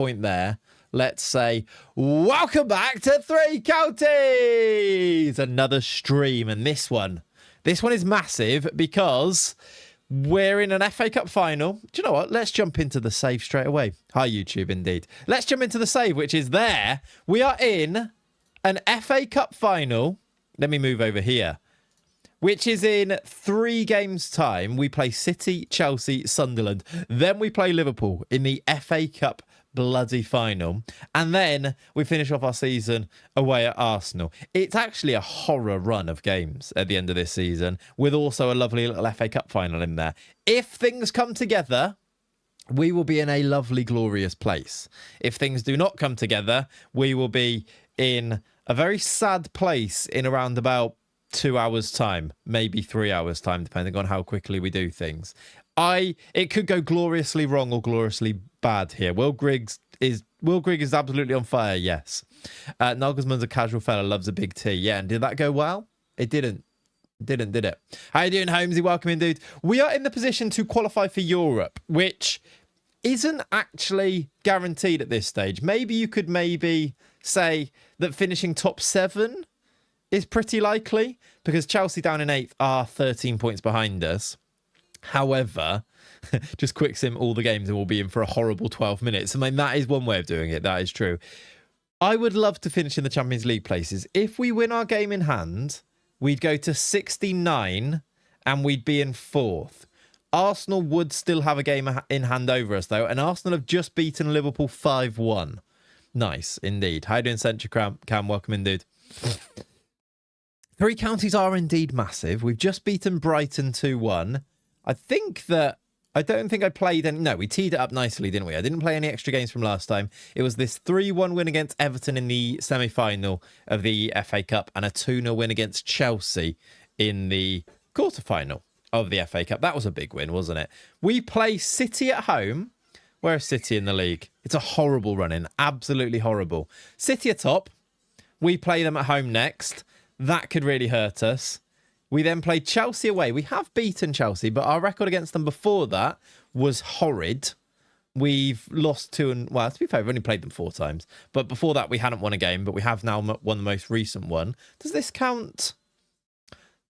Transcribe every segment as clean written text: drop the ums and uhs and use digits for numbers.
point there, let's say, welcome back to Three Counties! Another stream, and this one is massive because we're in an FA Cup final. Do you know what? Let's jump into the save straight away. Hi, YouTube, indeed. Let's jump into the save, which is there. We are in an FA Cup final. Let me move over here. Which is in 3 games' time. We play City, Chelsea, Sunderland. Then we play Liverpool in the FA Cup bloody final. And then we finish off our season away at Arsenal. It's actually a horror run of games at the end of this season, with also a lovely little FA Cup final in there. If things come together, we will be in a lovely, glorious place. If things do not come together, we will be in a very sad place in around about 2 hours' time, maybe 3 hours' time, depending on how quickly we do things. It could go gloriously wrong or gloriously bad here. Will Griggs is absolutely on fire, yes. Nagelsmann's a casual fella, loves a big T. Yeah, and did that go well? It didn't. Did it? How you doing, Holmesy? Welcome in, dude. We are in the position to qualify for Europe, which isn't actually guaranteed at this stage. Maybe you could say that finishing top 7 is pretty likely, because Chelsea down in 8th are 13 points behind us. However, just quick sim all the games and we'll be in for a horrible 12 minutes. I mean, that is one way of doing it. That is true. I would love to finish in the Champions League places. If we win our game in hand, we'd go to 69 and we'd be in 4th. Arsenal would still have a game in hand over us, though, and Arsenal have just beaten Liverpool 5-1. Nice, indeed. How you doing, Century Cam? Welcome in, dude. 3 counties are indeed massive. We've just beaten Brighton 2-1. I don't think I played any. No, we teed it up nicely, didn't we? I didn't play any extra games from last time. It was this 3-1 win against Everton in the semi-final of the FA Cup and a 2-0 win against Chelsea in the quarter-final of the FA Cup. That was a big win, wasn't it? We play City at home. Where is City in the league? It's a horrible run-in. Absolutely horrible. City atop. We play them at home next. That could really hurt us. We then played Chelsea away. We have beaten Chelsea, but our record against them before that was horrid. We've lost 2 and... Well, to be fair, we've only played them 4 times. But before that, we hadn't won a game, but we have now won the most recent one. Does this count?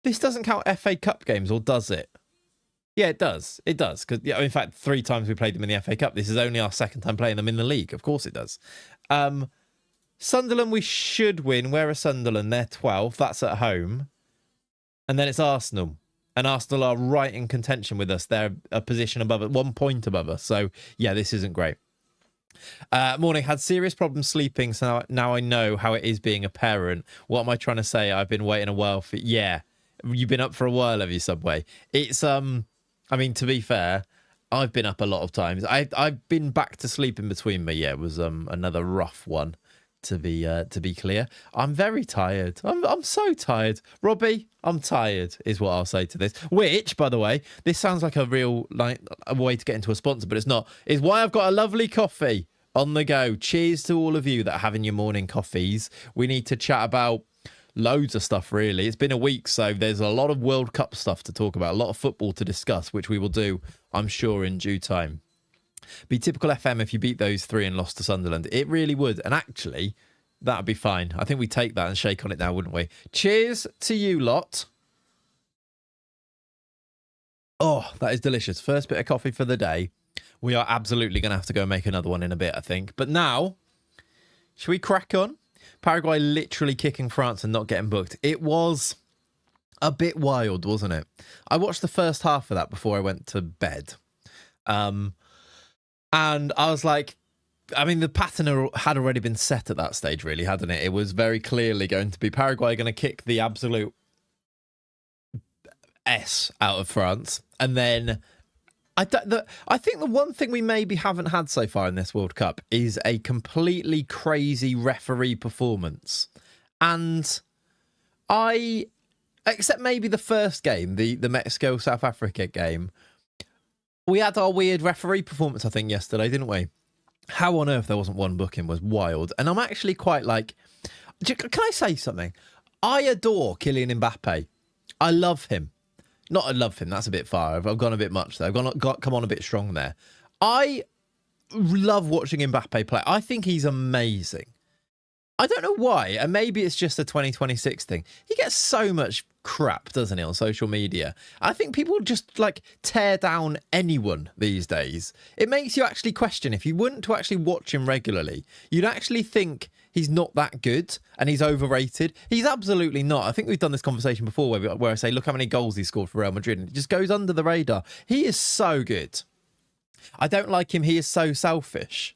This doesn't count FA Cup games, or does it? Yeah, it does. It does. Because, in fact, 3 times we played them in the FA Cup. This is only our 2nd time playing them in the league. Of course it does. Sunderland, we should win. Where are Sunderland? They're 12th. That's at home. And then it's Arsenal. And Arsenal are right in contention with us. They're a position above us, 1 point above us. So, yeah, this isn't great. Morning. Had serious problems sleeping, so now I know how it is being a parent. What am I trying to say? I've been waiting a while for... Yeah. You've been up for a while, have you, Subway? It's, I mean, to be fair, I've been up a lot of times. I've been back to sleep in between, but yeah, it was another rough one. To be clear, I'm very tired. I'm so tired, Robbie. I'm tired, is what I'll say to this. Which, by the way, this sounds like a real a way to get into a sponsor, but it's not. Is why I've got a lovely coffee on the go. Cheers to all of you that are having your morning coffees. We need to chat about loads of stuff. Really, it's been a week, so there's a lot of World Cup stuff to talk about, a lot of football to discuss, which we will do, I'm sure, in due time. Be typical FM if you beat those 3 and lost to Sunderland. It really would. And actually, that'd be fine. I think we take that and shake on it now, wouldn't we? Cheers to you lot. Oh, that is delicious. First bit of coffee for the day. We are absolutely going to have to go and make another one in a bit, I think. But now, should we crack on? Paraguay literally kicking France and not getting booked. It was a bit wild, wasn't it? I watched the first half of that before I went to bed. And I was like, I mean, the pattern had already been set at that stage, really, hadn't it? It was very clearly going to be Paraguay going to kick the absolute S out of France. And then I think the one thing we maybe haven't had so far in this World Cup is a completely crazy referee performance. And except maybe the first game, the Mexico-South Africa game, we had our weird referee performance, I think, yesterday, didn't we? How on earth there wasn't one booking was wild. And I'm actually quite like... Can I say something? I adore Kylian Mbappe. I love him. Not I love him, that's a bit far. I've gone a bit much there. I've come on a bit strong there. I love watching Mbappe play. I think he's amazing. I don't know why, and maybe it's just a 2026 thing. He gets so much crap, doesn't he, on social media? I think people just like tear down anyone these days. It makes you actually question. If you weren't to actually watch him regularly, you'd actually think he's not that good and he's overrated. He's absolutely not. I think we've done this conversation before where I say, look how many goals he scored for Real Madrid, and it just goes under the radar. He is so good. I don't like him. He is so selfish.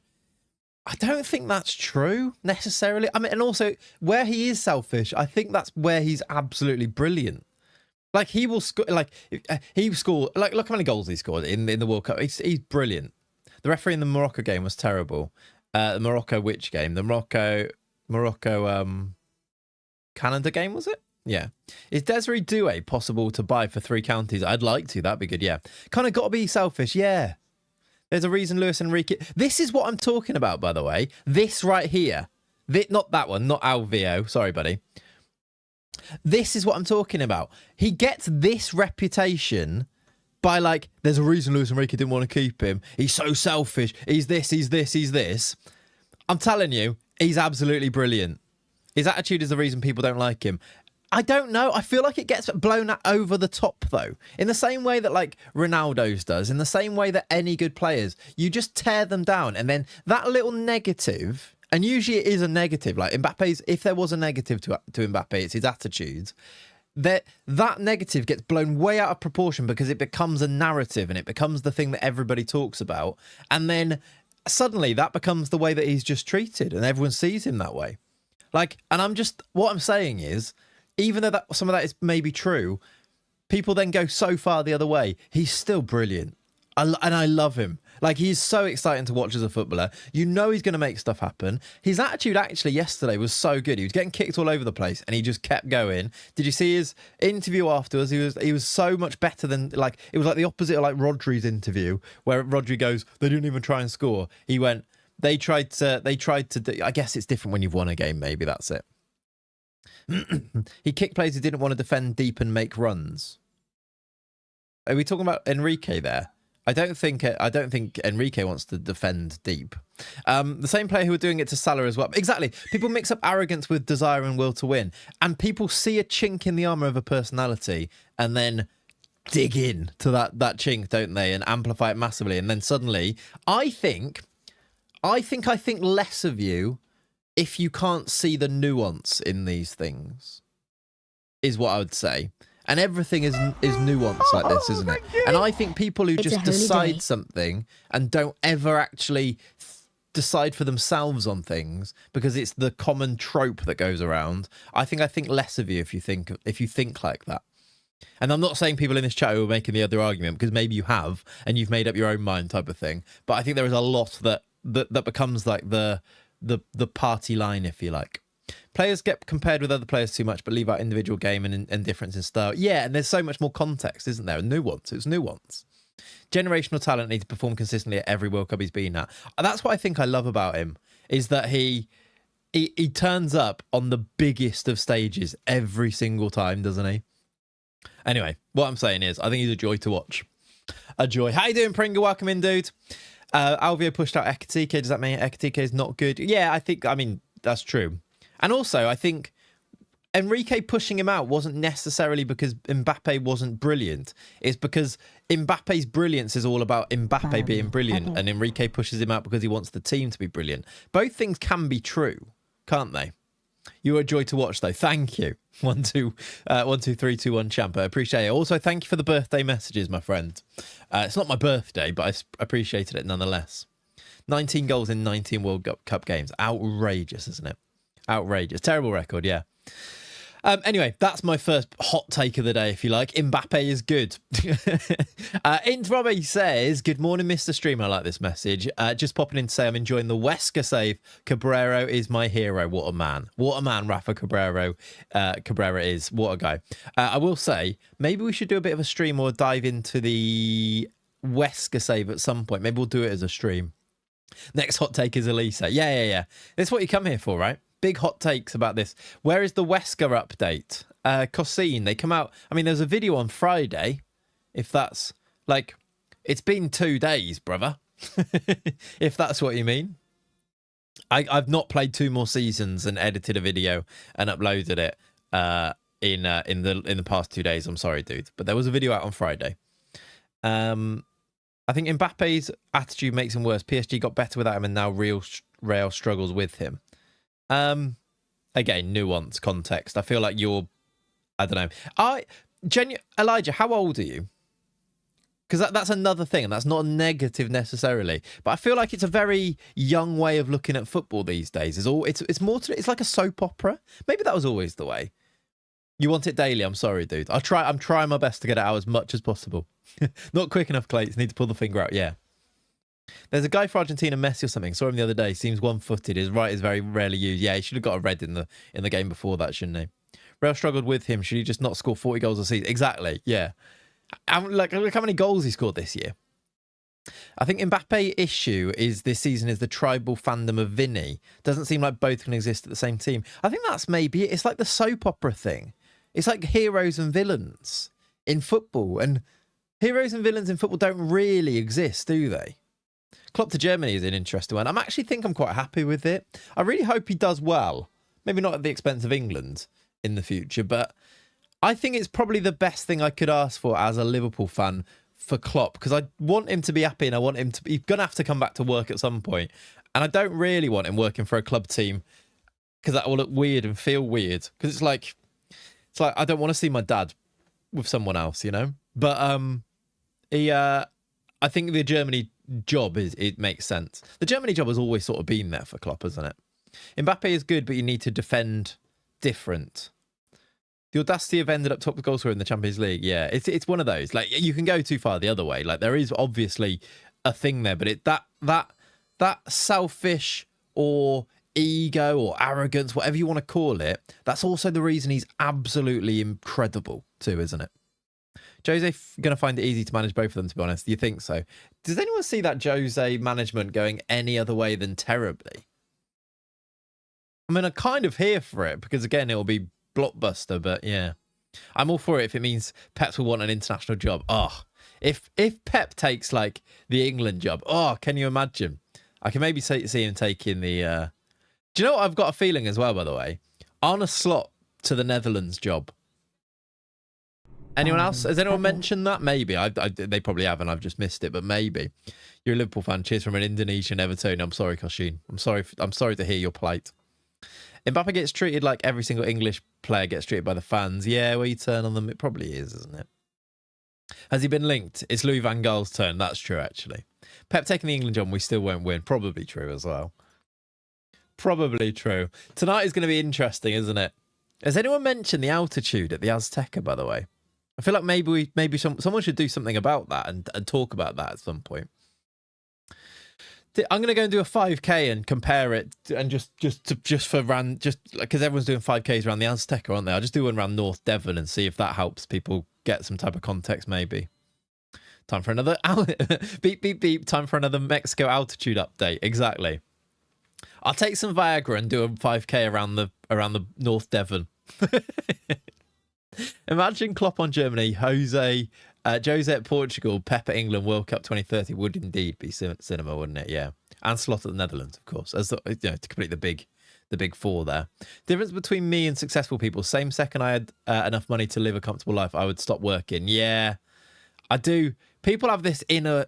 I don't think that's true necessarily. I mean, and also where he is selfish, I think that's where he's absolutely brilliant. Like he will score, like he scored, like look how many goals he scored in the World Cup. He's brilliant. The referee in the Morocco game was terrible. The Morocco which game? The Morocco Canada game, was it? Yeah. Is Desiree Doué possible to buy for 3 counties? I'd like to. That'd be good. Yeah. Kind of got to be selfish. Yeah. There's a reason Luis Enrique... This is what I'm talking about, by the way. This right here. Not that one, not Alvio. Sorry, buddy. This is what I'm talking about. He gets this reputation by, like, there's a reason Luis Enrique didn't want to keep him. He's so selfish. He's this, he's this, he's this. I'm telling you, he's absolutely brilliant. His attitude is the reason people don't like him. I don't know. I feel like it gets blown over the top, though. In the same way that, like, Ronaldo's does. In the same way that any good players. You just tear them down. And then that little negative, and usually it is a negative. Like, Mbappe's, if there was a negative to Mbappe, it's his attitude. That negative gets blown way out of proportion because it becomes a narrative and it becomes the thing that everybody talks about. And then suddenly that becomes the way that he's just treated. And everyone sees him that way. Like, and what I'm saying is... Even though some of that is maybe true, people then go so far the other way. He's still brilliant. And I love him. Like, he's so exciting to watch as a footballer. You know he's going to make stuff happen. His attitude actually yesterday was so good. He was getting kicked all over the place and he just kept going. Did you see his interview afterwards? He was so much better than, like, it was like the opposite of like Rodri's interview where Rodri goes, they didn't even try and score. He went, they tried to do, I guess it's different when you've won a game. Maybe that's it. He kicked players who didn't want to defend deep and make runs. Are we talking about Enrique there? I don't think Enrique wants to defend deep. The same player who were doing it to Salah as well. Exactly. People mix up arrogance with desire and will to win, and people see a chink in the armor of a personality and then dig in to that chink, don't they, and amplify it massively. And then suddenly, I think less of you. If you can't see the nuance in these things, is what I would say. And everything is nuanced like this, isn't it? And I think people who just decide something and don't ever actually decide for themselves on things because it's the common trope that goes around. I think less of you if you think like that. And I'm not saying people in this chat who are making the other argument, because maybe you have and you've made up your own mind type of thing. But I think there is a lot that becomes like the party line, if you like. Players get compared with other players too much, but leave out individual game and difference in style. Yeah, and there's so much more context, isn't there? Nuance. It's nuance. Generational talent needs to perform consistently at every World Cup he's been at. That's what I think I love about him, is that he turns up on the biggest of stages every single time, doesn't he? Anyway, what I'm saying is, I think he's a joy to watch. A joy. How you doing, Pringle? Welcome in, dude. Alvio pushed out Ekitike. Does that mean Ekitike is not good? Yeah, I mean, that's true. And also, I think Enrique pushing him out wasn't necessarily because Mbappe wasn't brilliant. It's because Mbappe's brilliance is all about Mbappe being brilliant, and Enrique pushes him out because he wants the team to be brilliant. Both things can be true, can't they? You're a joy to watch, though. Thank you. 1 2 3 2 1 champ. I appreciate it. Also, thank you for the birthday messages, my friend. It's not my birthday, but I appreciated it nonetheless. 19 goals in 19 World Cup games. Outrageous, isn't it? Outrageous. Terrible record, yeah. Anyway, that's my first hot take of the day, if you like. Mbappe is good. Int Robbie says, good morning, Mr. Streamer. I like this message. Just popping in to say I'm enjoying the Wesker save. Cabrera is my hero. What a man. What a man Rafa Cabrera is. What a guy. I will say, maybe we should do a bit of a stream or dive into the Wesker save at some point. Maybe we'll do it as a stream. Next hot take is Elisa. Yeah. That's what you come here for, right? Big hot takes about this. Where is the Wesker update? Cosine, they come out. I mean, there's a video on Friday. If that's like, it's been 2 days, brother. if that's what you mean. I've not played 2 more seasons and edited a video and uploaded it in the past 2 days. I'm sorry, dude, but there was a video out on Friday. I think Mbappe's attitude makes him worse. PSG got better without him, and now Real struggles with him. Again, nuance, context. I feel like I don't know. Elijah, how old are you? Because that's another thing, and that's not a negative necessarily. But I feel like it's a very young way of looking at football these days. It's like a soap opera. Maybe that was always the way. You want it daily? I'm sorry, dude. I'm trying my best to get it out as much as possible. Not quick enough, Clayts. Need to pull the finger out. Yeah. There's a guy for Argentina, Messi or something. Saw him the other day. Seems one-footed. His right is very rarely used. Yeah, he should have got a red in the game before that, shouldn't he? Real struggled with him. Should he just not score 40 goals a season? Exactly. Yeah. Look how many goals he scored this year. I think Mbappe issue is this season is the tribal fandom of Vinny. Doesn't seem like both can exist at the same team. I think that's maybe it. It's like the soap opera thing. It's like heroes and villains in football, and heroes and villains in football don't really exist, do they? Klopp to Germany is an interesting one. I'm quite happy with it. I really hope he does well. Maybe not at the expense of England in the future, but I think it's probably the best thing I could ask for as a Liverpool fan for Klopp, because I want him to be happy, and I want him to. He's gonna have to come back to work at some point, and I don't really want him working for a club team because that will look weird and feel weird. Because it's like I don't want to see my dad with someone else, you know. But I think the Germany job it makes sense. The Germany job has always sort of been there for Klopp, hasn't it? Mbappe is good, but you need to defend different. The audacity of ended up top goal scorer in the Champions League. Yeah, it's one of those. Like, you can go too far the other way. Like, there is obviously a thing there, but that selfish or ego or arrogance, whatever you want to call it, that's also the reason he's absolutely incredible too, isn't it? Jose going to find it easy to manage both of them, to be honest. Do you think so? Does anyone see that Jose management going any other way than terribly? I mean, I'm kind of here for it because, again, it'll be blockbuster, but yeah. I'm all for it if it means Pep will want an international job. Oh, if Pep takes, like, the England job, oh, can you imagine? I can maybe see him taking the... Do you know what I've got a feeling as well, by the way? Arne Slot to the Netherlands job. Anyone else? Has anyone mentioned that? Maybe. They probably have, and I've just missed it, but maybe. You're a Liverpool fan. Cheers from an Indonesian Everton. I'm sorry, Koshin. I'm sorry to hear your plight. Mbappe gets treated like every single English player gets treated by the fans. Yeah, where you turn on them, it probably is, isn't it? Has he been linked? It's Louis van Gaal's turn. That's true, actually. Pep taking the England job, we still won't win. Probably true as well. Probably true. Tonight is going to be interesting, isn't it? Has anyone mentioned the altitude at the Azteca, by the way? I feel like maybe someone should do something about that and talk about that at some point. I'm going to go and do a 5K and compare it, and just because everyone's doing 5Ks around the Azteca, aren't they? I'll just do one around North Devon and see if that helps people get some type of context, maybe. Time for another beep, beep, beep. Time for another Mexico altitude update. Exactly. I'll take some Viagra and do a 5K around the North Devon. Imagine Klopp on Germany, Jose at Portugal, Pep at England, World Cup 2030 would indeed be cinema, wouldn't it? Yeah, and Slot at the Netherlands, of course, as to complete the big four there. Difference between me and successful people: same second I had enough money to live a comfortable life, I would stop working. Yeah, I do. People have this inner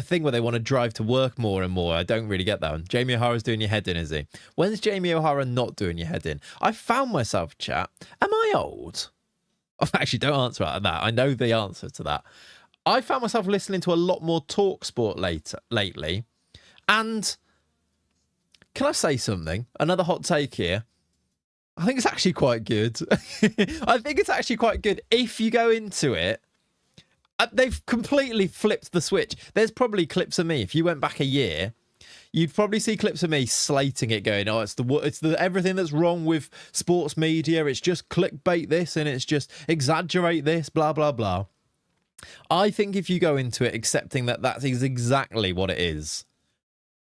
thing where they want to drive to work more and more. I don't really get that one. Jamie O'Hara's doing your head in, is he? When's Jamie O'Hara not doing your head in? I found myself, chat. Am I old? Oh, actually, don't answer that. I know the answer to that. I found myself listening to a lot more talk sport lately. And can I say something? Another hot take here. I think it's actually quite good. I think it's actually quite good if you go into it. They've completely flipped the switch. There's probably clips of me. If you went back a year, you'd probably see clips of me slating it, going, "Oh, it's the everything that's wrong with sports media. It's just clickbait this, and it's just exaggerate this, blah blah blah." I think if you go into it accepting that is exactly what it is,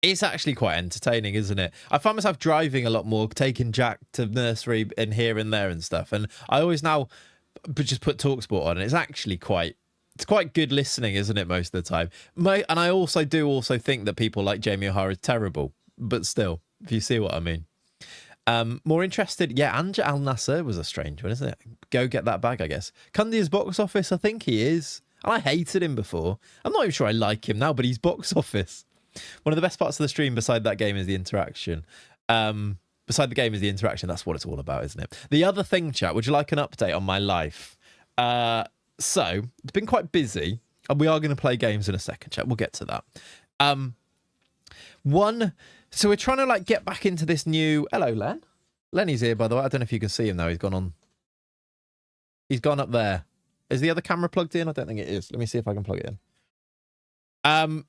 it's actually quite entertaining, isn't it? I find myself driving a lot more, taking Jack to nursery and here and there and stuff, and I always now just put TalkSport on, and it's actually quite It's quite good listening, isn't it, most of the time? And I also think that people like Jamie O'Hara is terrible, but still, if you see what I mean. More interested, yeah, Anja Al Nasser was a strange one, isn't it? Go get that bag, I guess. Cundy's box office, I think he is. And I hated him before. I'm not even sure I like him now, but he's box office. One of the best parts of the stream beside that game is the interaction. Beside the game is the interaction. That's what it's all about, isn't it? The other thing, chat, would you like an update on my life? So, it's been quite busy, and we are going to play games in a second, chat. We'll get to that. So we're trying to, like, get back into this new... Hello, Len. Lenny's here, by the way. I don't know if you can see him now. He's gone on... He's gone up there. Is the other camera plugged in? I don't think it is. Let me see if I can plug it in.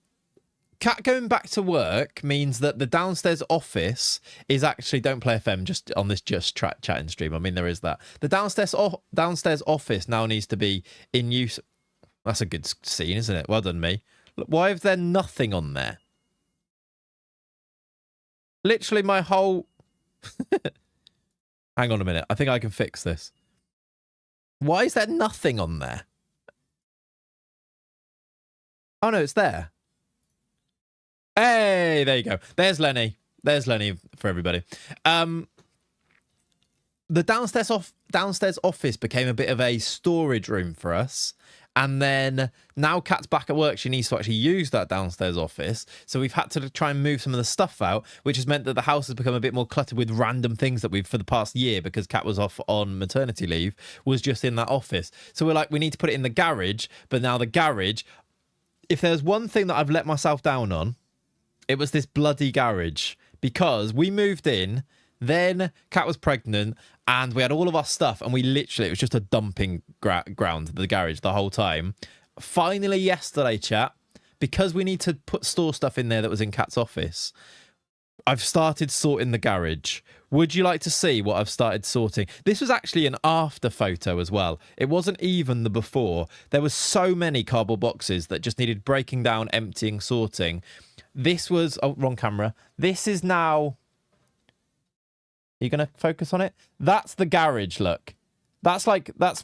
Cat going back to work means that the downstairs office is actually, don't play FM just on this chatting stream. I mean, there is that. The downstairs office now needs to be in use. That's a good scene, isn't it? Well done, me. Look, why is there nothing on there? Literally my whole... Hang on a minute. I think I can fix this. Why is there nothing on there? Oh, no, it's there. Hey, there you go. There's Lenny. There's Lenny for everybody. The downstairs office became a bit of a storage room for us. And then now Kat's back at work. She needs to actually use that downstairs office. So we've had to try and move some of the stuff out, which has meant that the house has become a bit more cluttered with random things that we've, for the past year, because Kat was off on maternity leave, was just in that office. So we're like, we need to put it in the garage. But now the garage, if there's one thing that I've let myself down on, it was this bloody garage, because we moved in, then Kat was pregnant, and we had all of our stuff, and it was just a dumping ground, the garage, the whole time. Finally, yesterday, chat, because we need to store stuff in there that was in Kat's office, I've started sorting the garage. Would you like to see what I've started sorting? This was actually an after photo as well. It wasn't even the before. There was so many cardboard boxes that just needed breaking down, emptying, sorting. This was... Oh, wrong camera. This is now... Are you going to focus on it? That's the garage, look. That's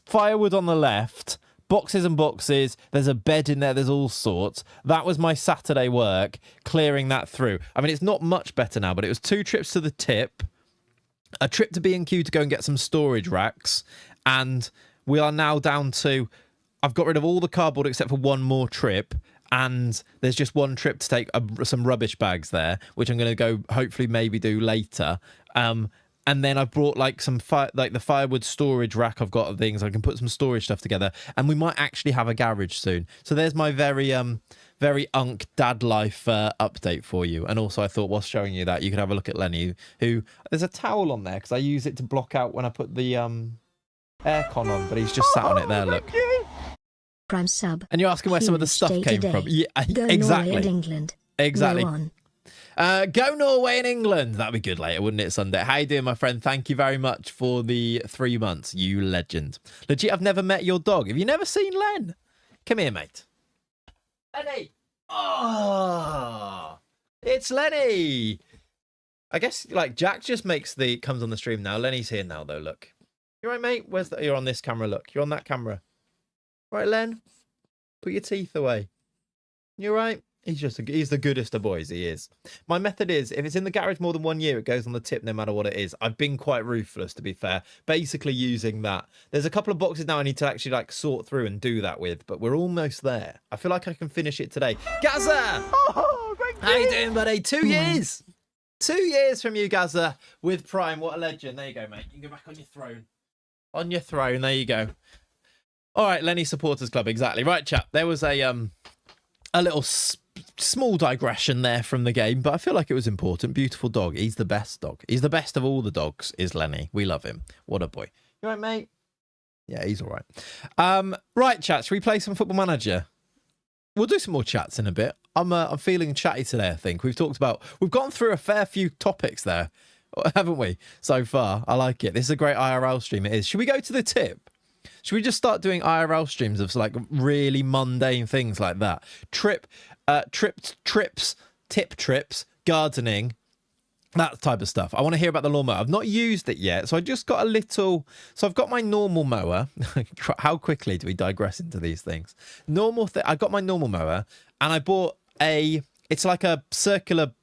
firewood on the left, boxes and boxes. There's a bed in there. There's all sorts. That was my Saturday work, clearing that through. I mean, it's not much better now, but it was 2 trips to the tip, a trip to B&Q to go and get some storage racks, and we are now down to... I've got rid of all the cardboard except for one more trip, and there's just one trip to take some rubbish bags there, which I'm going to go hopefully maybe do later. And then I've brought like the firewood storage rack I've got of things. I can put some storage stuff together, and we might actually have a garage soon. So there's my very unk dad life update for you. And also I thought whilst showing you that, you could have a look at Lenny, who there's a towel on there because I use it to block out when I put the aircon on, but he's just sat on it there, look. Prime sub. And you're asking where some of the stuff came from. Yeah, exactly. Norway and England. Exactly. Go on. Go Norway and England. That'd be good later, wouldn't it, Sunday? How you doing, my friend? Thank you very much for the 3 months. You legend. Legit, I've never met your dog. Have you never seen Len? Come here, mate. Lenny. Oh, it's Lenny. I guess like Jack just comes on the stream now. Lenny's here now, though. Look. You right, mate? You're on this camera. Look, you're on that camera. Right, Len. Put your teeth away. You right? He's the goodest of boys, he is. My method is, if it's in the garage more than 1 year, it goes on the tip no matter what it is. I've been quite ruthless, to be fair. Basically using that. There's a couple of boxes now I need to actually like sort through and do that with, but we're almost there. I feel like I can finish it today. Gaza! Oh, thank you. How you doing, buddy? 2 years! 2 years from you, Gaza, with Prime. What a legend. There you go, mate. You can go back on your throne. On your throne, there you go. All right, Lenny Supporters Club, exactly. Right, chap. There was a little small digression there from the game, but I feel like it was important. Beautiful dog. He's the best dog. He's the best of all the dogs, is Lenny. We love him. What a boy. You right, mate? Yeah, he's all right. Right, chat. Should we play some Football Manager? We'll do some more chats in a bit. I'm feeling chatty today, I think. We've gone through a fair few topics there, haven't we, so far? I like it. This is a great IRL stream. It is. Should we go to the tip? Should we just start doing IRL streams of like really mundane things like that? Tip trips, gardening, That type of stuff. I want to hear about the lawnmower. I've not used it yet, so I just got a little. So I've got my normal mower. How quickly do we digress into these things? I got my normal mower, and I bought a. It's like a circular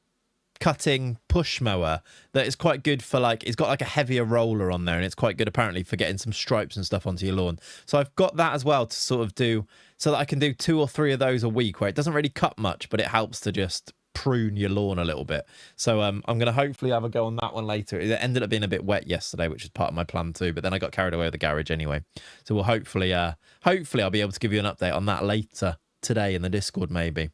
cutting push mower that is quite good for like. It's got like a heavier roller on there, and it's quite good apparently for getting some stripes and stuff onto your lawn. So I've got that as well to sort of do, so that I can do 2 or 3 of those a week, where it doesn't really cut much, but it helps to just prune your lawn a little bit. So I'm going to hopefully have a go on that one later. It ended up being a bit wet yesterday, which is part of my plan too, but then I got carried away with the garage anyway. So we'll hopefully I'll be able to give you an update on that later today in the Discord maybe.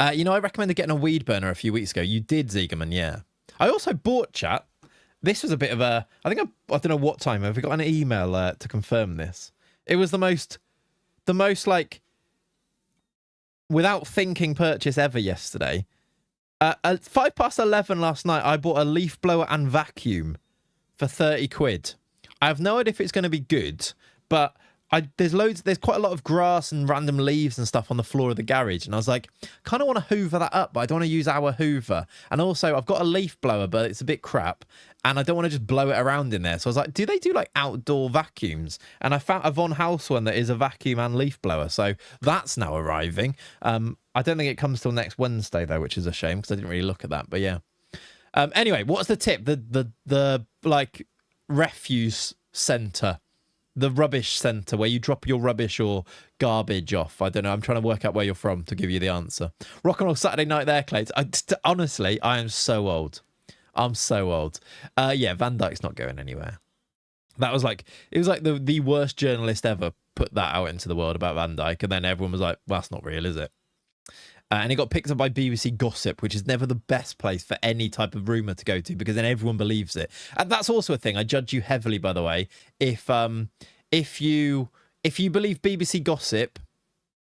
I recommended getting a weed burner a few weeks ago. You did, Ziegerman, yeah. I also bought, chat. This was a bit of a, I don't know what time. Have we got an email to confirm this? It was the most like, without thinking purchase ever yesterday. At 11:05 last night, I bought a leaf blower and vacuum for 30 quid. I have no idea if it's going to be good, but there's quite a lot of grass and random leaves and stuff on the floor of the garage, and I was like, kind of want to hoover that up, but I don't want to use our hoover. And also, I've got a leaf blower, but it's a bit crap, and I don't want to just blow it around in there. So I was like, do they do like outdoor vacuums? And I found a Von House one that is a vacuum and leaf blower, so that's now arriving. I don't think it comes till next Wednesday though, which is a shame because I didn't really look at that. But yeah. Anyway, what's the tip? The like refuse centre. The rubbish centre where you drop your rubbish or garbage off. I don't know. I'm trying to work out where you're from to give you the answer. Rock and roll Saturday night there, Clayts. Honestly, I am so old. I'm so old. Yeah, Van Dijk's not going anywhere. It was like the worst journalist ever put that out into the world about Van Dijk, and then everyone was like, well, that's not real, is it? And it got picked up by BBC Gossip, which is never the best place for any type of rumour to go to, because then everyone believes it. And that's also a thing. I judge you heavily, by the way, if you believe BBC Gossip,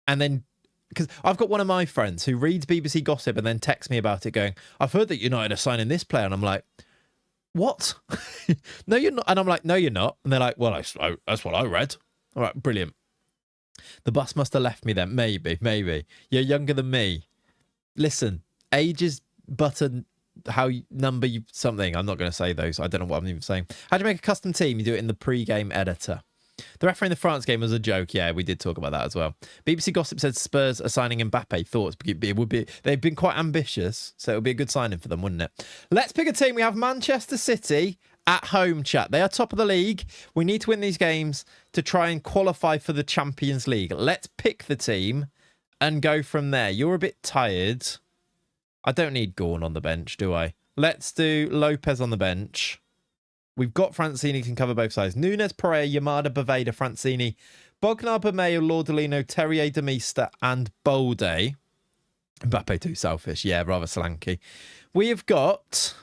and then, because I've got one of my friends who reads BBC Gossip and then texts me about it going, I've heard that United are signing this player, and I'm like, what? No, you're not. And I'm like, no, you're not. And they're like, well, that's what I read. All right, brilliant. The bus must have left me then. Maybe. You're younger than me. Listen, age is but number you something. I'm not going to say those. I don't know what I'm even saying. How do you make a custom team? You do it in the pre-game editor. The referee in the France game was a joke. Yeah, we did talk about that as well. BBC Gossip said Spurs are signing Mbappe. Thoughts? It would be. They've been quite ambitious, so it would be a good signing for them, wouldn't it? Let's pick a team. We have Manchester City at home, chat. They are top of the league. We need to win these games to try and qualify for the Champions League. Let's pick the team and go from there. You're a bit tired. I don't need Gorn on the bench, do I? Let's do Lopez on the bench. We've got Francini can cover both sides. Nunes, Pereira, Yamada, Baveda, Francini, Bognar, Bermeo, Laudolino, Terrier, Demista, and Bolde. Mbappe too selfish. Yeah, rather slanky. We have got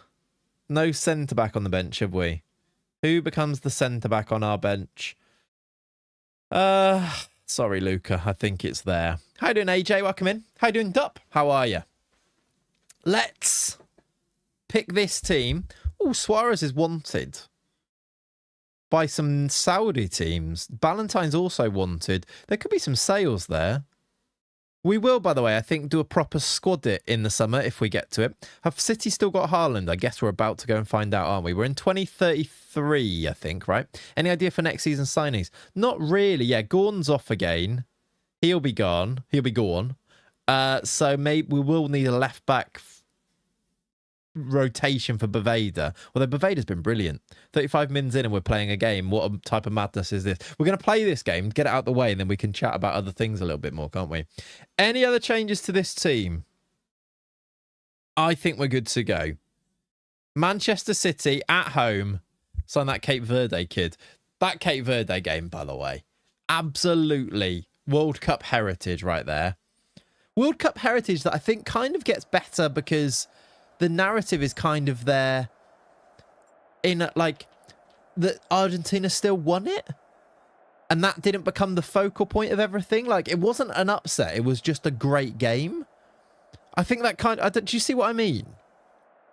no centre-back on the bench, have we? Who becomes the centre-back on our bench? Sorry, Luca. I think it's there. How you doing, AJ? Welcome in. How you doing, Dup? How are you? Let's pick this team. Oh, Suarez is wanted by some Saudi teams. Ballantyne's also wanted. There could be some sales there. We will, by the way, I think, do a proper squad it in the summer if we get to it. Have City still got Haaland? I guess we're about to go and find out, aren't we? We're in 2033, I think, right? Any idea for next season's signings? Not really. Yeah, Gorn's off again. He'll be gone. So maybe we will need a left-back rotation for Baveda. Although Baveda's been brilliant. 35 mins in and we're playing a game. What type of madness is this? We're going to play this game, get it out of the way, and then we can chat about other things a little bit more, can't we? Any other changes to this team? I think we're good to go. Manchester City at home. Sign that Cape Verde kid. That Cape Verde game, by the way, absolutely World Cup heritage right there. World Cup heritage that I think kind of gets better because the narrative is kind of there in like that Argentina still won it, and that didn't become the focal point of everything. Like, it wasn't an upset, it was just a great game. I think that do you see what I mean?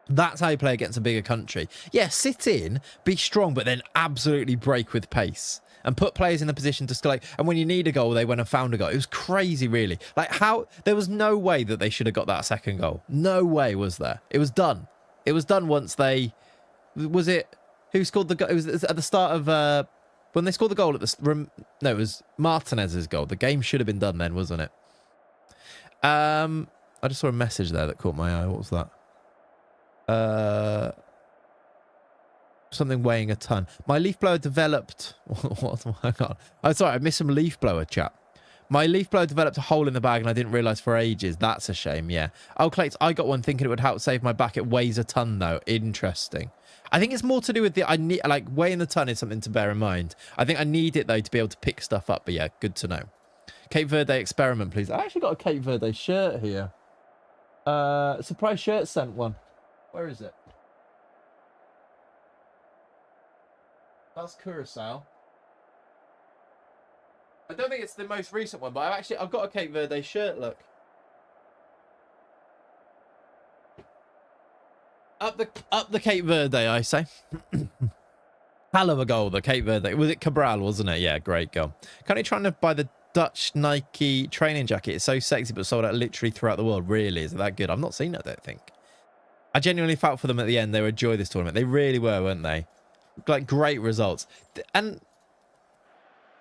That's how you play against a bigger country. Yeah, sit in, be strong, but then absolutely break with pace and put players in a position to score. And when you need a goal, they went and found a goal. It was crazy, really. Like, how there was no way that they should have got that second goal. No way was there. It was done. It was done once they... Was it... Who scored the goal? It was at the start of... when they scored the goal at the... No, it was Martinez's goal. The game should have been done then, wasn't it? I just saw a message there that caught my eye. What was that? Something weighing a ton. My leaf blower developed... What? Hang on. Oh, sorry. I missed some leaf blower chat. My leaf blower developed a hole in the bag and I didn't realise for ages. That's a shame, yeah. Oh, Clayts, I got one thinking it would help save my back. It weighs a ton, though. Interesting. I think it's more to do with the... I need like, weighing the ton is something to bear in mind. I think I need it, though, to be able to pick stuff up. But, yeah, good to know. Cape Verde experiment, please. I actually got a Cape Verde shirt here. Surprise shirt sent one. Where is it? That's Curacao. I don't think it's the most recent one, but I've got a Cape Verde shirt, look. Up the Cape Verde, I say. Hell of a goal, the Cape Verde. Was it Cabral, wasn't it? Yeah, great goal. Currently trying to buy the Dutch Nike training jacket. It's so sexy, but sold out literally throughout the world. Really? Is it that good? I've not seen it, I don't think. I genuinely felt for them at the end. They would enjoy this tournament. They really were, weren't they? Like, great results. And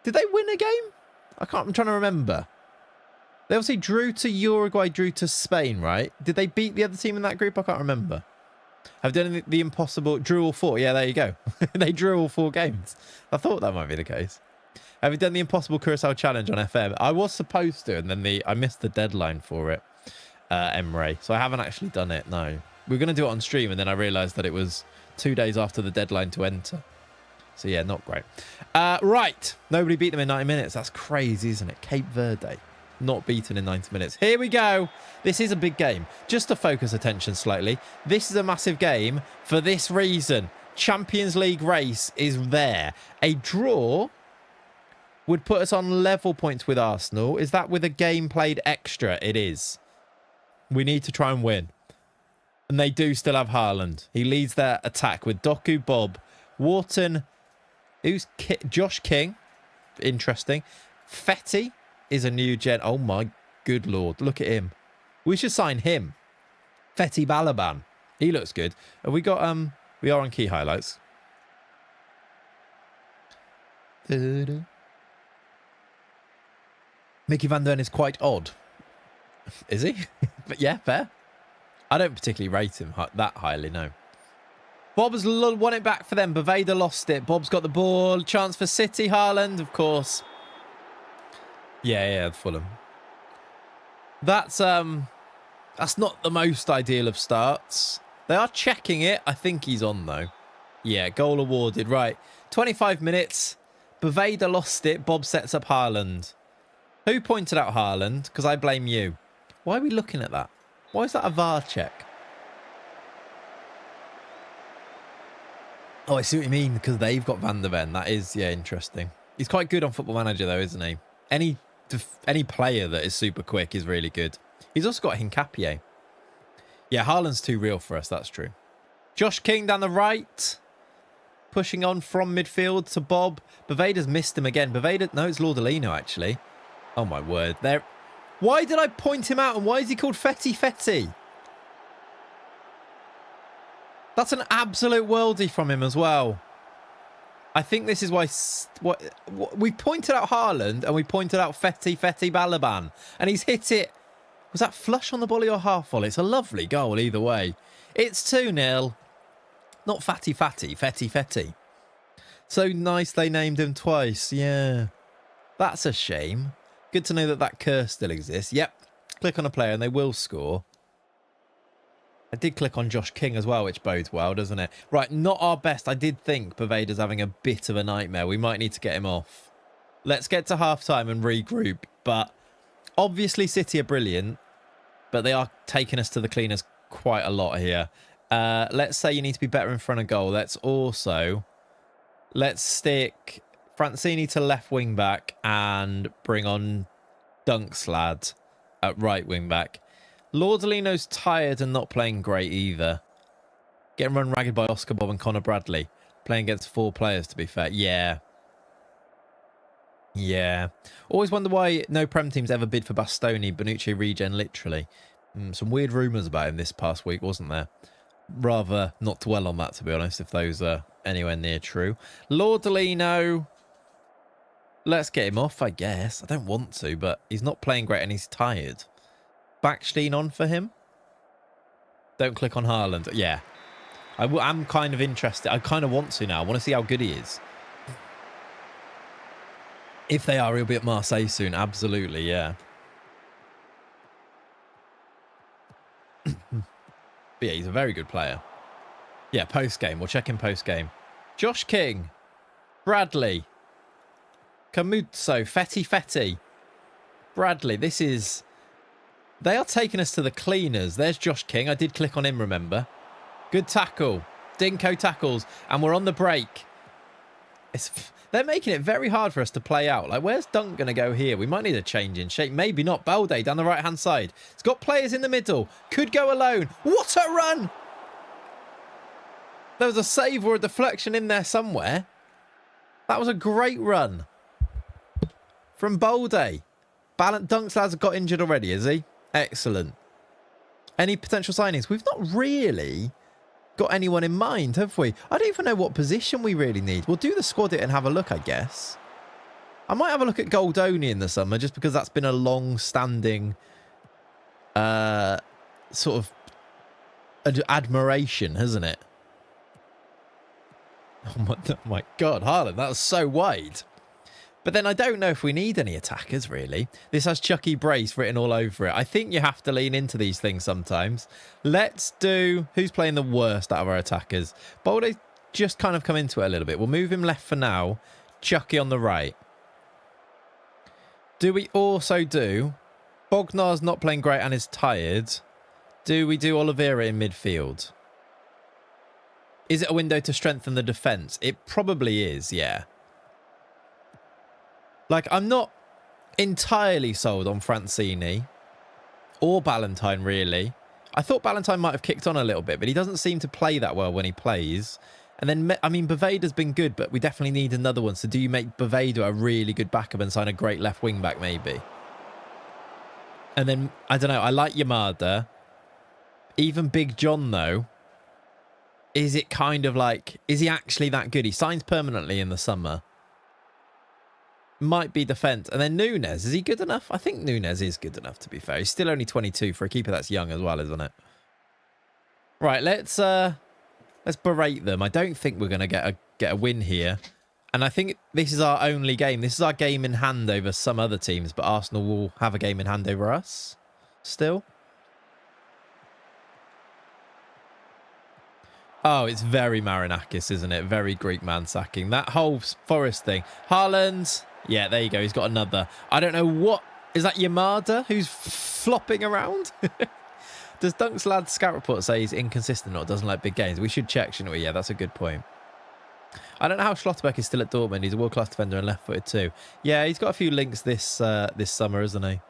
did they win a game? I'm trying to remember. They obviously drew to Uruguay, drew to Spain, right? Did they beat the other team in that group? I can't remember. Have done the impossible. Drew all 4. Yeah, there you go. They drew all 4 games. I thought that might be the case. Have you done the impossible Curacao challenge on FM? I was supposed to, and then I missed the deadline for it, Emre. So I haven't actually done it, no. We were going to do it on stream, and then I realised that it was 2 days after the deadline to enter. So, yeah, not great. Right. Nobody beat them in 90 minutes. That's crazy, isn't it? Cape Verde. Not beaten in 90 minutes. Here we go. This is a big game. Just to focus attention slightly. This is a massive game for this reason. Champions League race is there. A draw would put us on level points with Arsenal. Is that with a game played extra? It is. We need to try and win. And they do still have Haaland. He leads their attack with Doku, Bob, Wharton, Josh King. Interesting. Fetty is a new gen. Oh my good lord. Look at him. We should sign him. Fetty Balaban. He looks good. Have we got we are on key highlights. Mickey Van Den is quite odd. Is he? But yeah, fair. I don't particularly rate him that highly, no. Bob's won it back for them. Boveda lost it. Bob's got the ball. Chance for City. Haaland, of course. Yeah, Fulham. That's not the most ideal of starts. They are checking it. I think he's on, though. Yeah, goal awarded. Right. 25 minutes. Boveda lost it. Bob sets up Haaland. Who pointed out Haaland? Because I blame you. Why are we looking at that? Why is that a VAR check? Oh, I see what you mean, because they've got Van der Ven. That is, yeah, interesting. He's quite good on Football Manager, though, isn't he? Any player that is super quick is really good. He's also got Hincapié. Yeah, Haaland's too real for us, that's true. Josh King down the right. Pushing on from midfield to Bob. Boveda's missed him again. Boveda, no, it's Lordolino, actually. Oh, my word. There. Why did I point him out, and why is he called Fetty? That's an absolute worldie from him as well. I think this is why we pointed out Haaland and we pointed out Fetty Balaban. And he's hit it. Was that flush on the volley or half volley? It's a lovely goal either way. It's 2-0. Not Fetty. So nice they named him twice. Yeah. That's a shame. Good to know that curse still exists. Yep. Click on a player and they will score. I did click on Josh King as well, which bodes well, doesn't it? Right, not our best. I did think Boveda's having a bit of a nightmare. We might need to get him off. Let's get to half-time and regroup. But obviously City are brilliant, but they are taking us to the cleaners quite a lot here. Let's say you need to be better in front of goal. Let's stick Francini to left wing back and bring on Dunkslad at right wing back. Lordolino's tired and not playing great either. Getting run ragged by Oscar Bob and Connor Bradley. Playing against 4 players, to be fair. Yeah. Always wonder why no Prem teams ever bid for Bastoni. Bonucci regen, literally. Some weird rumours about him this past week, wasn't there? rather not dwell on that, to be honest, if those are anywhere near true. Lordolino, let's get him off, I guess. I don't want to, but he's not playing great and he's tired. Backstein on for him. Don't click on Haaland. Yeah. I'm kind of interested. I kind of want to now. I want to see how good he is. If they are, he'll be at Marseille soon. Absolutely, yeah. But yeah, he's a very good player. Yeah, post-game. We'll check in post-game. Josh King. Bradley. Camuzzo. Fetty. Bradley. This is... They are taking us to the cleaners. There's Josh King. I did click on him, remember. Good tackle. Dinko tackles. And we're on the break. They're making it very hard for us to play out. Like, where's Dunk going to go here? We might need a change in shape. Maybe not. Balde down the right-hand side. It's got players in the middle. Could go alone. What a run! There was a save or a deflection in there somewhere. That was a great run. From Balde. Dunk's lads got injured already, is he? Excellent. Any potential signings? We've not really got anyone in mind, have we? I don't even know what position we really need. We'll do the squad it and have a look, I guess. I might have a look at Goldoni in the summer, just because that's been a long-standing sort of admiration, hasn't it? Oh my God, Haaland, that was so wide. But then I don't know if we need any attackers, really. This has Chucky Brace written all over it. I think you have to lean into these things sometimes. Let's do... Who's playing the worst out of our attackers? Balde's just kind of come into it a little bit. We'll move him left for now. Chucky on the right. Do we also do... Bognar's not playing great and is tired. Do we do Oliveira in midfield? Is it a window to strengthen the defence? It probably is, yeah. Like, I'm not entirely sold on Francini or Ballantyne, really. I thought Ballantyne might have kicked on a little bit, but he doesn't seem to play that well when he plays. And then, I mean, Bovada's been good, but we definitely need another one. So do you make Bovada a really good backup and sign a great left wing back, maybe? And then, I don't know, I like Yamada. Even Big John, though. Is it kind of like, is he actually that good? He signs permanently in the summer. Might be defence. And then Nunes, is he good enough? I think Nunes is good enough, to be fair. He's still only 22 for a keeper that's young as well, isn't it? Right, let's berate them. I don't think we're going to get a win here. And I think this is our only game. This is our game in hand over some other teams, but Arsenal will have a game in hand over us still. Oh, it's very Marinakis, isn't it? Very Greek man sacking. That whole Forest thing. Haaland. Yeah, there you go. He's got another. I don't know what... Is that Yamada who's flopping around? Does Dunk's lad scout report say he's inconsistent or doesn't like big games? We should check, shouldn't we? Yeah, that's a good point. I don't know how Schlotterbeck is still at Dortmund. He's a world-class defender and left-footed too. Yeah, he's got a few links this summer, isn't he? I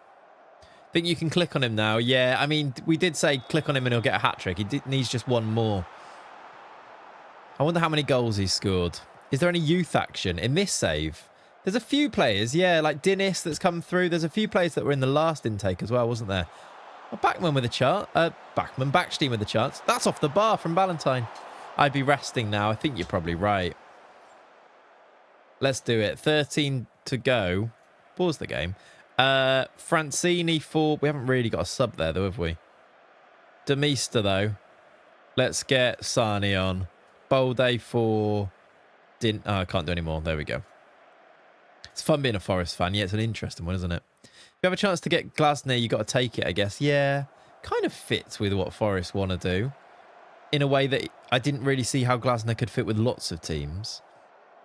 think you can click on him now. Yeah, I mean, we did say click on him and he'll get a hat-trick. He needs just one more. I wonder how many goals he's scored. Is there any youth action in this save? There's a few players, yeah, like Dinis that's come through. There's a few players that were in the last intake as well, wasn't there? Oh, Backstein with the chance. That's off the bar from Ballantyne. I'd be resting now. I think you're probably right. Let's do it. 13 to go. Pause the game. Francini for... We haven't really got a sub there, though, have we? Demista, though. Let's get Sani on. Balde for... I can't do any more. There we go. It's fun being a Forest fan. Yeah, it's an interesting one, isn't it? If you have a chance to get Glasner, you got to take it, I guess. Yeah, kind of fits with what Forest want to do. In a way that I didn't really see how Glasner could fit with lots of teams.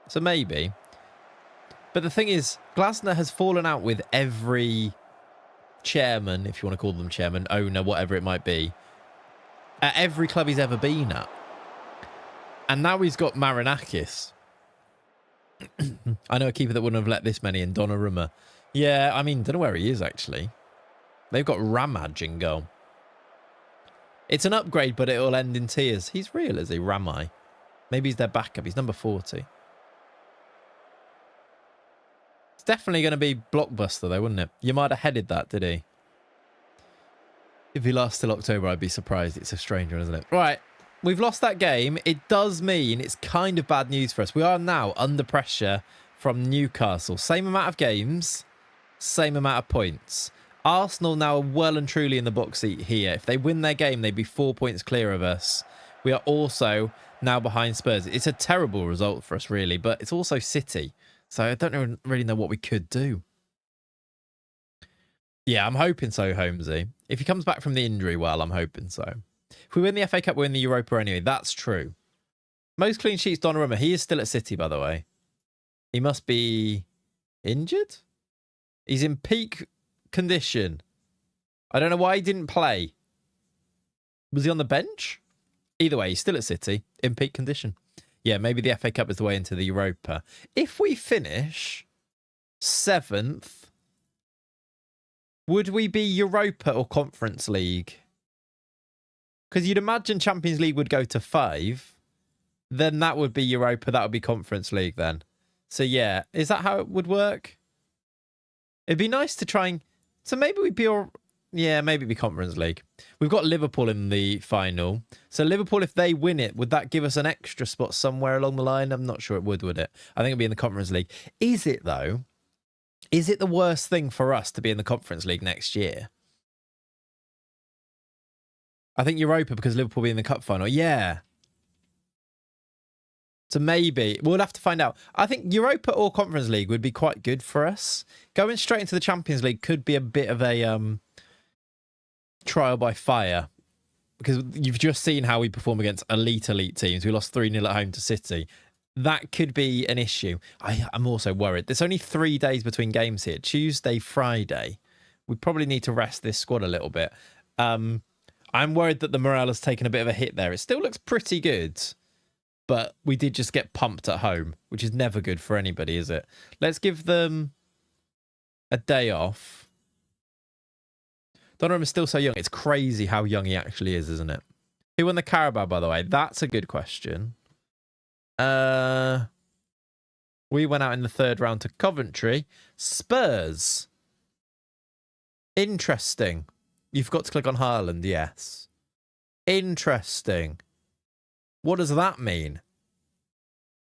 So maybe. But the thing is, Glasner has fallen out with every chairman, if you want to call them chairman, owner, whatever it might be, at every club he's ever been at. And now he's got Marinakis. I know a keeper that wouldn't have let this many in, Donnarumma. Yeah, I mean, don't know where he is, actually. They've got Ramaj in goal. It's an upgrade, but it'll end in tears. He's real, is he? Ramai. Maybe he's their backup. He's number 40. It's definitely going to be blockbuster, though, wouldn't it? You might have headed that, did he? If he lasts till October, I'd be surprised. It's a stranger, isn't it? Right. we've lost that game. It does mean it's kind of bad news for us. We are now under pressure from Newcastle. Same amount of games, same amount of points. Arsenal now are well and truly in the box seat here. If they win their game, they'd be 4 points clear of us. We are also now behind Spurs. It's a terrible result for us, really, but it's also City. So I don't really know what we could do. Yeah, I'm hoping so, Holmesy. If he comes back from the injury, well, I'm hoping so. If we win the FA Cup, we win the Europa anyway. That's true. Most clean sheets, Donnarumma. He is still at City, by the way. He must be injured? He's in peak condition. I don't know why he didn't play. Was he on the bench? Either way, he's still at City, in peak condition. Yeah, maybe the FA Cup is the way into the Europa. If we finish 7th, would we be Europa or Conference League? Because you'd imagine Champions League would go to 5. Then that would be Europa. That would be Conference League then. So yeah, is that how it would work? It'd be nice to try and... So maybe we'd be... Yeah, maybe it'd be Conference League. We've got Liverpool in the final. So Liverpool, if they win it, would that give us an extra spot somewhere along the line? I'm not sure it would it? I think it'd be in the Conference League. Is it, though? Is it the worst thing for us to be in the Conference League next year? I think Europa because Liverpool will be in the cup final. Yeah. So maybe we'll have to find out. I think Europa or Conference League would be quite good for us. Going straight into the Champions League could be a bit of a trial by fire because you've just seen how we perform against elite teams. We lost 3-0 at home to City. That could be an issue. I'm also worried. There's only 3 days between games here. Tuesday, Friday. We probably need to rest this squad a little bit. I'm worried that the morale has taken a bit of a hit there. It still looks pretty good, but we did just get pumped at home, which is never good for anybody, is it? Let's give them a day off. Donnarumma's still so young. It's crazy how young he actually is, isn't it? Who won the Carabao, by the way? That's a good question. We went out in the 3rd round to Coventry. Spurs. Interesting. You've got to click on Haaland, yes. Interesting. What does that mean?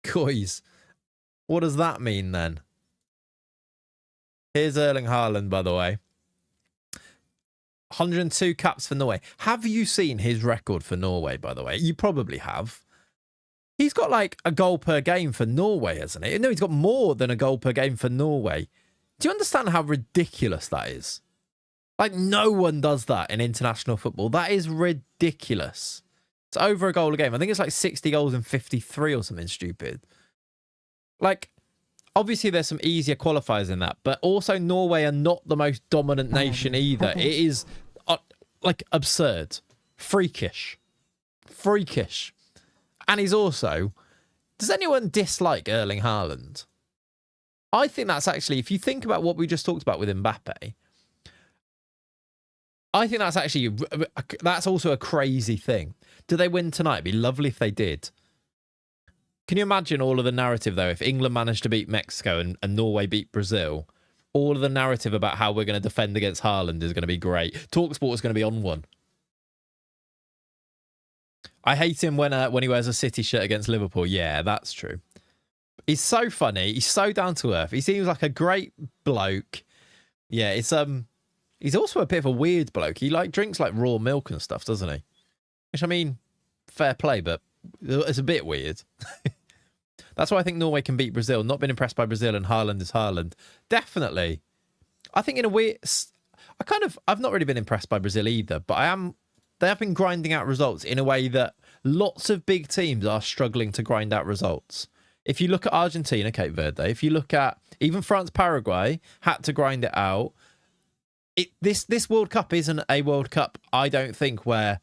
Guys, what does that mean then? Here's Erling Haaland, by the way. 102 caps for Norway. Have you seen his record for Norway, by the way? You probably have. He's got like a goal per game for Norway, hasn't he? No, he's got more than a goal per game for Norway. Do you understand how ridiculous that is? Like, no one does that in international football. That is ridiculous. It's over a goal a game. I think it's like 60 goals and 53 or something stupid. Like, obviously there's some easier qualifiers in that, but also Norway are not the most dominant nation either. It is like absurd. Freakish. And he's also... Does anyone dislike Erling Haaland? I think that's actually, if you think about what we just talked about with Mbappe, I think that's actually, that's also a crazy thing. Do they win tonight? It'd be lovely if they did. Can you imagine all of the narrative, though, if England managed to beat Mexico and Norway beat Brazil? All of the narrative about how we're going to defend against Haaland is going to be great. TalkSport is going to be on one. I hate him when he wears a City shirt against Liverpool. Yeah, that's true. He's so funny. He's so down to earth. He seems like a great bloke. Yeah, it's he's also a bit of a weird bloke. He drinks like raw milk and stuff, doesn't he? Which, I mean, fair play, but it's a bit weird. That's why I think Norway can beat Brazil. Not been impressed by Brazil, and Haaland is Haaland. Definitely. I think in a way, I've not really been impressed by Brazil either, but they have been grinding out results in a way that lots of big teams are struggling to grind out results. If you look at Argentina, Cape Verde, if you look at even France, Paraguay, had to grind it out. This World Cup isn't a World Cup, I don't think, where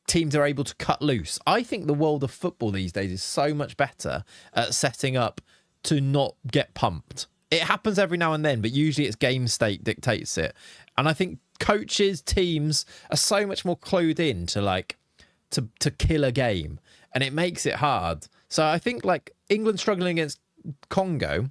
teams are able to cut loose. I think the world of football these days is so much better at setting up to not get pumped. It happens every now and then, but usually it's game state dictates it. And I think coaches, teams are so much more clued in to kill a game, and it makes it hard. So I think like England struggling against Congo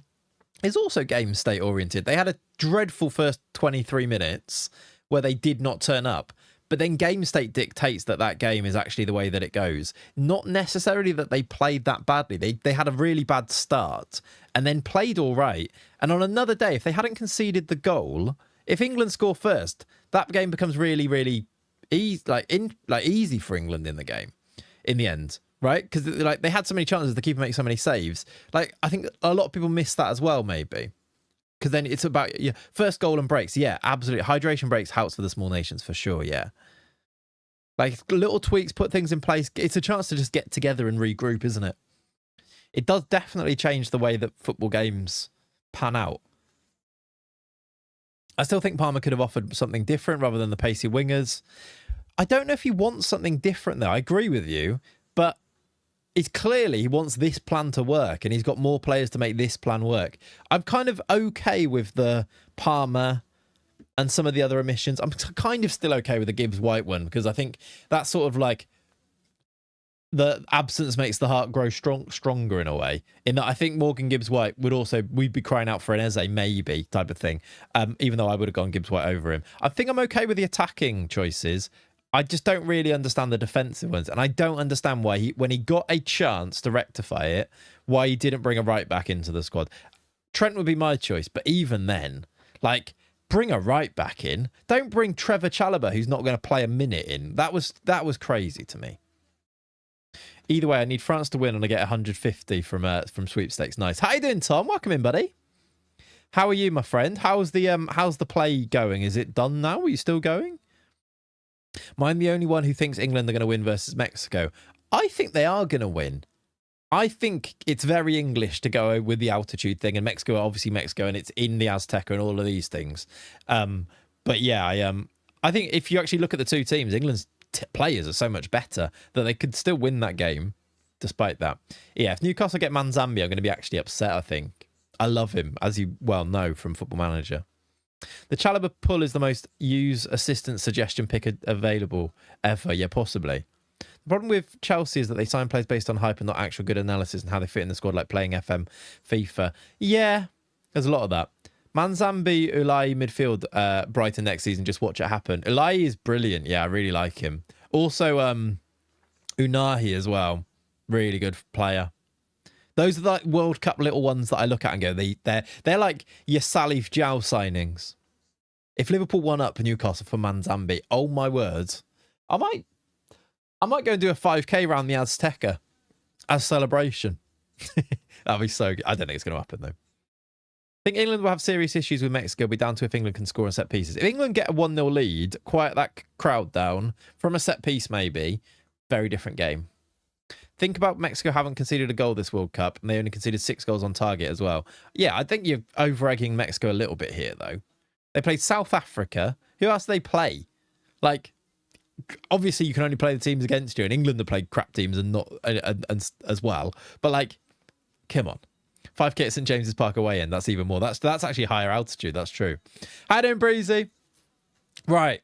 is also game state oriented. They had a dreadful first 23 minutes where they did not turn up. But then game state dictates that game is actually the way that it goes. Not necessarily that they played that badly. They had a really bad start and then played all right. And on another day, if they hadn't conceded the goal, if England score first, that game becomes really, really easy for England in the game, in the end, right? Because they had so many chances, the keeper makes so many saves. I think a lot of people miss that as well, maybe. Because then it's about first goal and breaks. Yeah, absolutely. Hydration breaks helps for the small nations for sure. Yeah. Little tweaks, put things in place. It's a chance to just get together and regroup, isn't it? It does definitely change the way that football games pan out. I still think Palmer could have offered something different rather than the pacey wingers. I don't know if he wants something different, though. I agree with you, but it's clearly he wants this plan to work and he's got more players to make this plan work. I'm kind of okay with the Palmer and some of the other omissions. I'm kind of still okay with the Gibbs-White one because I think that's sort of like the absence makes the heart grow stronger in a way. In that I think Morgan Gibbs-White we'd be crying out for an Eze maybe type of thing, even though I would have gone Gibbs-White over him. I think I'm okay with the attacking choices. I just don't really understand the defensive ones. And I don't understand why when he got a chance to rectify it, why he didn't bring a right back into the squad. Trent would be my choice. But even then, bring a right back in. Don't bring Trevor Chalobah, who's not going to play a minute in. That was crazy to me. Either way, I need France to win and I get 150 from sweepstakes. Nice. How you doing, Tom? Welcome in, buddy. How are you, my friend? How's the play going? Is it done now? Are you still going? I'm the only one who thinks England are going to win versus Mexico. I think they are going to win. I think it's very English to go with the altitude thing, and Mexico, obviously Mexico, and it's in the Azteca and all of these things. But yeah, I think if you actually look at the two teams, England's players are so much better that they could still win that game despite that. Yeah, if Newcastle get Manzambi, I'm going to be actually upset, I think. I love him, as you well know from Football Manager. The Chalobah pull is the most used assistant suggestion pick available ever. Yeah, possibly. The problem with Chelsea is that they sign players based on hype and not actual good analysis and how they fit in the squad, like playing FM, FIFA. Yeah, there's a lot of that. Manzambi, Ulai midfield, Brighton next season. Just watch it happen. Ulai is brilliant. Yeah, I really like him. Also, Unahi as well. Really good player. Those are the World Cup little ones that I look at and go, they're like your Salif Jow signings. If Liverpool won up Newcastle for Manzambi, oh my words, I might go and do a 5k round the Azteca as celebration. That'd be so good. I don't think it's going to happen though. I think England will have serious issues with Mexico. It'll be down to if England can score on set pieces. If England get a 1-0 lead, quiet that crowd down from a set piece, maybe. Very different game. Think about Mexico haven't conceded a goal this World Cup, and they only conceded 6 goals on target as well. Yeah, I think you're over-egging Mexico a little bit here, though. They played South Africa. Who else do they play? Obviously, you can only play the teams against you, and England have played crap teams and not and as well. But, come on. 5k at St James's Park away end. That's even more. That's actually higher altitude. That's true. How you doing, Breezy? Right.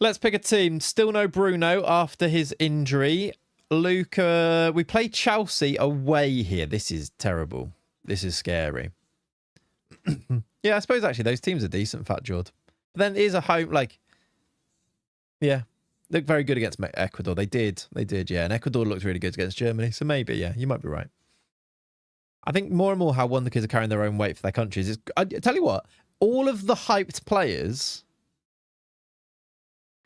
Let's pick a team. Still no Bruno after his injury. Luca, we play Chelsea away here. This is terrible. This is scary. Yeah, I suppose actually those teams are decent, Fat Jord. But then here's a home, yeah, look very good against Ecuador. They did, yeah. And Ecuador looked really good against Germany. So maybe, yeah, you might be right. I think more and more how Wonder Kids are carrying their own weight for their countries. I tell you what, all of the hyped players...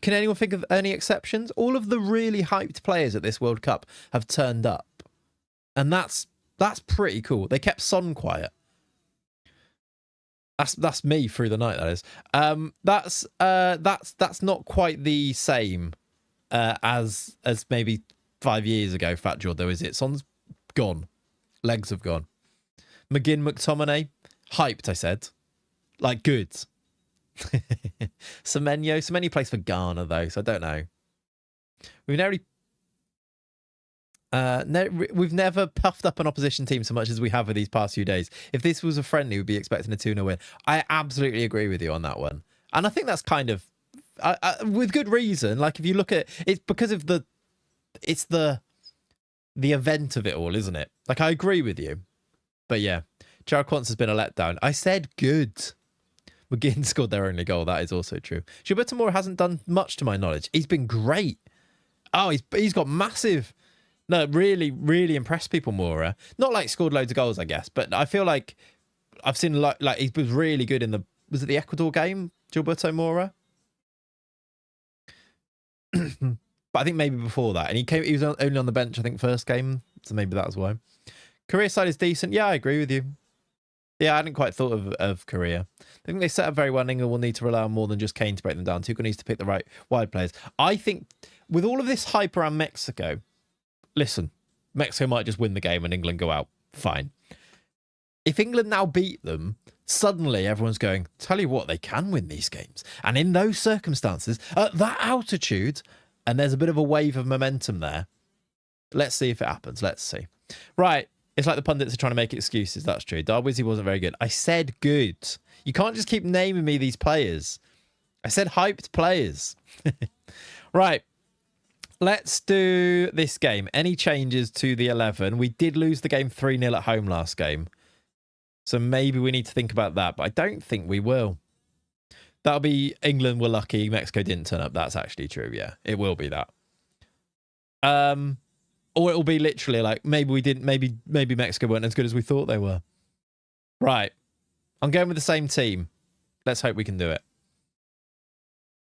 Can anyone think of any exceptions? All of the really hyped players at this World Cup have turned up. And that's pretty cool. They kept Son quiet. That's me through the night, that is. That's not quite the same as maybe 5 years ago, Fat Jord, though, is it? Son's gone. Legs have gone. McGinn, McTominay, hyped, I said. Good. Semenyo plays for Ghana though, so I don't know. We've never puffed up an opposition team so much as we have with these past few days. If this was a friendly, we'd be expecting a 2-0 win. I absolutely agree with you on that one, and I think that's kind of with good reason. If you look at it's because of the event of it all, isn't it? I agree with you, but yeah, Jared Quantz has been a letdown. I said good. McGinn scored their only goal. That is also true. Gilberto Moura hasn't done much to my knowledge. He's been great. Oh, he's got massive... No, really, really impressed people, Moura. Not like scored loads of goals, I guess, but I feel like I've seen like he was really good in the... Was it the Ecuador game, Gilberto Moura? But I think maybe before that. And he was only on the bench, I think, first game. So maybe that was why. Korea side is decent. Yeah, I agree with you. Yeah, I hadn't quite thought of Korea. I think they set up very well. England will need to rely on more than just Kane to break them down. Tuchel needs to pick the right wide players. I think with all of this hype around Mexico, listen, Mexico might just win the game and England go out. Fine. If England now beat them, suddenly everyone's going, tell you what, they can win these games. And in those circumstances, at that altitude, and there's a bit of a wave of momentum there. Let's see if it happens. Let's see. Right. It's like the pundits are trying to make excuses. That's true. Darwizzi wasn't very good. I said good. You can't just keep naming me these players. I said hyped players. Right. Let's do this game. Any changes to the 11? We did lose the game 3-0 at home last game. So maybe we need to think about that. But I don't think we will. That'll be England were lucky. Mexico didn't turn up. That's actually true. Yeah, it will be that. Or it'll be literally like, maybe we didn't, maybe Mexico weren't as good as we thought they were. Right. I'm going with the same team. Let's hope we can do it.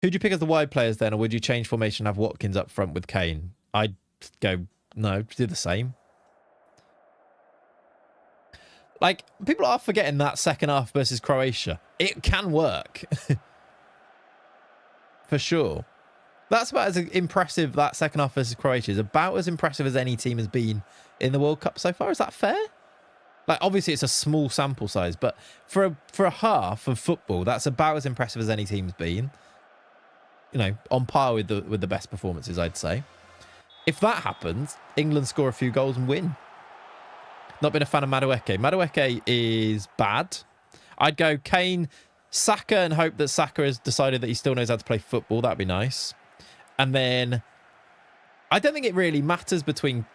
Who'd you pick as the wide players then, or would you change formation and have Watkins up front with Kane? I'd go, no, do the same. Like, people are forgetting that second half versus Croatia. It can work. For sure. That's about as impressive, that second half versus Croatia is about as impressive as any team has been in the World Cup so far. Is that fair? Like, obviously, it's a small sample size, but for a half of football, that's about as impressive as any team's been. You know, on par with the best performances, I'd say. If that happens, England score a few goals and win. Not been a fan of Madueke. Madueke is bad. I'd go Kane, Saka, and hope that Saka has decided that he still knows how to play football. That'd be nice. And then I don't think it really matters between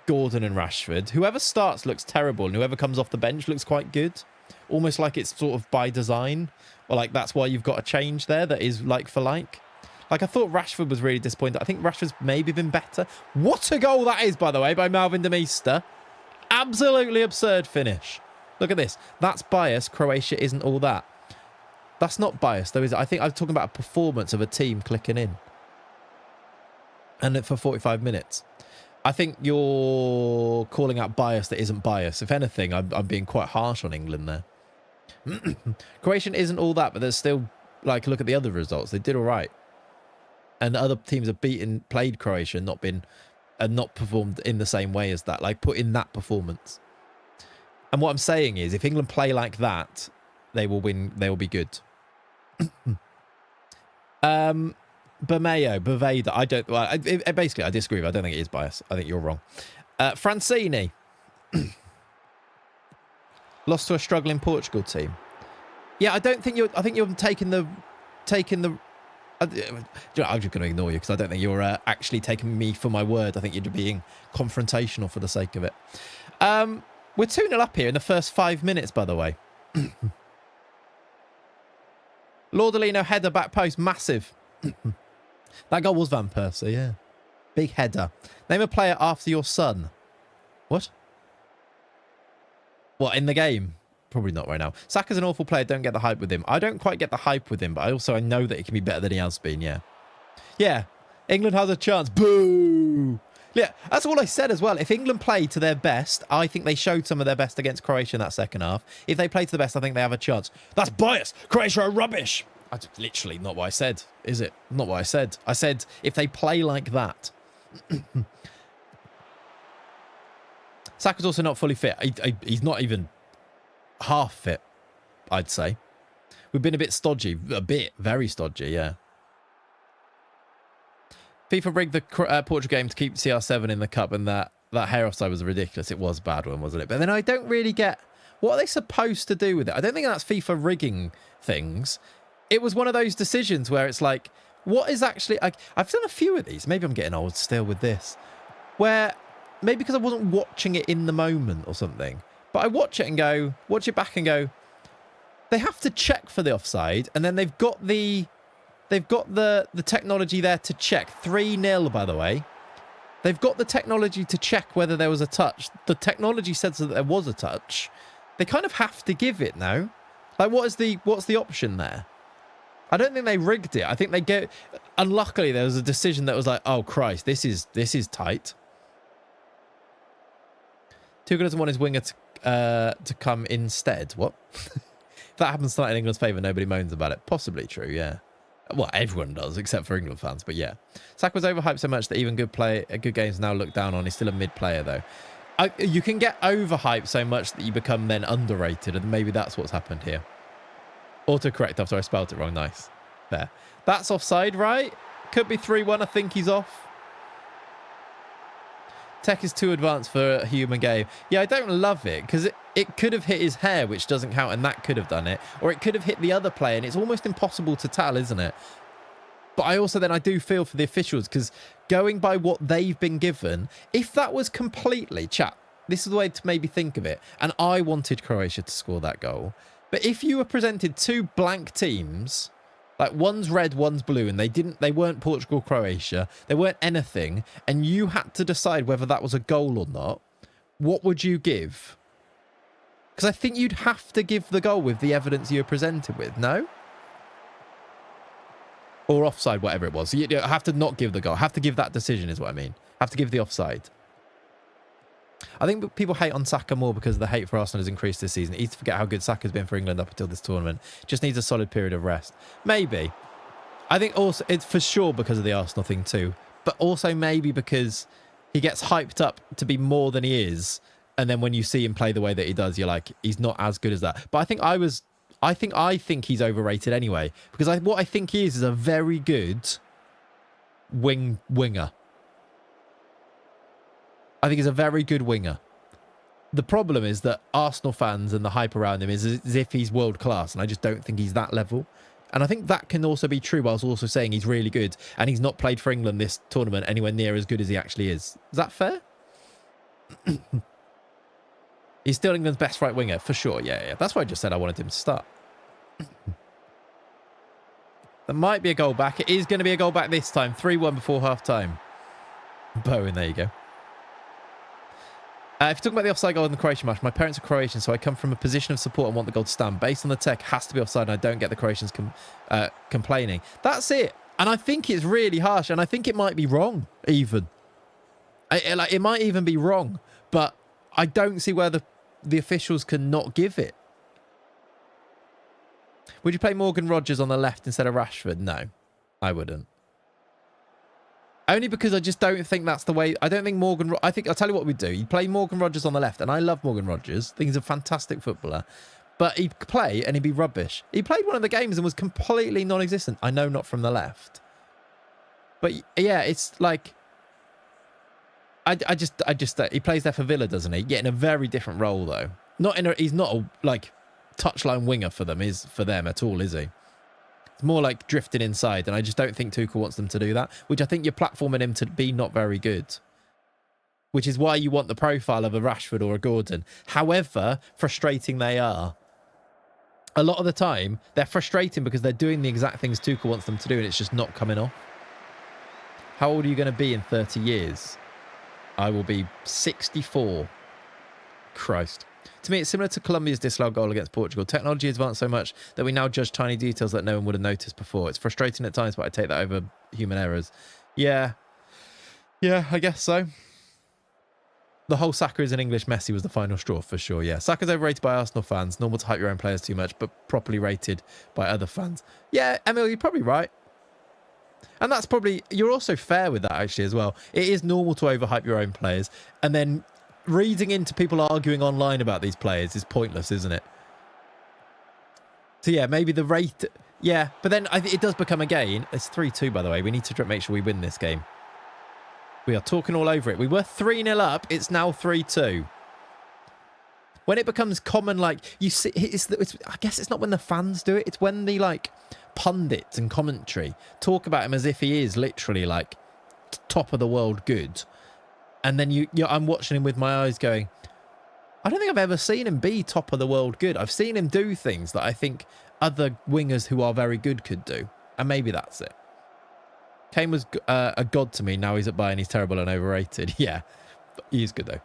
Gordon and Rashford. Whoever starts looks terrible and whoever comes off the bench looks quite good. Almost like it's sort of by design, or like that's why you've got a change there that is like for like. Like, I thought Rashford was really disappointed. I think Rashford's maybe been better. What a goal that is, by the way, by Malvin de Meester. Absolutely absurd finish. Look at this. That's bias. Croatia isn't all that. That's not bias, though, is it? I think I'm talking about a performance of a team clicking in. And for 45 minutes. I think you're calling out bias that isn't bias. If anything, I'm being quite harsh on England there. Croatian isn't all that, but there's still, like, look at the other results. They did all right. And other teams have played Croatia and not performed in the same way as that. Like, put in that performance. And what I'm saying is, if England play like that, they will win. They will be good. Baveda. I don't. Well, basically, I disagree. I don't think it is bias. I think you're wrong. Francini lost to a struggling Portugal team. Yeah, I don't think you're. I think you're taking the. I'm just going to ignore you because I don't think you're actually taking me for my word. I think you're being confrontational for the sake of it. We're 2-0 up here in the first 5 minutes, by the way. Laudalino header back post, massive. That goal was Van Persie, yeah. Big header. Name a player after your son. What? What, in the game? Probably not right now. Saka's an awful player. Don't get the hype with him. I don't quite get the hype with him, but I know that he can be better than he has been, yeah. Yeah. England has a chance. Boo! Yeah, that's all I said as well. If England play to their best, I think they showed some of their best against Croatia in that second half. If they play to the best, I think they have a chance. That's bias. Croatia are rubbish. That's literally not what I said, is it? Not what I said. I said if they play like that. Saka's also not fully fit. He's not even half fit, I'd say. We've been a bit stodgy. A bit. Very stodgy, yeah. FIFA rigged the Portugal game to keep CR7 in the cup, and that hair offside was ridiculous. It was a bad one, wasn't it? But then I don't really get... What are they supposed to do with it? I don't think that's FIFA rigging things. It was one of those decisions where it's like, what is actually... I've done a few of these. Maybe I'm getting old still with this. Where, maybe because I wasn't watching it in the moment or something, but I watch it back and go, they have to check for the offside, and then they've got the technology there to check. 3-0, by the way. They've got the technology to check whether there was a touch. The technology says that there was a touch. They kind of have to give it now. Like, what's the option there? I don't think they rigged it. I think they get. Unluckily, there was a decision that was like, oh Christ, this is tight. Tuchel doesn't want his winger to come instead. What? If that happens tonight in England's favour, nobody moans about it. Possibly true, yeah. Well, everyone does, except for England fans, but yeah. Saka was overhyped so much that even good games now looked down on. He's still a mid-player, though. You can get overhyped so much that you become then underrated, and maybe that's what's happened here. Autocorrect after I spelled it wrong. Nice. There. That's offside, right? Could be 3-1. I think he's off. Tech is too advanced for a human game. Yeah, I don't love it because it could have hit his hair, which doesn't count, and that could have done it. Or it could have hit the other player, and it's almost impossible to tell, isn't it? But I do feel for the officials because going by what they've been given, if that was completely, chat, this is the way to maybe think of it, and I wanted Croatia to score that goal. But if you were presented two blank teams, like one's red, one's blue, and they weren't Portugal, Croatia, they weren't anything, and you had to decide whether that was a goal or not, what would you give? Because I think you'd have to give the goal with the evidence you're presented with, no? Or offside, whatever it was. So you have to not give the goal. Have to give that decision is what I mean. Have to give the offside. I think people hate on Saka more because the hate for Arsenal has increased this season. Easy to forget how good Saka's been for England up until this tournament. Just needs a solid period of rest. Maybe. I think also it's for sure because of the Arsenal thing too. But also maybe because he gets hyped up to be more than he is. And then when you see him play the way that he does, you're like, he's not as good as that. But I think he's overrated anyway. Because what I think he is a very good winger. I think he's a very good winger. The problem is that Arsenal fans and the hype around him is as if he's world class, and I just don't think he's that level. And I think that can also be true, whilst also saying he's really good, and he's not played for England this tournament anywhere near as good as he actually is. Is that fair? He's still England's best right winger, for sure. Yeah. That's why I just said I wanted him to start. There might be a goal back. It is going to be a goal back this time. 3-1 before half-time. Bowen, there you go. If you're talking about the offside goal in the Croatian match, my parents are Croatian, so I come from a position of support and want the goal to stand. Based on the tech, has to be offside, and I don't get the Croatians complaining. That's it. And I think it's really harsh, and I think it might be wrong, even. It might even be wrong, but I don't see where the officials can not give it. Would you play Morgan Rogers on the left instead of Rashford? No, I wouldn't. Only because I just don't think that's the way. I don't think I'll tell you what we'd do. You'd play Morgan Rogers on the left, and I love Morgan Rogers. I think he's a fantastic footballer. But he'd play and he'd be rubbish. He played one of the games and was completely non-existent. I know not from the left. But yeah, it's like... I just he plays there for Villa, doesn't he? Yeah, in a very different role, though. He's not a, like, touchline winger for them at all, is he? It's more like drifting inside, and I just don't think Tuchel wants them to do that, which I think you're platforming him to be not very good, which is why you want the profile of a Rashford or a Gordon. However frustrating they are, a lot of the time, they're frustrating because they're doing the exact things Tuchel wants them to do, and it's just not coming off. How old are you going to be in 30 years? I will be 64. Christ. To me, it's similar to Colombia's disallowed goal against Portugal. Technology has advanced so much that we now judge tiny details that no one would have noticed before. It's frustrating at times, but I take that over human errors. Yeah, I guess so. The whole Saka is an English Messi was the final straw, for sure, yeah. Saka's overrated by Arsenal fans. Normal to hype your own players too much, but properly rated by other fans. Yeah, Emil, you're probably right. And that's probably... You're also fair with that, actually, as well. It is normal to overhype your own players, and then... reading into people arguing online about these players is pointless, isn't it? So yeah, maybe the rate... Yeah, but then it does become a game. It's 3-2, by the way. We need to make sure we win this game. We are talking all over it. We were 3-0 up. It's now 3-2. When it becomes common, like, you see... I guess it's not when the fans do it. It's when the, like, pundits and commentary talk about him as if he is literally, like, top of the world good. And then I'm watching him with my eyes going, I don't think I've ever seen him be top of the world good. I've seen him do things that I think other wingers who are very good could do. And maybe that's it. Kane was a god to me. Now he's at Bayern. He's terrible and overrated. Yeah, he is good though.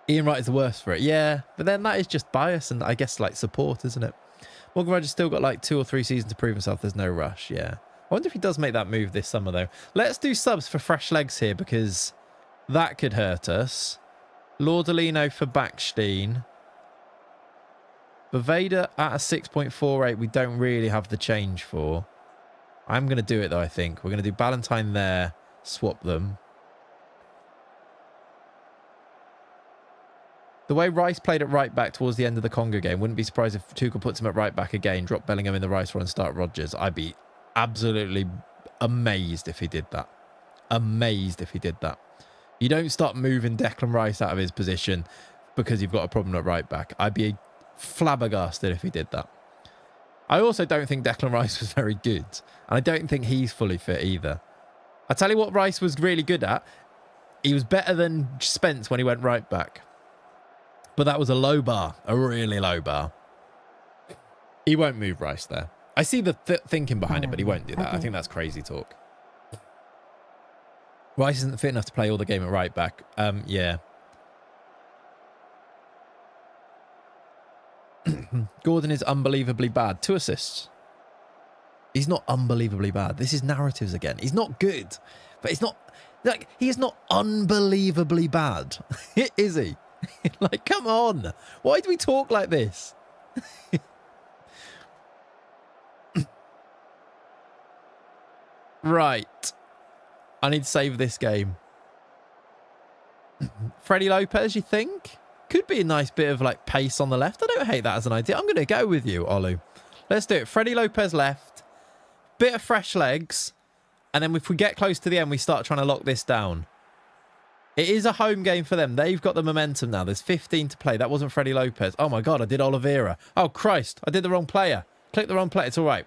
Ian Wright is the worst for it. Yeah, but then that is just bias and I guess like support, isn't it? Morgan Rogers still got like 2 or 3 seasons to prove himself. There's no rush. Yeah. I wonder if he does make that move this summer though. Let's do subs for fresh legs here because that could hurt us. Laudelino for Backstein. Baveda at a 6.48 we don't really have the change for. I'm going to do it though, I think. We're going to do Ballantyne there. Swap them. The way Rice played at right back towards the end of the Congo game, wouldn't be surprised if Tuchel puts him at right back again, drop Bellingham in the Rice role and start Rodgers. I'd be absolutely amazed if he did that. Amazed if he did that. You don't start moving Declan Rice out of his position because you've got a problem at right back. I'd be flabbergasted if he did that. I also don't think Declan Rice was very good. And I don't think he's fully fit either. I tell you what Rice was really good at. He was better than Spence when he went right back. But that was a low bar. A really low bar. He won't move Rice there. I see the thinking behind it, but he won't do that. I think that's crazy talk. Rice isn't fit enough to play all the game at right back. Yeah. Gordon is unbelievably bad. 2 assists. He's not unbelievably bad. This is narratives again. He's not good. But it's not... Like, he is not unbelievably bad. Is he? Like, come on. Why do we talk like this? Right. I need to save this game. Freddie Lopez, you think? Could be a nice bit of like pace on the left. I don't hate that as an idea. I'm going to go with you, Olu. Let's do it. Freddie Lopez left. Bit of fresh legs. And then if we get close to the end, we start trying to lock this down. It is a home game for them. They've got the momentum now. There's 15 to play. That wasn't Freddie Lopez. Oh my God, I did Oliveira. Oh Christ, I did the wrong player. Click the wrong player. It's all right.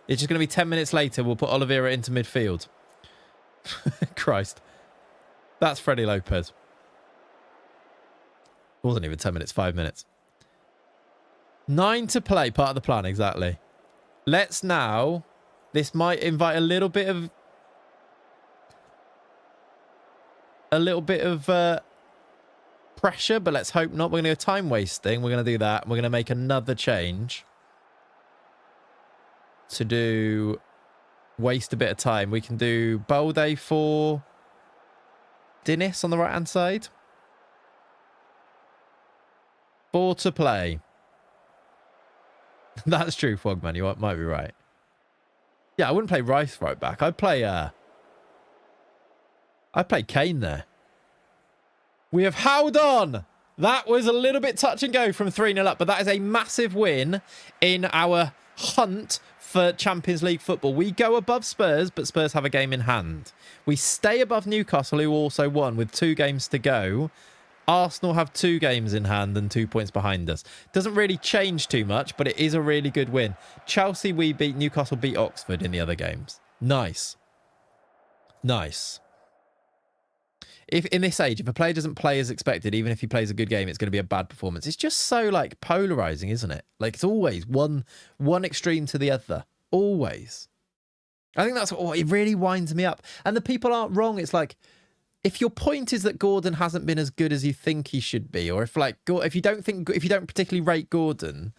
It's just going to be 10 minutes later. We'll put Oliveira into midfield. Christ. That's Freddie Lopez. It wasn't even 10 minutes, 5 minutes. 9 to play. Part of the plan, exactly. Let's now... This might invite a little bit of... pressure, but let's hope not. We're going to go time wasting. We're going to do that. We're going to make another change. To do... Waste a bit of time. We can do Balde for... Dinis on the right-hand side. 4 to play. That's true, Fogman. You might be right. Yeah, I wouldn't play Rice right back. I'd play Kane there. We have held on. That was a little bit touch and go from 3-0 up, but that is a massive win in our hunt for Champions League football. We go above Spurs, but Spurs have a game in hand. We stay above Newcastle, who also won with 2 games to go. Arsenal have 2 games in hand and 2 points behind us. Doesn't really change too much, but it is a really good win. Chelsea, we beat. Newcastle beat Oxford in the other games. Nice. Nice. If in this age, if a player doesn't play as expected, even if he plays a good game, it's going to be a bad performance. It's just so like polarizing, isn't it? Like it's always one extreme to the other. Always. I think that's what it really winds me up. And the people aren't wrong. It's like, if your point is that Gordon hasn't been as good as you think he should be, or if you don't particularly rate Gordon,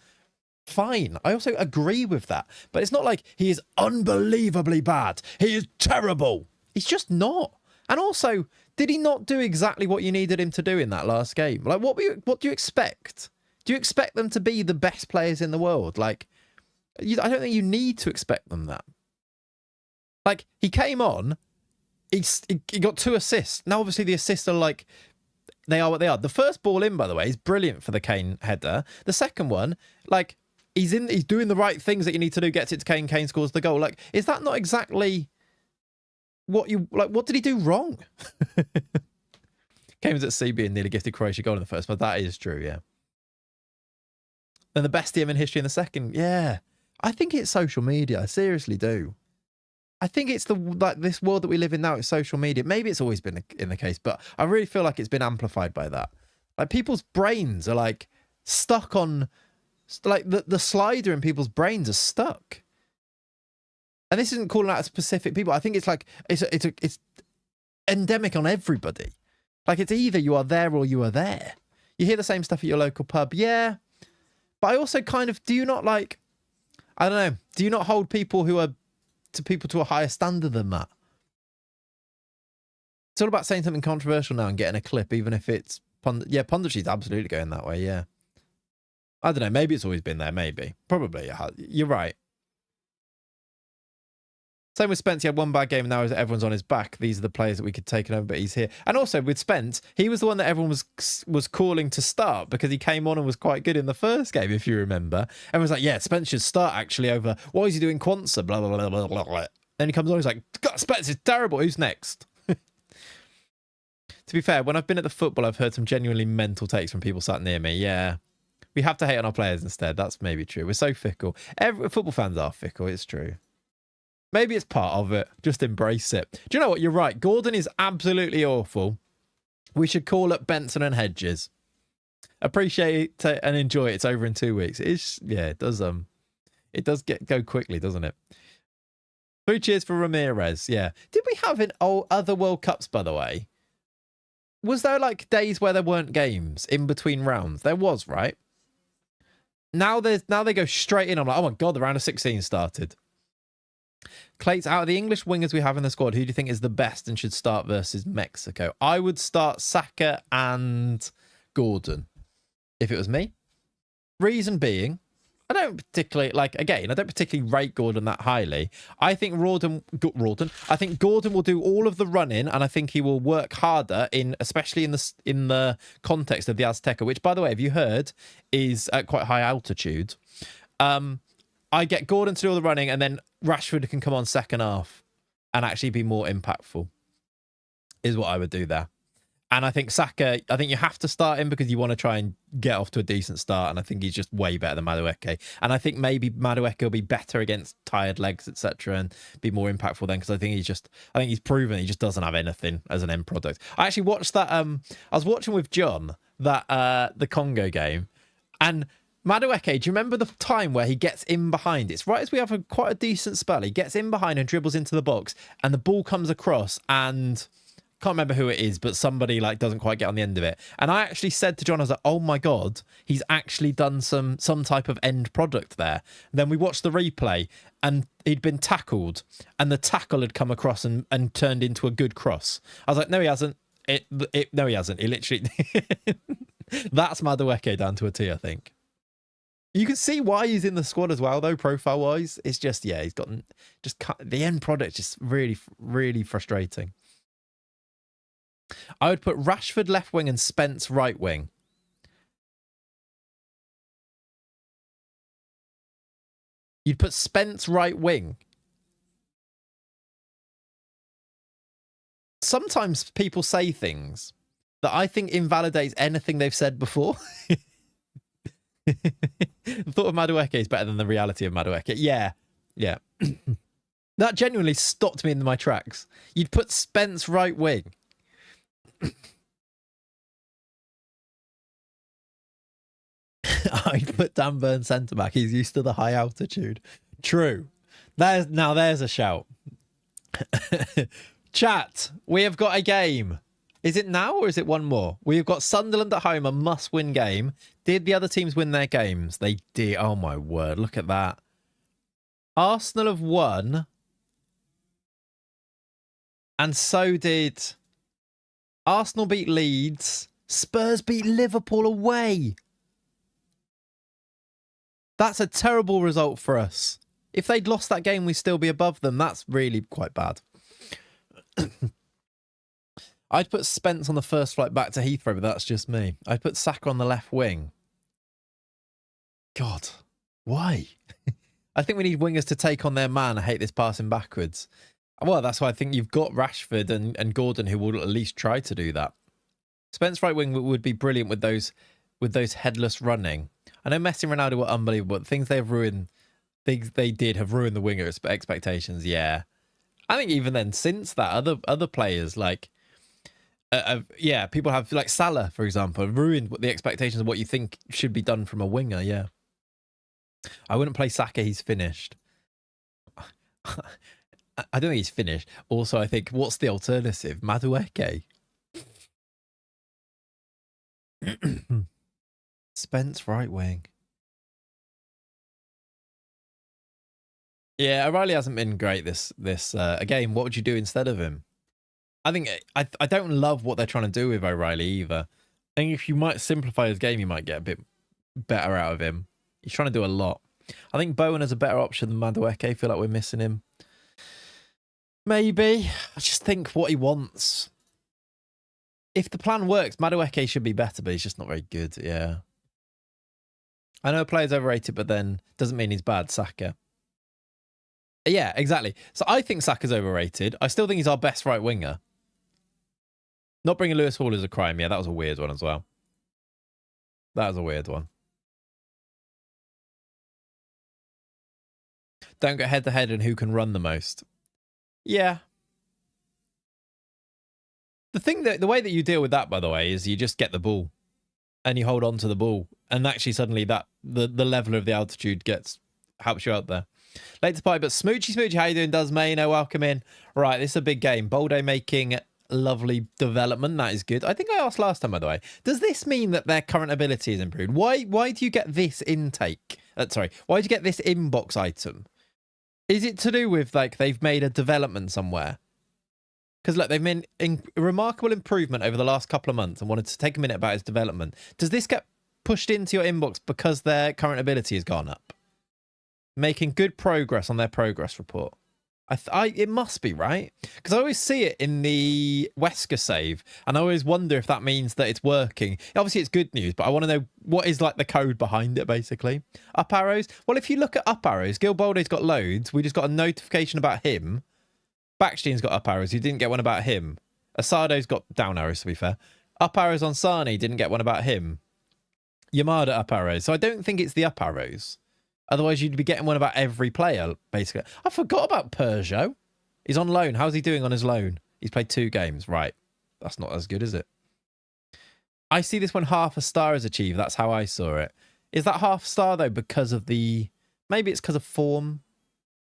fine. I also agree with that. But it's not like he is unbelievably bad. He is terrible. He's just not. And also, did he not do exactly what you needed him to do in that last game? Like, what do you expect? Do you expect them to be the best players in the world? Like, I don't think you need to expect them that. Like, he came on. He got 2 assists. Now, obviously, the assists are like, they are what they are. The first ball in, by the way, is brilliant for the Kane header. The second one, like, he's doing the right things that you need to do, gets it to Kane, Kane scores the goal. Like, is that not exactly what did he do wrong? Kane was at CB and nearly gifted Croatia goal in the first, but that is true, yeah. And the best DM in history in the second, yeah. I think it's social media. I seriously do. I think it's this world that we live in now. It's social media. Maybe it's always been in the case, but I really feel like it's been amplified by that. Like people's brains are like stuck on, like the slider in people's brains are stuck. And this isn't calling out specific people. I think it's like it's endemic on everybody. Like it's either you are there or you are there. You hear the same stuff at your local pub, yeah. But I also kind of, do you not like, I don't know, do you not hold people to a higher standard than that? It's all about saying something controversial now and getting a clip, even if it's punditry's absolutely going that way, yeah. I don't know, maybe it's always been there, maybe. Probably, you're right. Same with Spence. He had one bad game and now everyone's on his back. These are the players that we could take over, but he's here. And also with Spence, he was the one that everyone was calling to start because he came on and was quite good in the first game, if you remember. Everyone's like, yeah, Spence should start actually over. Why is he doing Quanza? Blah, blah, blah, blah, blah, blah. Then he comes on, he's like, God, Spence is terrible. Who's next? To be fair, when I've been at the football, I've heard some genuinely mental takes from people sat near me. Yeah. We have to hate on our players instead. That's maybe true. We're so fickle. Football fans are fickle. It's true. Maybe it's part of it. Just embrace it. Do you know what? You're right. Gordon is absolutely awful. We should call up Benson and Hedges. Appreciate it and enjoy it. It's over in 2 weeks. It does go quickly, doesn't it? 3 cheers for Ramirez. Yeah. Did we have in other World Cups, by the way? Was there like days where there weren't games in between rounds? There was, right? Now they go straight in. I'm like, oh my God, the round of 16 started. Clayts, out of the English wingers we have in the squad, who do you think is the best and should start versus Mexico? I would start Saka and Gordon if it was me. Reason being, I don't particularly rate Gordon that highly. I think I think Gordon will do all of the running, and I think he will work harder especially in the context of the Azteca, which, by the way, have you heard, is at quite high altitude. I get Gordon to do all the running, and then Rashford can come on second half and actually be more impactful, is what I would do there. And I think Saka, I think you have to start him because you want to try and get off to a decent start. And I think he's just way better than Madueke. And I think maybe Madueke will be better against tired legs, etc., and be more impactful then, because I think he's proven he just doesn't have anything as an end product. I actually watched that. I was watching with John that the Congo game, and Madueke, do you remember the time where he gets in behind? It's right as we have quite a decent spell. He gets in behind and dribbles into the box, and the ball comes across, and can't remember who it is, but somebody like doesn't quite get on the end of it. And I actually said to John, I was like, oh my God, he's actually done some type of end product there. And then we watched the replay, and he'd been tackled, and the tackle had come across and turned into a good cross. I was like, no, he hasn't. No, he hasn't. He literally... That's Madueke down to a T, I think. You can see why he's in the squad as well, though, profile-wise. It's just, yeah, he's gotten... the end product just really, really frustrating. I would put Rashford left wing and Spence right wing. You'd put Spence right wing. Sometimes people say things that I think invalidates anything they've said before. The thought of Madueke is better than the reality of Madueke. Yeah. Yeah. That genuinely stopped me in my tracks. You'd put Spence right wing. I'd put Dan Burn centre back. He's used to the high altitude. True. There's a shout. Chat, we have got a game. Is it now or is it one more? We've got Sunderland at home, a must-win game. Did the other teams win their games? They did. Oh, my word. Look at that. Arsenal have won. And so did... Arsenal beat Leeds. Spurs beat Liverpool away. That's a terrible result for us. If they'd lost that game, we'd still be above them. That's really quite bad. I'd put Spence on the first flight back to Heathrow, but that's just me. I'd put Saka on the left wing. God, why? I think we need wingers to take on their man. I hate this passing backwards. Well, that's why I think you've got Rashford and Gordon who will at least try to do that. Spence right wing would be brilliant with those headless running. I know Messi and Ronaldo were unbelievable, but things they did have ruined the wingers' expectations. Yeah, I think even then, since that, other players like Yeah, people have, like Salah, for example, ruined the expectations of what you think should be done from a winger. Yeah. I wouldn't play Saka. He's finished. I don't think he's finished. Also, I think, what's the alternative? Madueke. Spence right wing. Yeah, O'Reilly hasn't been great this game. What would you do instead of him? I think I don't love what they're trying to do with O'Reilly either. I think if you might simplify his game, you might get a bit better out of him. He's trying to do a lot. I think Bowen is a better option than Madueke. I feel like we're missing him. Maybe. I just think what he wants. If the plan works, Madueke should be better, but he's just not very good. Yeah. I know a player's overrated, but then doesn't mean he's bad. Saka. Yeah, exactly. So I think Saka's overrated. I still think he's our best right winger. Not bringing Lewis Hall is a crime. Yeah, that was a weird one as well. That was a weird one. Don't go head to head and who can run the most. Yeah. The way that you deal with that, by the way, is you just get the ball and you hold on to the ball, and actually suddenly that the level of the altitude helps you out there. Late to party, but Smoochy, how you doing? Does Mayno, welcome in. Right, this is a big game. Bolde making lovely development. That is good. I think I asked last time, by the way, does this mean that their current ability is improved? Why do you get this intake? Why do you get this inbox item? Is it to do with, like, they've made a development somewhere? Because, look, they've made a remarkable improvement over the last couple of months and wanted to take a minute about its development. Does this get pushed into your inbox because their current ability has gone up? Making good progress on their progress report. It must be, right? Because I always see it in the Wesker save, and I always wonder if that means that it's working. Obviously, it's good news, but I want to know what is, like, the code behind it, basically. Up arrows? Well, if you look at up arrows, Gil Bolde's got loads. We just got a notification about him. Backstein's got up arrows. You didn't get one about him. Asado's got down arrows, to be fair. Up arrows on Sani, didn't get one about him. Yamada up arrows. So I don't think it's the up arrows. Otherwise, you'd be getting one about every player, basically. I forgot about Peugeot. He's on loan. How's he doing on his loan? He's played 2 games. Right. That's not as good, is it? I see this when half a star is achieved. That's how I saw it. Is that half a star, though, because of the... Maybe it's because of form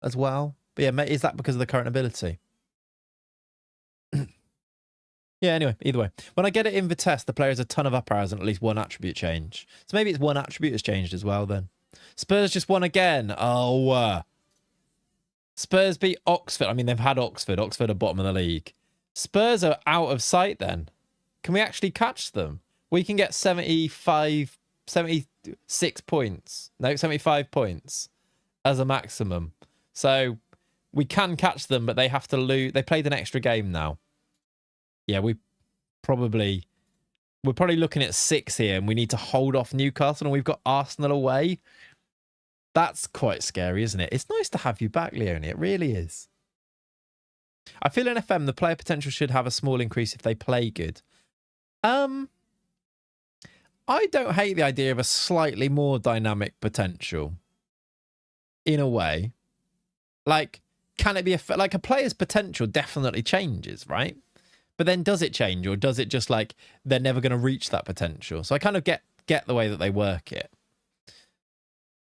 as well. But yeah, is that because of the current ability? Yeah, anyway, either way. When I get it in Vitesse, the player has a ton of up arrows and at least one attribute change. So maybe it's one attribute has changed as well, then. Spurs just won again. Oh. Spurs beat Oxford. I mean, they've had Oxford. Oxford are bottom of the league. Spurs are out of sight then. Can we actually catch them? We can get 76 points. No, 75 points as a maximum. So we can catch them, but they have to lose. They played an extra game now. Yeah, we're probably looking at 6 here, and we need to hold off Newcastle, and we've got Arsenal away. That's quite scary, isn't it? It's nice to have you back, Leonie. It really is. I feel in FM, the player potential should have a small increase if they play good. I don't hate the idea of a slightly more dynamic potential. In a way. Like, can it be like a player's potential definitely changes, right? But then does it change, or does it just, like, they're never going to reach that potential? So I kind of get the way that they work it.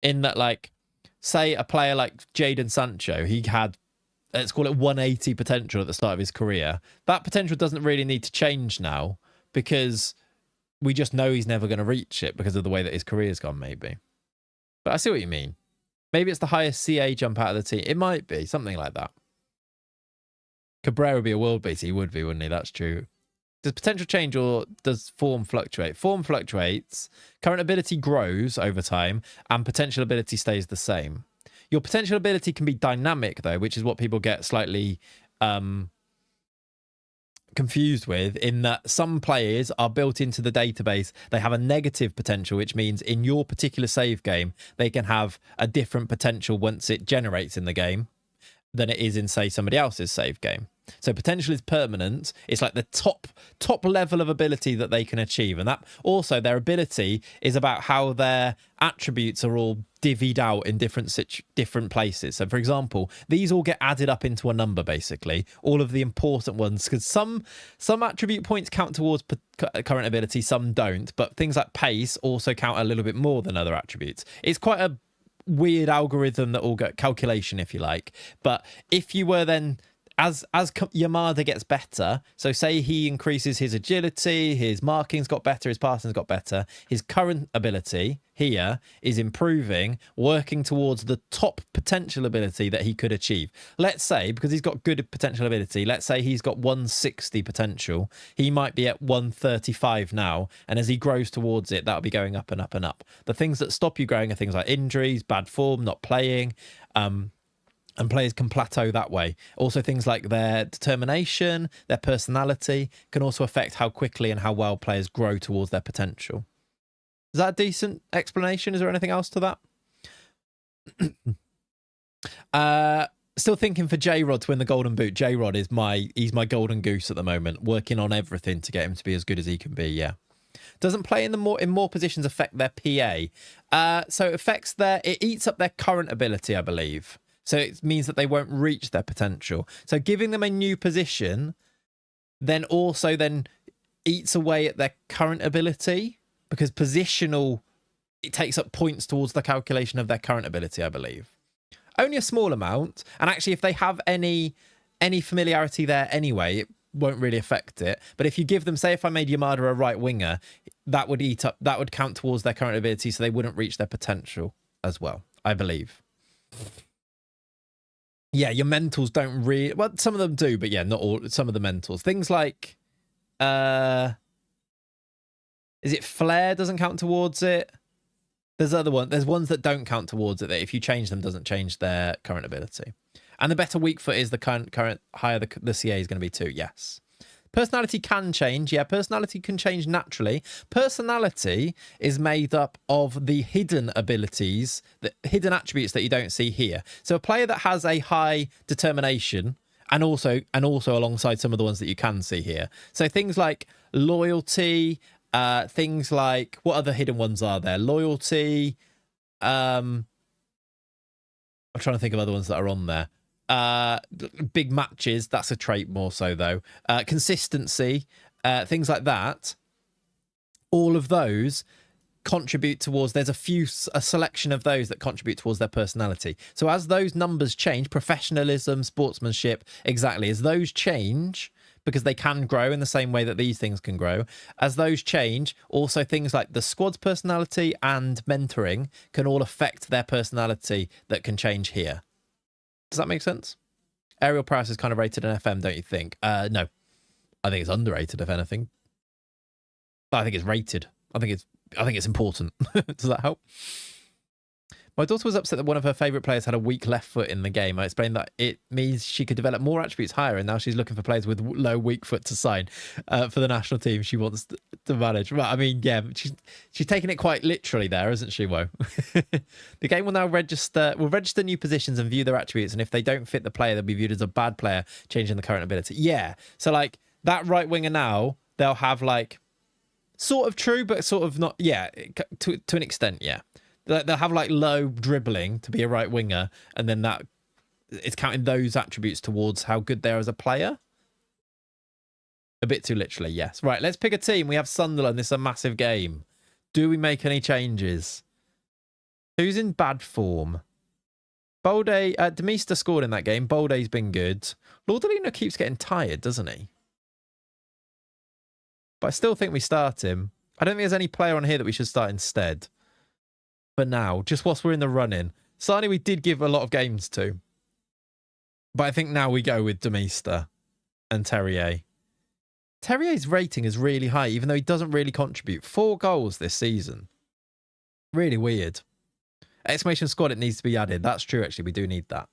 In that, like, say a player like Jadon Sancho, he had, let's call it 180 potential at the start of his career. That potential doesn't really need to change now because we just know he's never going to reach it because of the way that his career's gone, maybe. But I see what you mean. Maybe it's the highest CA jump out of the team. It might be, something like that. Cabrera would be a world beater. He would be, wouldn't he? That's true. Does potential change or does form fluctuate? Form fluctuates. Current ability grows over time and potential ability stays the same. Your potential ability can be dynamic, though, which is what people get slightly confused with, in that some players are built into the database. They have a negative potential, which means in your particular save game, they can have a different potential once it generates in the game than it is in, say, somebody else's save game. So potential is permanent. It's like the top level of ability that they can achieve. And that also their ability is about how their attributes are all divvied out in different places. So for example, these all get added up into a number, basically, all of the important ones, because some attribute points count towards current ability, some don't, but things like pace also count a little bit more than other attributes. It's quite a weird algorithm that all get calculation, if you like. But if you were then as Yamada gets better, so say he increases his agility, his marking's got better, his passing's got better, his current ability here is improving, working towards the top potential ability that he could achieve. Let's say, because he's got good potential ability, let's say he's got 160 potential, he might be at 135 now, and as he grows towards it, that'll be going up and up and up. The things that stop you growing are things like injuries, bad form, not playing, and players can plateau that way. Also, things like their determination, their personality can also affect how quickly and how well players grow towards their potential. Is that a decent explanation? Is there anything else to that? Still thinking for J-Rod to win the Golden Boot. J-Rod is he's my golden goose at the moment, working on everything to get him to be as good as he can be, yeah. Doesn't play in more positions affect their PA. So it eats up their current ability, I believe. So it means that they won't reach their potential. So giving them a new position then eats away at their current ability, because positional, it takes up points towards the calculation of their current ability, I believe. Only a small amount. And actually, if they have any familiarity there anyway, it won't really affect it. But if you give them, say if I made Yamada a right winger, that would count towards their current ability, so they wouldn't reach their potential as well, I believe. Yeah, your mentals don't really... Well, some of them do, but yeah, not all. Some of the mentals. Things like... Is it Flare doesn't count towards it? There's ones that don't count towards it, that if you change them, doesn't change their current ability. And the better weak foot is the current higher the CA is going to be too, yes. Personality can change. Yeah, personality can change naturally. Personality is made up of the hidden abilities, the hidden attributes that you don't see here. So a player that has a high determination, and also alongside some of the ones that you can see here. So things like loyalty, things like, what other hidden ones are there? Loyalty. I'm trying to think of other ones that are on there. Big matches, that's a trait more so though. Consistency, things like that, all of those contribute towards, there's a selection of those that contribute towards their personality. So as those numbers change, professionalism, sportsmanship, exactly, as those change, because they can grow in the same way that these things can grow, as those change, also things like the squad's personality and mentoring can all affect their personality that can change here. Does that make sense? Aerial prowess is kind of rated in FM, don't you think? No. I think it's underrated, if anything. But I think it's rated. I think it's important. Does that help? My daughter was upset that one of her favourite players had a weak left foot in the game. I explained that it means she could develop more attributes higher, and now she's looking for players with low weak foot to sign for the national team she wants to manage. Well, I mean, yeah, she's taking it quite literally there, isn't she, Wo? The game will now register new positions and view their attributes, and if they don't fit the player, they'll be viewed as a bad player, changing the current ability. Yeah, so like that right winger now, they'll have like sort of true, but sort of not. Yeah, to an extent, yeah. They'll have like low dribbling to be a right winger, and then that it's counting those attributes towards how good they are as a player. A bit too literally, yes. Right, let's pick a team. We have Sunderland. This is a massive game. Do we make any changes? Who's in bad form? Bolde, Demista scored in that game. Bolde's been good. Laudelino keeps getting tired, doesn't he? But I still think we start him. I don't think there's any player on here that we should start instead. For now, just whilst we're in the running. Sani we did give a lot of games to. But I think now we go with Demista and Terrier. Terrier's rating is really high, even though he doesn't really contribute. 4 goals this season. Really weird. Exclamation squad, it needs to be added. That's true, actually. We do need that.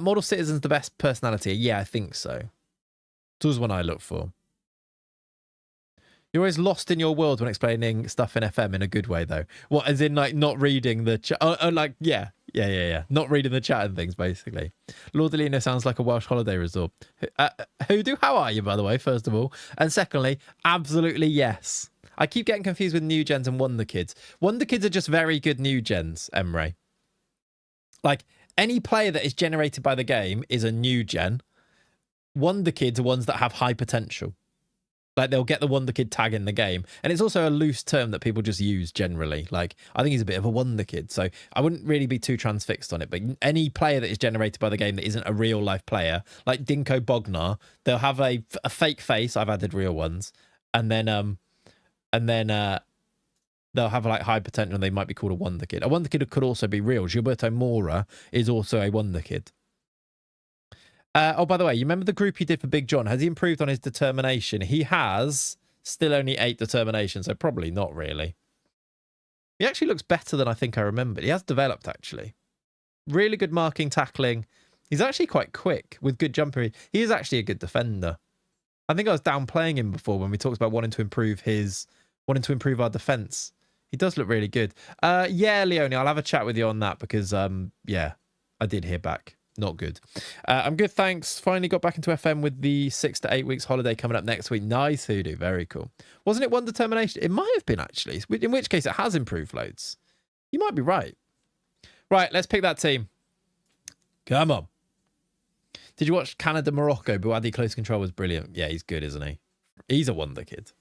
Model Citizen's the best personality. Yeah, I think so. That's one I look for. You're always lost in your world when explaining stuff in FM in a good way, though. What, as in, like, not reading the... like, yeah, Yeah. Not reading the chat and things, basically. Lordolino sounds like a Welsh holiday resort. Hoodoo, how are you, by the way, first of all? And secondly, absolutely yes. I keep getting confused with new gens and Wonder Kids. Wonder Kids are just very good new gens, Emre. Like, any player that is generated by the game is a new gen. Wonder Kids are ones that have high potential. Like, they'll get the Wonder Kid tag in the game. And it's also a loose term that people just use generally. Like, I think he's a bit of a Wonder Kid. So I wouldn't really be too transfixed on it. But any player that is generated by the game that isn't a real life player, like Dinko Bognar, they'll have a fake face. I've added real ones. And then they'll have like high potential and they might be called a Wonder Kid. A Wonder Kid could also be real. Gilberto Mora is also a Wonder Kid. Oh, by the way, you remember the group you did for Big John? Has he improved on his determination? He has. Still only 8 determination, so probably not really. He actually looks better than I think I remembered. He has developed, actually. Really good marking, tackling. He's actually quite quick with good jumper. He is actually a good defender. I think I was downplaying him before when we talked about wanting to improve our defense. He does look really good. Yeah, Leone, I'll have a chat with you on that because, yeah, I did hear back. Not good. I'm good, thanks. Finally got back into FM with the 6 to 8 weeks holiday coming up next week. Nice, Hoodoo. Very cool. Wasn't it one determination? It might have been, actually. In which case, it has improved loads. You might be right. Right, let's pick that team. Come on. Did you watch Canada-Morocco? Bouadi close control was brilliant. Yeah, he's good, isn't he? He's a wonder kid.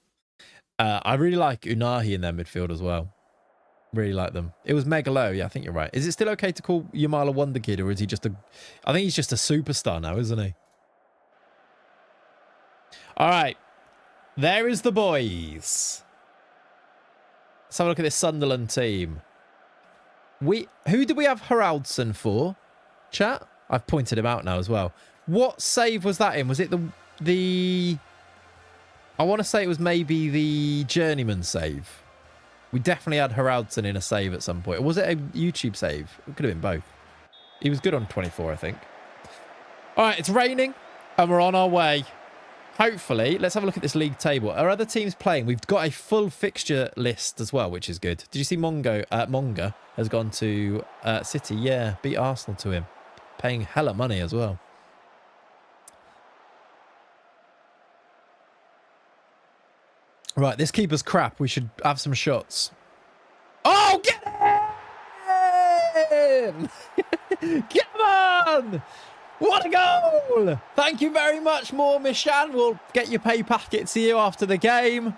I really like Unahi in their midfield as well. Really like them. It was mega low. Yeah, I think you're right. Is it still okay to call Yamal a wonder kid, or is he just a... I think he's just a superstar now, isn't he? All right. There is the boys. Let's have a look at this Sunderland team. Who did we have Haraldsson for? Chat? I've pointed him out now as well. What save was that in? Was it the... I want to say it was maybe the journeyman save. We definitely had Haraldsson in a save at some point. Or was it a YouTube save? It could have been both. He was good on 24, I think. All right, it's raining and we're on our way. Hopefully, let's have a look at this league table. Are other teams playing? We've got a full fixture list as well, which is good. Did you see Monga has gone to City? Yeah, beat Arsenal to him. Paying hella money as well. Right, this keeper's crap. We should have some shots. Oh, get in! Come on! What a goal! Thank you very much, more Mishan. We'll get your pay packet to you after the game.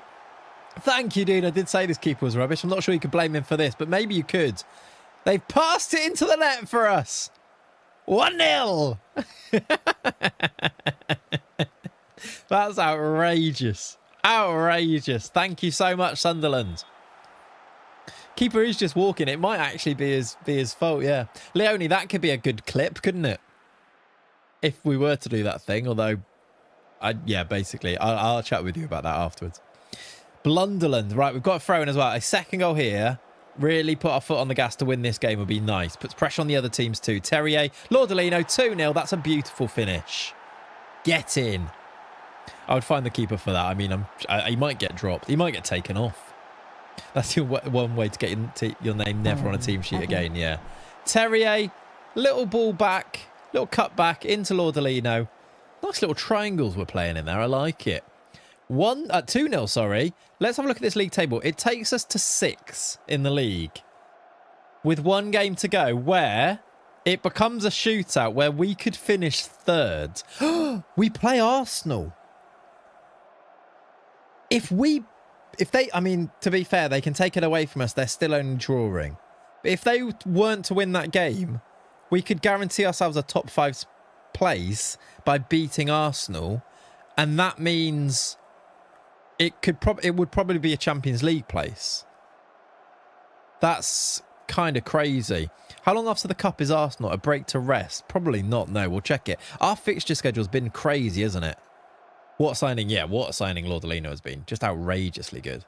Thank you, dude. I did say this keeper was rubbish. I'm not sure you could blame him for this, but maybe you could. They've passed it into the net for us. 1-0. That's outrageous. Outrageous. Thank you so much, Sunderland. Keeper is just walking. It might actually be his fault, yeah. Leone, that could be a good clip, couldn't it? If we were to do that thing, although... yeah, basically. I'll chat with you about that afterwards. Blunderland. Right, we've got a throw-in as well. A second goal here. Really put our foot on the gas to win this game would be nice. Puts pressure on the other teams too. Terrier, Lordolino, 2-0. That's a beautiful finish. Get in. I would find the keeper for that. I mean, he might get dropped. He might get taken off. That's your one way to get your name never on a team sheet again, yeah. Terrier, little ball back, little cut back into Lordolino. Nice little triangles we're playing in there. I like it. 2-0, sorry. Let's have a look at this league table. It takes us to 6 in the league with 1 game to go, where it becomes a shootout where we could finish 3rd. We play Arsenal. If they, I mean, to be fair, they can take it away from us. They're still only drawing. But if they weren't to win that game, we could guarantee ourselves a top 5 place by beating Arsenal. And that means it would probably be a Champions League place. That's kind of crazy. How long after the cup is Arsenal? A break to rest? Probably not. No, we'll check it. Our fixture schedule's been crazy, isn't it? What a signing, yeah, what a signing Lordolino has been. Just outrageously good.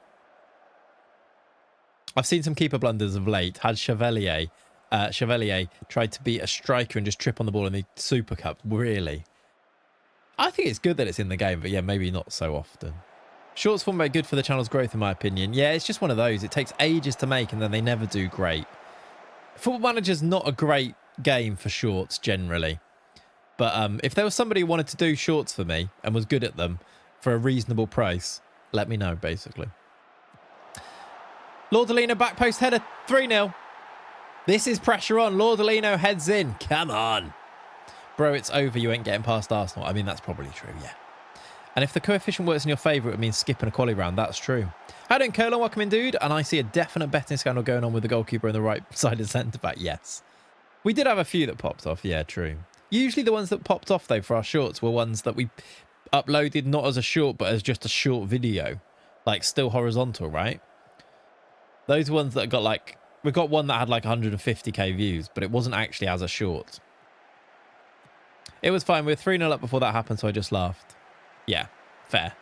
I've seen some keeper blunders of late. Had Chevalier tried to be a striker and just trip on the ball in the Super Cup. Really? I think it's good that it's in the game, but yeah, maybe not so often. Shorts form very good for the channel's growth, in my opinion. Yeah, it's just one of those. It takes ages to make, and then they never do great. Football Manager's not a great game for shorts generally. But if there was somebody who wanted to do shorts for me and was good at them for a reasonable price, let me know, basically. Lordolino back post header, 3-0. This is pressure on. Lordolino heads in. Come on. Bro, it's over. You ain't getting past Arsenal. I mean, that's probably true, yeah. And if the coefficient works in your favour, it would mean skipping a quali round. That's true. How doing, Colon? Welcome in, dude. And I see a definite betting scandal going on with the goalkeeper on the right side of centre-back. Yes. We did have a few that popped off. Yeah, true. Usually the ones that popped off, though, for our shorts were ones that we uploaded not as a short, but as just a short video. Like, still horizontal, right? Those ones that got, like... We got one that had, like, 150k views, but it wasn't actually as a short. It was fine. We were 3-0 up before that happened, so I just laughed. Yeah, fair.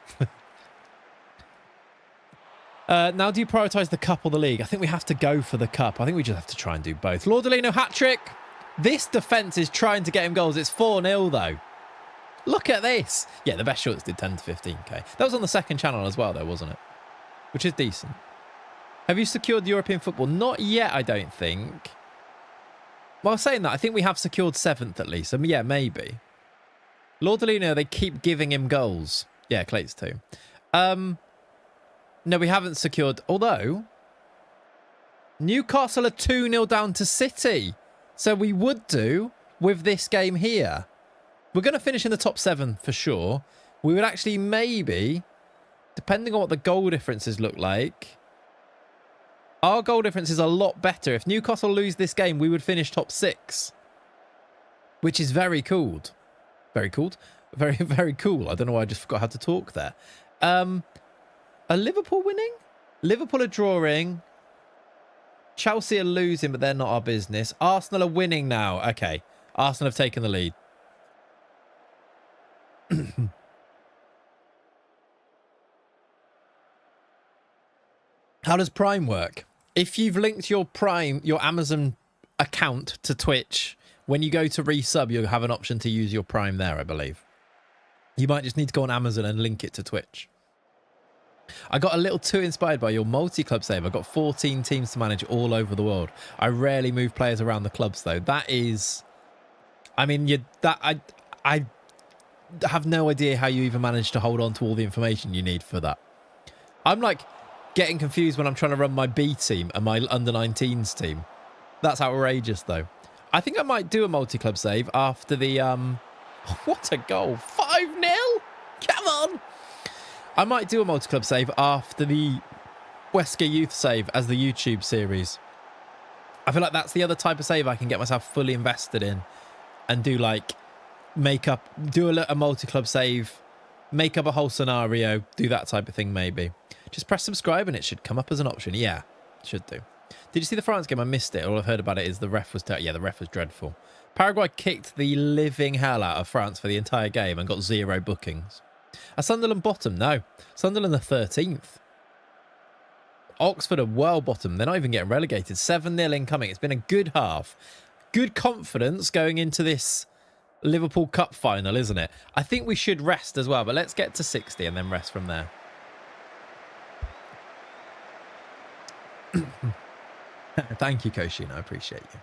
Now, do you prioritise the cup or the league? I think we have to go for the cup. I think we just have to try and do both. Lordolino hat-trick. This defence is trying to get him goals. It's 4-0, though. Look at this. Yeah, the best shorts did 10 to 15k. That was on the second channel as well, though, wasn't it? Which is decent. Have you secured European football? Not yet, I don't think. Well, saying that, I think we have secured 7th at least. Yeah, maybe. Lordolino, they keep giving him goals. Yeah, Clayts too. No, we haven't secured. Although, Newcastle are 2-0 down to City. So we would do with this game here. We're going to finish in the top 7 for sure. We would actually maybe, depending on what the goal differences look like, our goal difference is a lot better. If Newcastle lose this game, we would finish top 6. Which is very cool. Very cool. Very, very cool. I don't know why I just forgot how to talk there. Are Liverpool winning? Liverpool are drawing. Chelsea are losing, but they're not our business. Arsenal are winning now. Okay. Arsenal have taken the lead. How does Prime work? If you've linked your Prime, your Amazon account to Twitch, when you go to resub, you'll have an option to use your Prime there, I believe. You might just need to go on Amazon and link it to Twitch. I got a little too inspired by your multi-club save. I've got 14 teams to manage all over the world. I rarely move players around the clubs, though. That is... I mean, I have no idea how you even manage to hold on to all the information you need for that. I'm like getting confused when I'm trying to run my B team and my under-19s team. That's outrageous, though. I think I might do a multi-club save after the... What a goal. 5-0? Come on. I might do a multi-club save after the Wesker Youth save as the YouTube series. I feel like that's the other type of save I can get myself fully invested in and do like do a multi-club save, make up a whole scenario, do that type of thing maybe. Just press subscribe and it should come up as an option. Yeah, should do. Did you see the France game? I missed it. All I've heard about it is the ref was... Yeah, the ref was dreadful. Paraguay kicked the living hell out of France for the entire game and got 0 bookings. Are Sunderland bottom? No. Sunderland are 13th. Oxford are well bottom. They're not even getting relegated. 7-0 incoming. It's been a good half. Good confidence going into this Liverpool Cup final, isn't it? I think we should rest as well, but let's get to 60 and then rest from there. Thank you, Koshin. I appreciate you.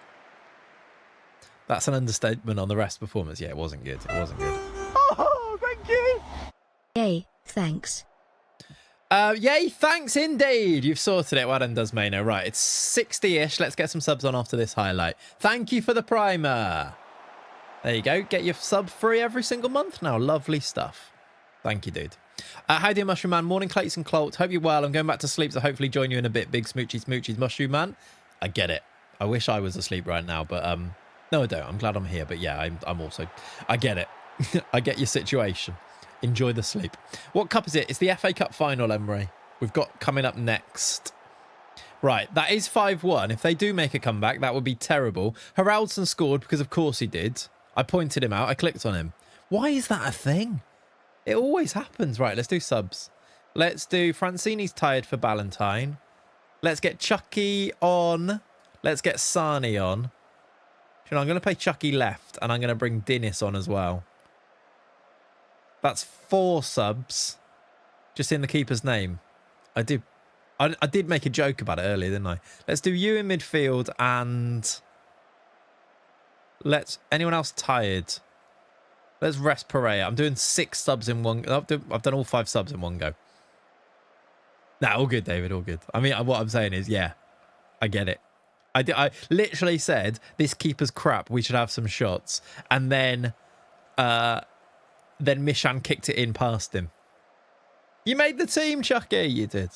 That's an understatement on the rest performance. Yeah, it wasn't good. It wasn't good. Oh, thank you. Yay, thanks. Yay, thanks indeed. You've sorted it. Well done, Dusmano. Right, it's 60-ish. Let's get some subs on after this highlight. Thank you for the primer. There you go. Get your sub free every single month now. Lovely stuff. Thank you, dude. How do you, Mushroom Man? Morning, Clayts and Clayts. Hope you're well. I'm going back to sleep, so hopefully join you in a bit. Big smoochy smoochies, Mushroom Man. I get it. I wish I was asleep right now, but no, I don't. I'm glad I'm here, but yeah, I'm also... I get it. I get your situation. Enjoy the sleep. What cup is it? It's the FA Cup final, Emery. We've got coming up next. Right, that is 5-1. If they do make a comeback, that would be terrible. Haraldson scored because, of course, he did. I pointed him out. I clicked on him. Why is that a thing? It always happens. Right, let's do subs. Let's do Francini's tired for Ballantyne. Let's get Chucky on. Let's get Sani on. You know, I'm going to play Chucky left, and I'm going to bring Dennis on as well. That's 4 subs. Just in the keeper's name. I I did make a joke about it earlier, didn't I? Let's do you in midfield and anyone else tired? Let's rest Pereira. I'm doing 6 subs in one. I've done all 5 subs in one go. Nah, all good, David. All good. I mean, what I'm saying is, yeah, I get it. I literally said this keeper's crap. We should have some shots, and then Mishan kicked it in past him. You made the team, Chucky. You did.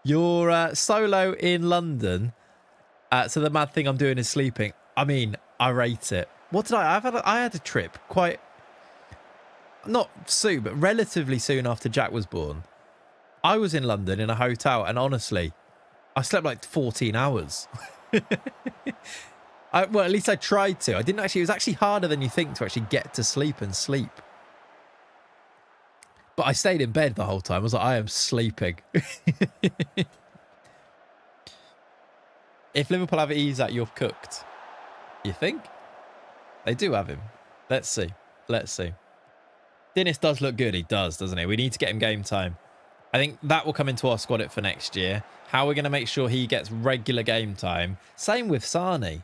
You're solo in London. So the mad thing I'm doing is sleeping. I mean, I rate it. What did I had a trip quite not soon, but relatively soon after Jack was born. I was in London in a hotel, and honestly, I slept like 14 hours. Well, at least I tried to. I didn't actually. It was actually harder than you think to actually get to sleep and sleep. But I stayed in bed the whole time. I was like, I am sleeping. If Liverpool have Isak, you're cooked. You think? They do have him. Let's see. Let's see. Dennis does look good. He does, doesn't he? We need to get him game time. I think that will come into our squad for next year. How we're going to make sure he gets regular game time. Same with Sane.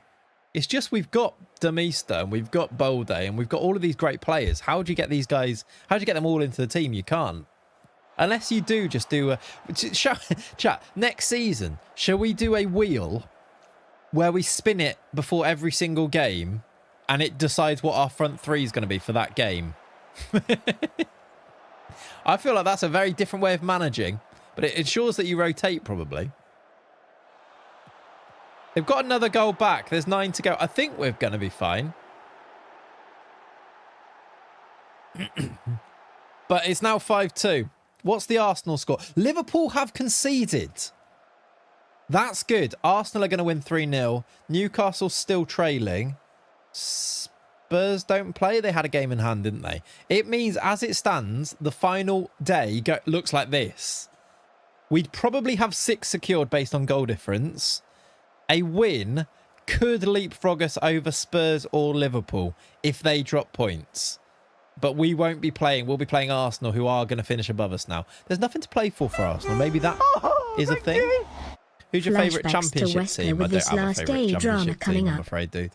It's just we've got Demista and we've got Bolde and we've got all of these great players. How do you get these guys? How do you get them all into the team? You can't. Unless you do just do a... Chat, next season, shall we do a wheel where we spin it before every single game and it decides what our front three is going to be for that game? I feel like that's a very different way of managing, but it ensures that you rotate probably. They've got another goal back. There's 9 to go. I think we're going to be fine. But it's now 5-2. What's the Arsenal score? Liverpool have conceded. That's good. Arsenal are going to win 3-0. Newcastle still trailing. Spurs don't play. They had a game in hand, didn't they? It means, as it stands, the final day looks like this. We'd probably have 6 secured based on goal difference. A win could leapfrog us over Spurs or Liverpool if they drop points. But we won't be playing. We'll be playing Arsenal, who are going to finish above us now. There's nothing to play for Arsenal. Maybe that is a thing. Who's your favourite championship team? I don't have a favourite championship team, I'm afraid, dude.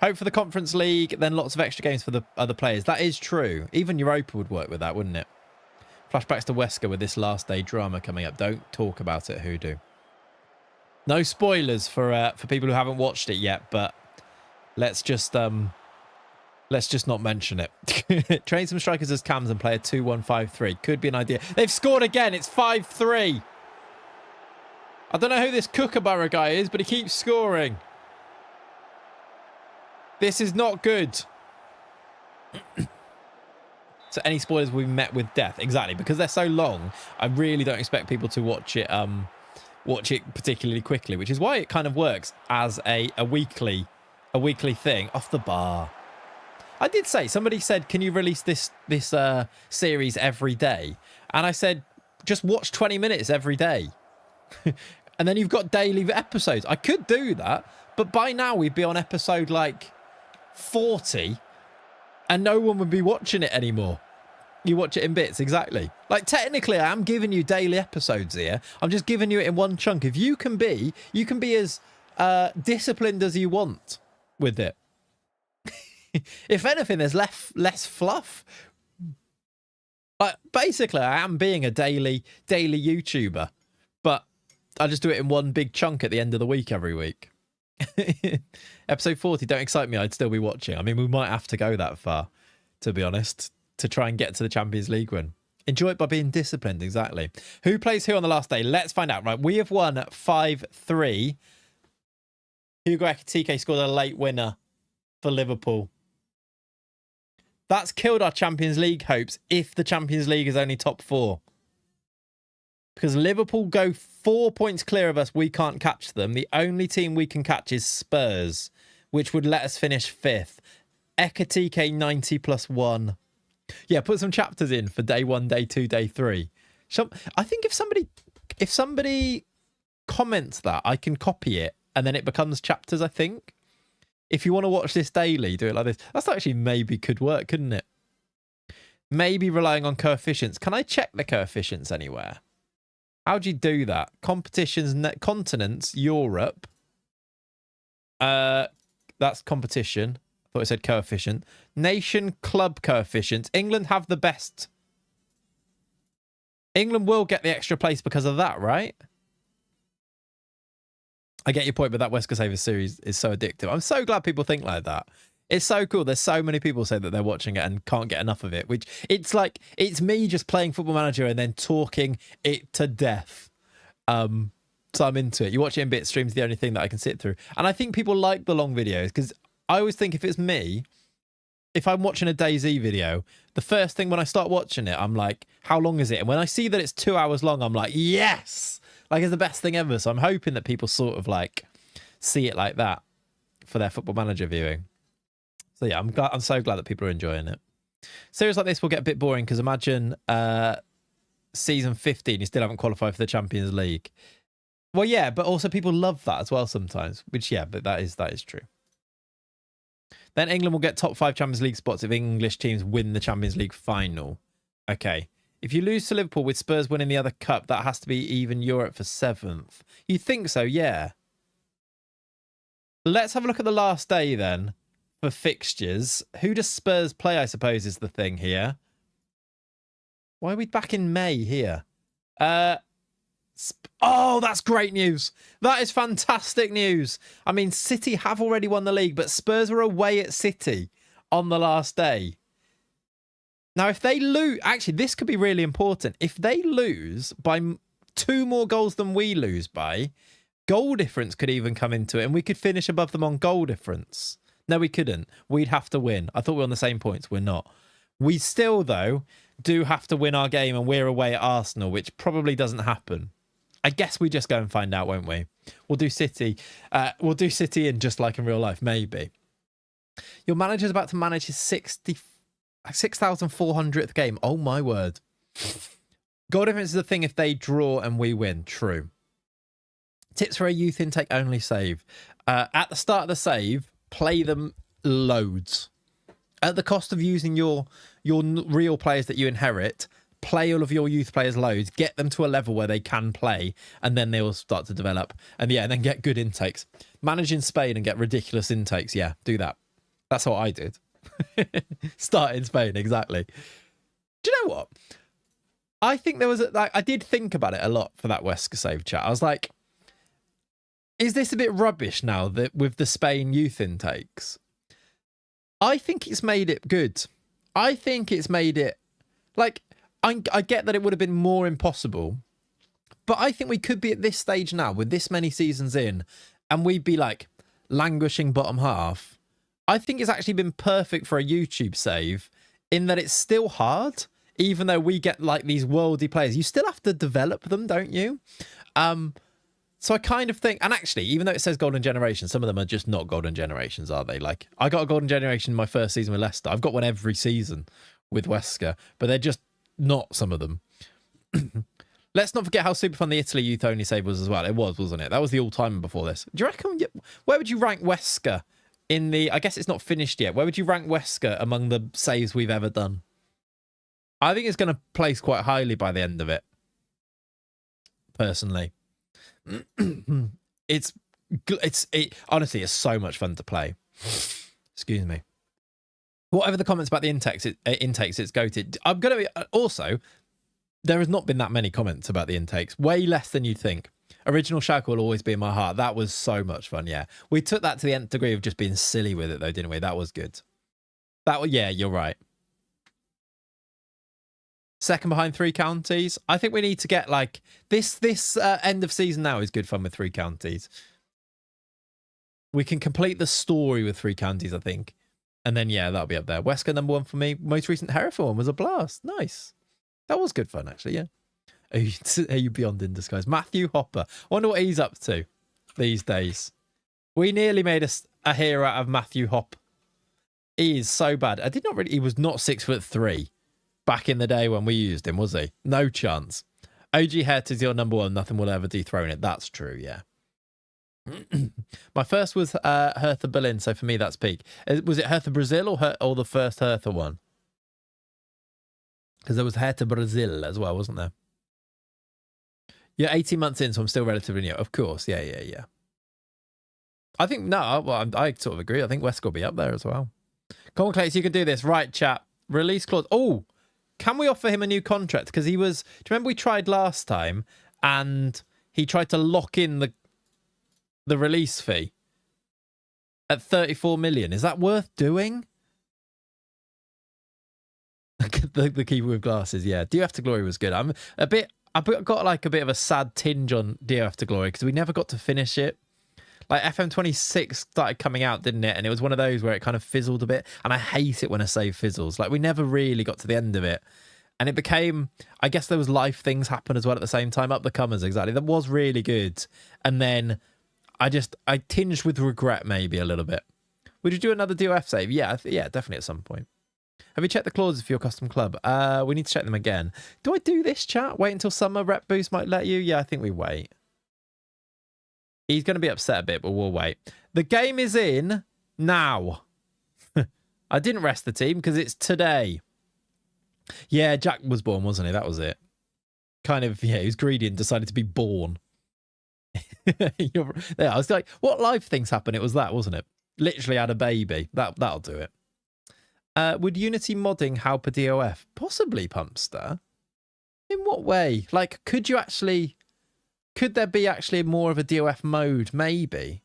Hope for the Conference League, then lots of extra games for the other players. That is true. Even Europa would work with that, wouldn't it? Flashbacks to Wesker with this last day drama coming up. Don't talk about it, Hoodoo. No spoilers for people who haven't watched it yet, but let's just not mention it. Train some strikers as cams and play a 2-1-5-3. Could be an idea. They've scored again. It's 5-3. I don't know who this Kookaburra guy is, but he keeps scoring. This is not good. So any spoilers will be met with death. Exactly. Because they're so long, I really don't expect people to watch it particularly quickly, which is why it kind of works as a weekly thing off the bar. I did say, somebody said, can you release this series every day? And I said, just watch 20 minutes every day. And then you've got daily episodes. I could do that, but by now we'd be on episode like 40 and no one would be watching it anymore. You watch it in bits, exactly. Like, technically, I am giving you daily episodes here. I'm just giving you it in one chunk. If you can be as disciplined as you want with it. If anything, there's less fluff. But basically, I am being a daily YouTuber. But I just do it in one big chunk at the end of the week every week. Episode 40, don't excite me. I'd still be watching. I mean, we might have to go that far, to be honest, to try and get to the Champions League win. Enjoy it by being disciplined, exactly. Who plays who on the last day? Let's find out. Right, we have won 5-3. Hugo Ekitike scored a late winner for Liverpool. That's killed our Champions League hopes if the Champions League is only top 4. Because Liverpool go 4 points clear of us, we can't catch them. The only team we can catch is Spurs, which would let us finish 5th. Ekitike 90 plus 1. Yeah, put some chapters in for day 1, day 2, day 3. I think if somebody comments that, I can copy it and then it becomes chapters, I think. If you want to watch this daily, do it like this. That's actually maybe could work, couldn't it? Maybe relying on coefficients. Can I check the coefficients anywhere? How do you do that? Competitions, continents, Europe. That's competition. I thought it said coefficient. Nation club coefficient. England have the best. England will get the extra place because of that, right? I get your point, but that Wesker Savers series is so addictive. I'm so glad people think like that. It's so cool. There's so many people say that they're watching it and can't get enough of it, which it's like, it's me just playing Football Manager and then talking it to death. So I'm into it. You watch it in bit streams, the only thing that I can sit through. And I think people like the long videos because I always think if it's me, if I'm watching a DayZ video, the first thing when I start watching it, I'm like, how long is it? And when I see that it's 2 hours long, I'm like, yes, like it's the best thing ever. So I'm hoping that people sort of like see it like that for their Football Manager viewing. So yeah, I'm so glad that people are enjoying it. Series like this will get a bit boring because imagine season 15, you still haven't qualified for the Champions League. Well, yeah, but also people love that as well sometimes, which, yeah, but that is true. Then England will get top 5 Champions League spots if English teams win the Champions League final. Okay. If you lose to Liverpool with Spurs winning the other cup, that has to be even Europe for 7th. You think so, yeah. Let's have a look at the last day then for fixtures. Who does Spurs play, I suppose, is the thing here. Why are we back in May here? Oh, that's great news. That is fantastic news. I mean, City have already won the league, but Spurs are away at City on the last day. Now, if they lose, actually, this could be really important. If they lose by 2 more goals than we lose by, goal difference could even come into it, and we could finish above them on goal difference. No, we couldn't. We'd have to win. I thought we were on the same points. We're not. We still, though, do have to win our game, and we're away at Arsenal, which probably doesn't happen. I guess we just go and find out, won't we? We'll do City. We'll do City in just like in real life, maybe. Your manager's about to manage his 6,400th game. Oh, my word. Goal difference is the thing if they draw and we win. True. Tips for a youth intake only save. At the start of the save, play them loads. At the cost of using your real players that you inherit, play all of your youth players loads, get them to a level where they can play, and then they will start to develop. And yeah, and then get good intakes. Manage in Spain and get ridiculous intakes. Yeah, do that. That's what I did. Start in Spain, exactly. Do you know what? I think there was I did think about it a lot for that Wesker save chat. I was like, is this a bit rubbish now that with the Spain youth intakes? I think it's made it good. I think it's made it like, I get that it would have been more impossible, but I think we could be at this stage now with this many seasons in and we'd be like languishing bottom half. I think it's actually been perfect for a YouTube save in that it's still hard, even though we get like these worldy players. You still have to develop them, don't you? So I kind of think, and actually, even though it says Golden Generation, some of them are just not Golden Generations, are they? Like, I got a Golden Generation in my first season with Leicester. I've got one every season with Wesker, but they're just not some of them. Let's not forget how super fun the Italy youth only save was as well. It was, wasn't it? That was the all-timer before this. Do you reckon, where would you rank Wesker in the, I guess it's not finished yet. Where would you rank Wesker among the saves we've ever done? I think it's going to place quite highly by the end of it. Personally. It honestly is so much fun to play. Excuse me. Whatever the comments about the intakes, it's goated. I'm going to be also. There has not been that many comments about the intakes. Way less than you'd think. Original Schalke will always be in my heart. That was so much fun. Yeah, we took that to the nth degree of just being silly with it, though, didn't we? That was good. Yeah, you're right. Second behind 3 counties. I think we need to get like this end of season now is good fun with 3 counties. We can complete the story with 3 counties, I think. And then, yeah, that'll be up there. Wesker number 1 for me. Most recent Hereford one was a blast. Nice. That was good fun, actually, yeah. Are you beyond in disguise? Matthew Hopper. I wonder what he's up to these days. We nearly made a hero out of Matthew Hop. He is so bad. He was not 6'3" back in the day when we used him, was he? No chance. OG Het is your number 1. Nothing will ever dethrone it. That's true, yeah. My first was Hertha Berlin, so for me that's peak. Was it Hertha Brazil or the first Hertha one? Because there was Hertha Brazil as well, wasn't there? You're 18 months in, so I'm still relatively new. Of course. Yeah. I think, no, well, I sort of agree. I think Wesker will be up there as well. Come on, Clayts, you can do this. Right, chat. Release clause. Oh, can we offer him a new contract? Because he was, do you remember we tried last time and he tried to lock in the release fee at 34 million? Is that worth doing? the keeper with glasses, yeah. DO After Glory was good. I've got like a bit of a sad tinge on DO After Glory because we never got to finish it. Like FM26 started coming out, didn't it? And it was one of those where it kind of fizzled a bit. And I hate it when a save fizzles. Like we never really got to the end of it. And it became, I guess there was life things happen as well at the same time. Up the Comers, exactly. That was really good. And then I tinged with regret maybe a little bit. Would you do another DOF save? Yeah, definitely at some point. Have you checked the clauses for your custom club? We need to check them again. Do I do this, chat? Wait until summer rep boost might let you? Yeah, I think we wait. He's going to be upset a bit, but we'll wait. The game is in now. I didn't rest the team because it's today. Yeah, Jack was born, wasn't he? That was it. Kind of, yeah, he was greedy and decided to be born. Yeah, I was like, what life things happen? It was that, wasn't it? Literally had a baby. That'll do it. Would Unity modding help a DOF? Possibly, Pumpster. In what way? Like, could there be actually more of a DOF mode? Maybe.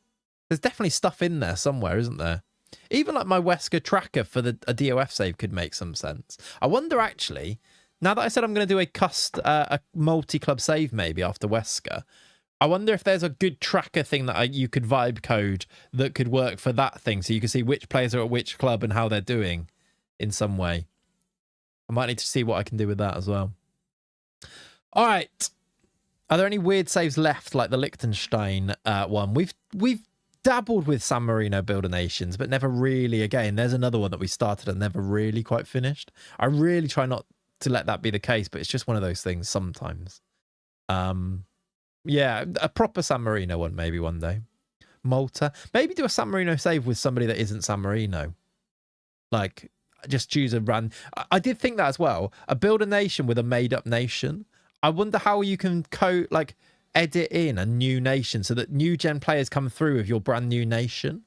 There's definitely stuff in there somewhere, isn't there? Even like my Wesker tracker for a DOF save could make some sense. I wonder actually, now that I said I'm going to do a multi-club save maybe after Wesker, I wonder if there's a good tracker thing that you could vibe code that could work for that thing so you can see which players are at which club and how they're doing in some way. I might need to see what I can do with that as well. All right. Are there any weird saves left, like the Liechtenstein one? We've dabbled with San Marino Builder Nations, but never really again. There's another one that we started and never really quite finished. I really try not to let that be the case, but it's just one of those things sometimes. Yeah, a proper San Marino one maybe one day. Malta. Maybe do a San Marino save with somebody that isn't San Marino. Like, just choose a run. I did think that as well. A Builder Nation with a made-up nation. I wonder how you can edit in a new nation so that new gen players come through with your brand new nation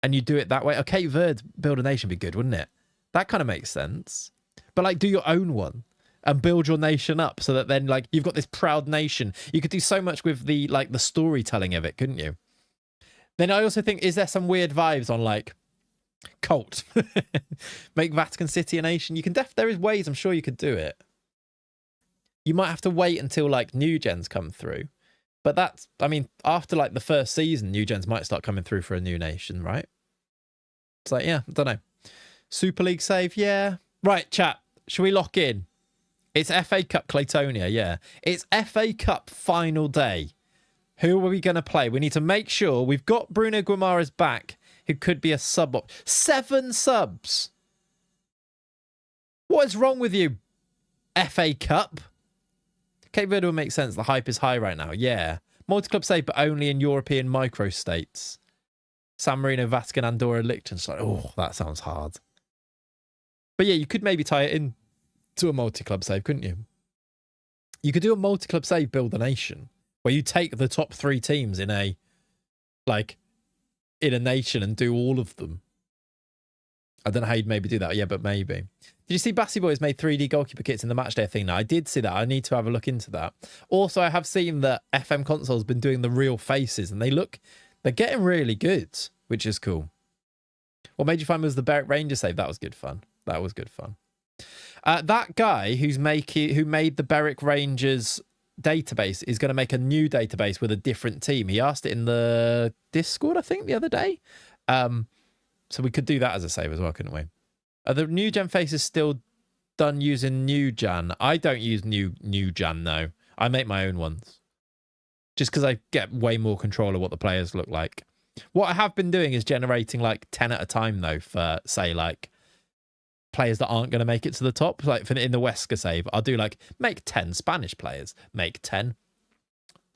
and you do it that way. A Cape Verde Builder Nation would be good, wouldn't it? That kind of makes sense. But like do your own one and build your nation up so that then like you've got this proud nation. You could do so much with the storytelling of it, couldn't you? Then I also think, is there some weird vibes on like cult? Make Vatican City a nation? You can there is ways, I'm sure you could do it. You might have to wait until like new gens come through. But that's, I mean, after like the first season, new gens might start coming through for a new nation, right? It's like, yeah, I don't know. Super League save, yeah. Right, chat. Should we lock in? It's FA Cup Claytonia, yeah. It's FA Cup final day. Who are we going to play? We need to make sure we've got Bruno Guimaraes back, who could be a sub. 7 subs. What is wrong with you, FA Cup? Cape Verde will make sense. The hype is high right now. Yeah. Multi-club save, but only in European micro-states. San Marino, Vatican, Andorra, Liechtenstein. Oh, that sounds hard. But yeah, you could maybe tie it in to a multi-club save, couldn't you? You could do a multi-club save, build a nation, where you take the top 3 teams in a nation and do all of them. I don't know how you'd maybe do that. Yeah, but maybe. Did you see Bassy Boys made 3D goalkeeper kits in the matchday thing now? I did see that. I need to have a look into that. Also, I have seen that FM Console's been doing the real faces and they're getting really good, which is cool. What made you find was the Berwick Rangers save? That was good fun. That was good fun. That guy who made the Berwick Rangers database is going to make a new database with a different team. He asked it in the Discord, I think, the other day. So we could do that as a save as well, couldn't we? Are the new gen faces still done using new gen? I don't use new gen, no. I make my own ones. Just because I get way more control of what the players look like. What I have been doing is generating like 10 at a time, though, for, say, like, players that aren't going to make it to the top. Like, in the Wesker save, I'll do, like, make 10 Spanish players, make 10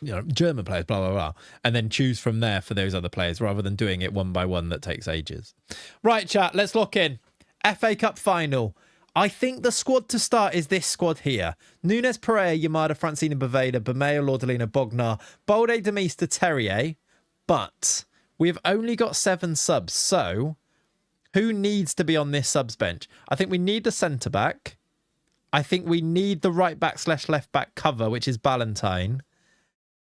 German players, blah, blah, blah. And then choose from there for those other players rather than doing it one by one that takes ages. Right, chat, let's lock in. FA Cup final. I think the squad to start is this squad here. Nunes, Pereira, Yamada, Francina, Boveda, Bameo, Lordalina, Bognar, Bolde, Demista, Terrier. But we've only got 7 subs. So who needs to be on this subs bench? I think we need the centre-back. I think we need the right-back/left-back cover, which is Ballantyne.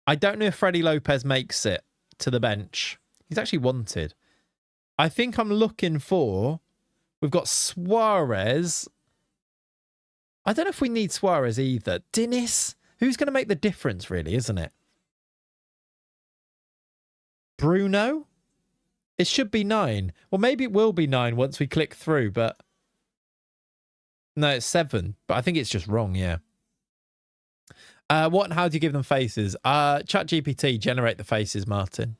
I don't know if Freddie Lopez makes it to the bench. He's actually wanted. I think I'm looking for... We've got Suarez... I don't know if we need Suarez either. Dinis? Who's going to make the difference, really, isn't it? Bruno? It should be 9. Well, maybe it will be 9 once we click through, but... No, it's 7. But I think it's just wrong, yeah. What and how do you give them faces? ChatGPT, generate the faces, Martin.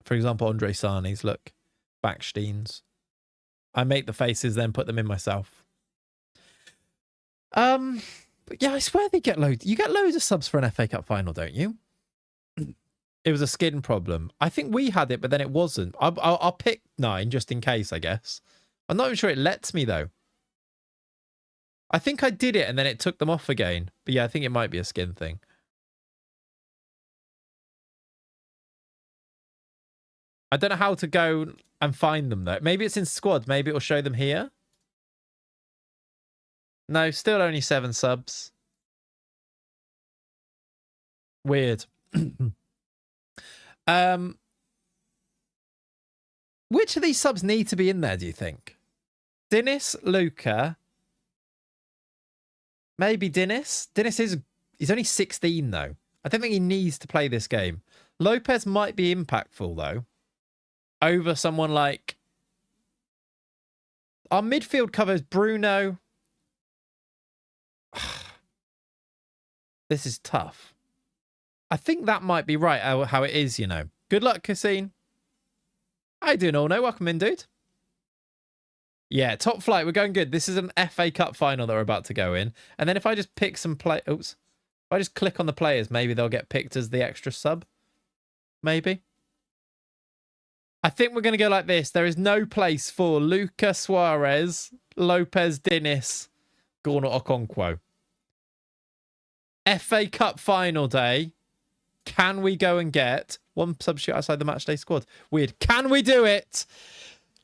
For example, Andre Sarni's, look. Backstein's. I make the faces, then put them in myself. But yeah, I swear they get loads. You get loads of subs for an FA Cup final, don't you? It was a skin problem. I think we had it, but then it wasn't. I'll pick 9 just in case, I guess. I'm not even sure it lets me, though. I think I did it, and then it took them off again. But yeah, I think it might be a skin thing. I don't know how to go and find them, though. Maybe it's in squad. Maybe it'll show them here. No, still only 7 subs. Weird. Which of these subs need to be in there, do you think? Dinis, Luca. Maybe Dinis. He's only 16, though. I don't think he needs to play this game. Lopez might be impactful, though. Over someone like... Our midfield covers Bruno... This is tough. I think that might be right how it is, you know. Good luck, Cassine. How you doing, all? No, welcome in, dude. Yeah, top flight. We're going good. This is an FA Cup final that we're about to go in. And then if I just pick some play... Oops. If I just click on the players, maybe they'll get picked as the extra sub. Maybe. I think we're going to go like this. There is no place for Luca, Suarez, Lopez, Dinis, Gorno, Okonkwo. FA Cup final day. Can we go and get 1 substitute outside the matchday squad? Weird. Can we do it?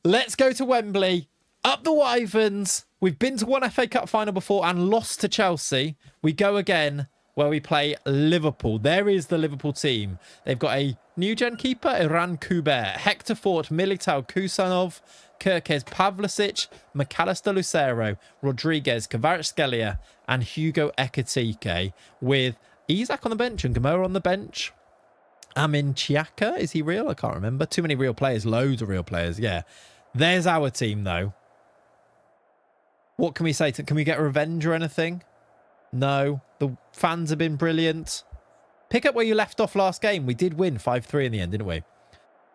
Let's go to Wembley. Up the Wyverns. We've been to one FA Cup final before and lost to Chelsea. We go again where we play Liverpool. There is the Liverpool team. They've got a new gen keeper, Iran Kubert, Hector Fort, Militao, Kusanov, Kirkes, Pavlicic, McAllister Lucero, Rodriguez, Kvaratskhelia, and Hugo Ekitike, with Isak on the bench and Gamora on the bench. Amin Chiaka, is he real? I can't remember. Too many real players. Loads of real players, yeah. There's our team, though. What can we say? Can we get revenge or anything? No. The fans have been brilliant. Pick up where you left off last game. We did win 5-3 in the end, didn't we?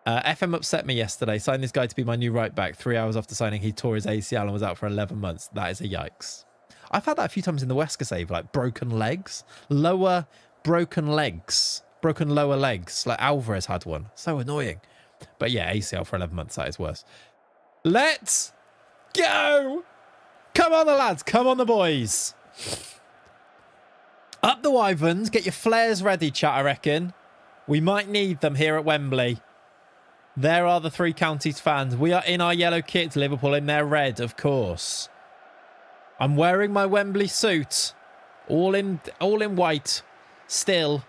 FM upset me yesterday. Signed this guy to be my new right back. 3 hours after signing, he tore his ACL and was out for 11 months. That is a yikes. I've had that a few times in the Wesker save, like broken legs. Lower broken legs. Broken lower legs. Like Alvarez had one. So annoying. But yeah, ACL for 11 months, that is worse. Let's go! Come on, the lads. Come on, the boys. Up the Wyverns. Get your flares ready, chat, I reckon. We might need them here at Wembley. There are the Three Counties fans. We are in our yellow kit. Liverpool in their red, of course. I'm wearing my Wembley suit. All in white. Still.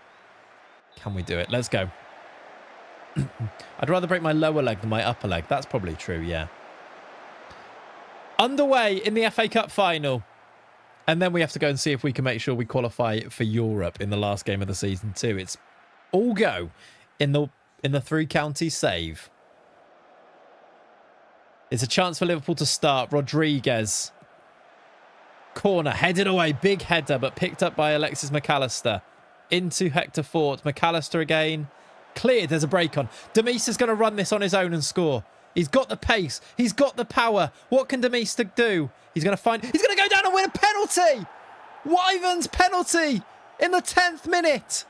Can we do it? Let's go. I'd rather break my lower leg than my upper leg. That's probably true, yeah. Underway in the FA Cup final. And then we have to go and see if we can make sure we qualify for Europe in the last game of the season too. It's all go in the Three Counties save. It's a chance for Liverpool to start. Rodriguez. Corner, headed away. Big header, but picked up by Alexis McAllister. Into Hector Fort. McAllister again. Cleared. There's a break on. Demista's going to run this on his own and score. He's got the pace. He's got the power. What can Demista do? He's going to go down and win a penalty. Wyvern's penalty in the 10th minute.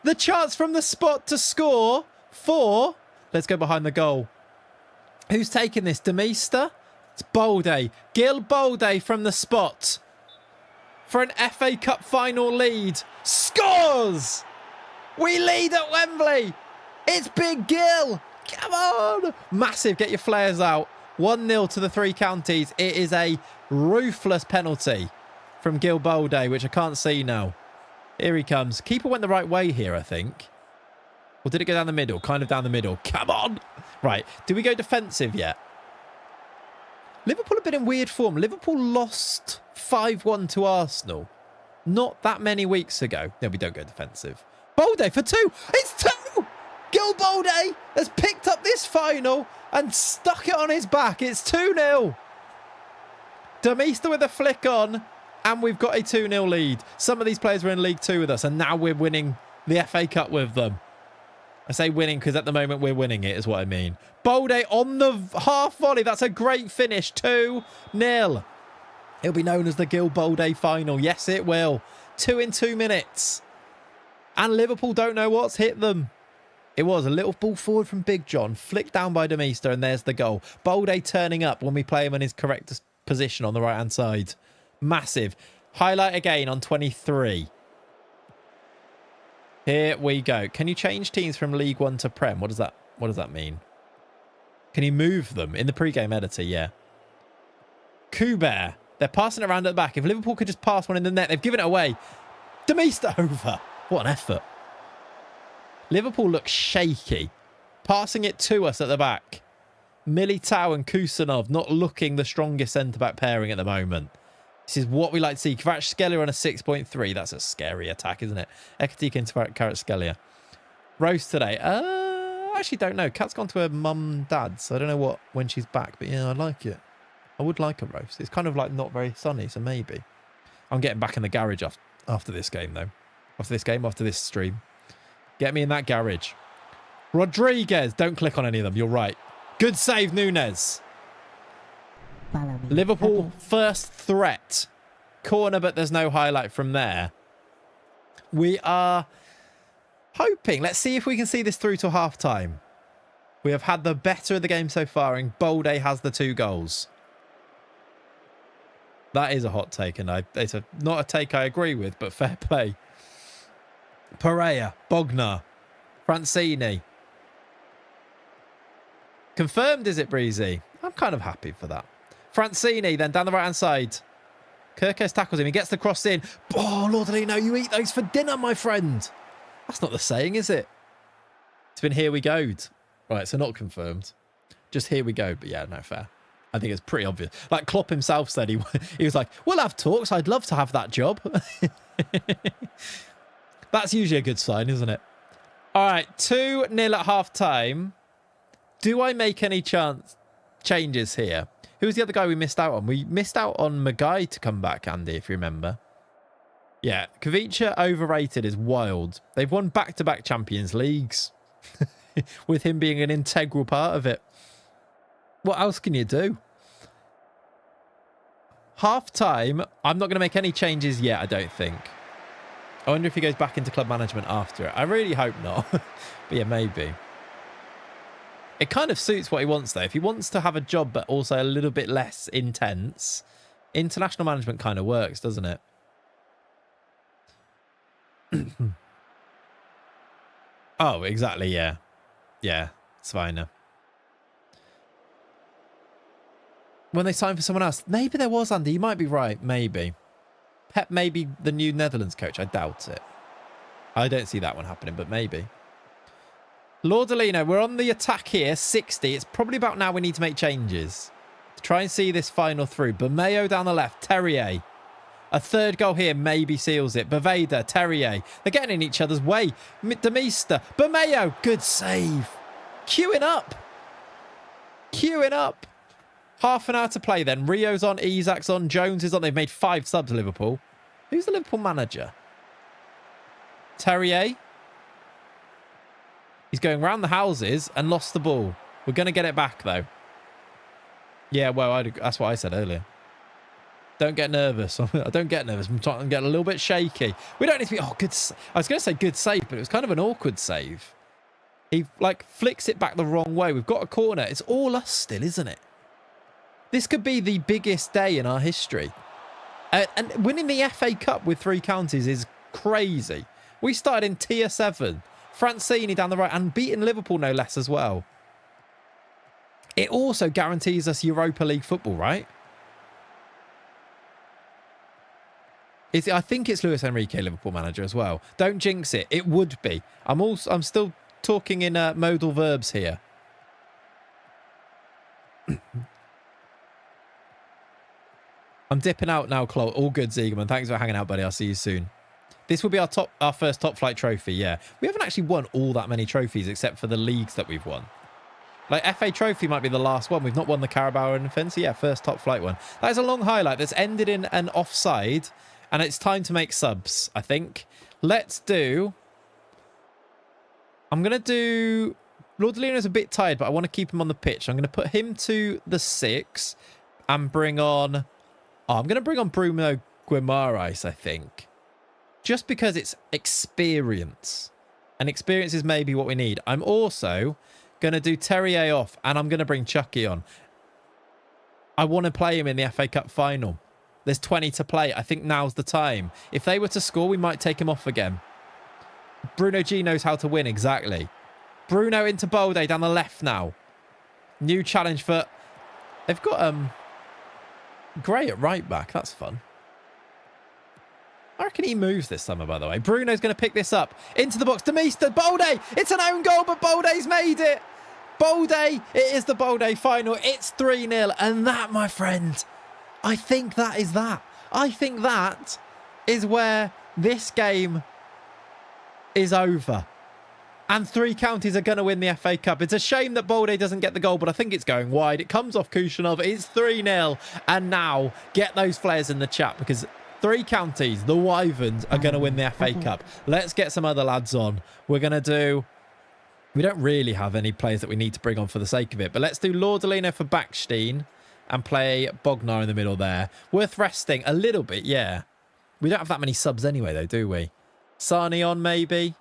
The chance from the spot to score for... Let's go behind the goal. Who's taking this? Demista? It's Bolday. Gil Bolday from the spot. For an FA Cup final lead. Scores! We lead at Wembley. It's Big Gil. Come on. Massive. Get your flares out. 1-0 to the Three Counties. It is a ruthless penalty from Gil Bolday, which I can't see now. Here he comes. Keeper went the right way here, I think. Or did it go down the middle? Kind of down the middle. Come on. Right. Do we go defensive yet? Liverpool have been in weird form. Liverpool lost 5-1 to Arsenal not that many weeks ago. No, we don't go defensive. Bolday for 2. It's 2. Gil Bolday has picked up this final and stuck it on his back. It's 2-0. Demista with a flick on, and we've got a 2-0 lead. Some of these players were in League 2 with us, and now we're winning the FA Cup with them. I say winning because at the moment we're winning it, is what I mean. Bolday on the half volley. That's a great finish. 2-0. It'll be known as the Gil Bolday final. Yes, it will. 2 in 2 minutes. And Liverpool don't know what's hit them. It was a little ball forward from Big John, flicked down by Demista, and there's the goal. Bolday turning up when we play him in his correct position on the right-hand side. Massive. Highlight again on 23. Here we go. Can you change teams from League 1 to Prem? What does that mean? Can you move them? In the pre-game editor, yeah. Kuber. They're passing it around at the back. If Liverpool could just pass one in the net, they've given it away. Demista over. What an effort. Liverpool look shaky. Passing it to us at the back. Militao and Kusanov not looking the strongest centre-back pairing at the moment. This is what we like to see. Kvaratskhelia on a 6.3. That's a scary attack, isn't it? Ekatike and Kvaratskhelia. Rose today. I actually don't know. Kat's gone to her mum dad, so I don't know when she's back. But yeah, I like it. I would like a roast. It's kind of like not very sunny, so maybe. I'm getting back in the garage after this game, though. After this stream. Get me in that garage. Rodriguez. Don't click on any of them. You're right. Good save, Nunes. Liverpool first threat. Corner, but there's no highlight from there. We are hoping. Let's see if we can see this through to half-time. We have had the better of the game so far, and Bolday has the 2 goals. That is a hot take, and it's not a take I agree with, but fair play. Pereira, Bognar, Francini. Confirmed, is it, Breezy? I'm kind of happy for that. Francini, then down the right-hand side. Kirkos tackles him. He gets the cross in. Oh, Lordolino, you eat those for dinner, my friend. That's not the saying, is it? It's been here we go'd. Right, so not confirmed. Just here we go. But yeah, no, fair. I think it's pretty obvious. Like Klopp himself said, he was like, we'll have talks. I'd love to have that job. That's usually a good sign, isn't it? All right, 2-0 at half-time. Do I make any changes here? Who was the other guy we missed out on? We missed out on Magai to come back, Andy, if you remember. Yeah, Kavicha overrated is wild. They've won back-to-back Champions Leagues with him being an integral part of it. What else can you do? Half-time, I'm not going to make any changes yet, I don't think. I wonder if he goes back into club management after it. I really hope not. But yeah, maybe. It kind of suits what he wants, though. If he wants to have a job but also a little bit less intense, international management kind of works, doesn't it? Oh, exactly, yeah. Yeah, it's fine. When they signed for someone else, maybe there was, Andy. You might be right, maybe. Pep may be the new Netherlands coach. I doubt it. I don't see that one happening, but maybe. Lordolino, we're on the attack here, 60. It's probably about now we need to make changes to try and see this final through. Bameo down the left, Terrier. A third goal here maybe seals it. Baveda, Terrier. They're getting in each other's way. Demista, Bameo, good save. Queuing up. Queuing up. Half an hour to play then. Rio's on, Isak's on, Jones is on. They've made 5 subs, Liverpool. Who's the Liverpool manager? Terrier. He's going round the houses and lost the ball. We're going to get it back, though. Yeah, well, that's what I said earlier. Don't get nervous. I don't get nervous. I'm trying to get a little bit shaky. We don't need to be... Oh, good... I was going to say good save, but it was kind of an awkward save. He, like, flicks it back the wrong way. We've got a corner. It's all us still, isn't it? This could be the biggest day in our history. And winning the FA Cup with 3 counties is crazy. We started in tier 7. Francini down the right and beating Liverpool no less as well. It also guarantees us Europa League football, right? I think it's Luis Enrique, Liverpool manager as well. Don't jinx it. It would be. I'm still talking in modal verbs here. I'm dipping out now, Chloe. All good, Ziegerman. Thanks for hanging out, buddy. I'll see you soon. This will be our first top flight trophy, yeah. We haven't actually won all that many trophies except for the leagues that we've won. Like, FA Trophy might be the last one. We've not won the Carabao or anything. So, yeah, first top flight one. That is a long highlight that's ended in an offside. And it's time to make subs, I think. Let's do... I'm going to do... Lordolino's a bit tired, but I want to keep him on the pitch. I'm going to put him to the 6 and bring on... Oh, I'm going to bring on Bruno Guimaraes, I think. Just because it's experience. And experience is maybe what we need. I'm also going to do Terrier off, and I'm going to bring Chucky on. I want to play him in the FA Cup final. There's 20 to play. I think now's the time. If they were to score, we might take him off again. Bruno G knows how to win, exactly. Bruno into Bolde down the left now. New challenge for... They've got Gray at right back. That's fun. I reckon he moves this summer, by the way. Bruno's going to pick this up. Into the box. Demista. Bolde. It's an own goal, but Bolde's made it. Bolde. It is the Bolde final. It's 3-0. And that, my friend... I think that is that. I think that is where this game is over. And 3 counties are going to win the FA Cup. It's a shame that Bolde doesn't get the goal, but I think it's going wide. It comes off Kushanov. It's 3-0. And now, get those players in the chat because 3 counties, the Wyverns, are going to win the FA Cup. Let's get some other lads on. We're going to do... We don't really have any players that we need to bring on for the sake of it, but let's do Lordolino for Backstein. And play Bognar in the middle there. Worth resting a little bit, yeah. We don't have that many subs anyway, though, do we? Sarni on, maybe.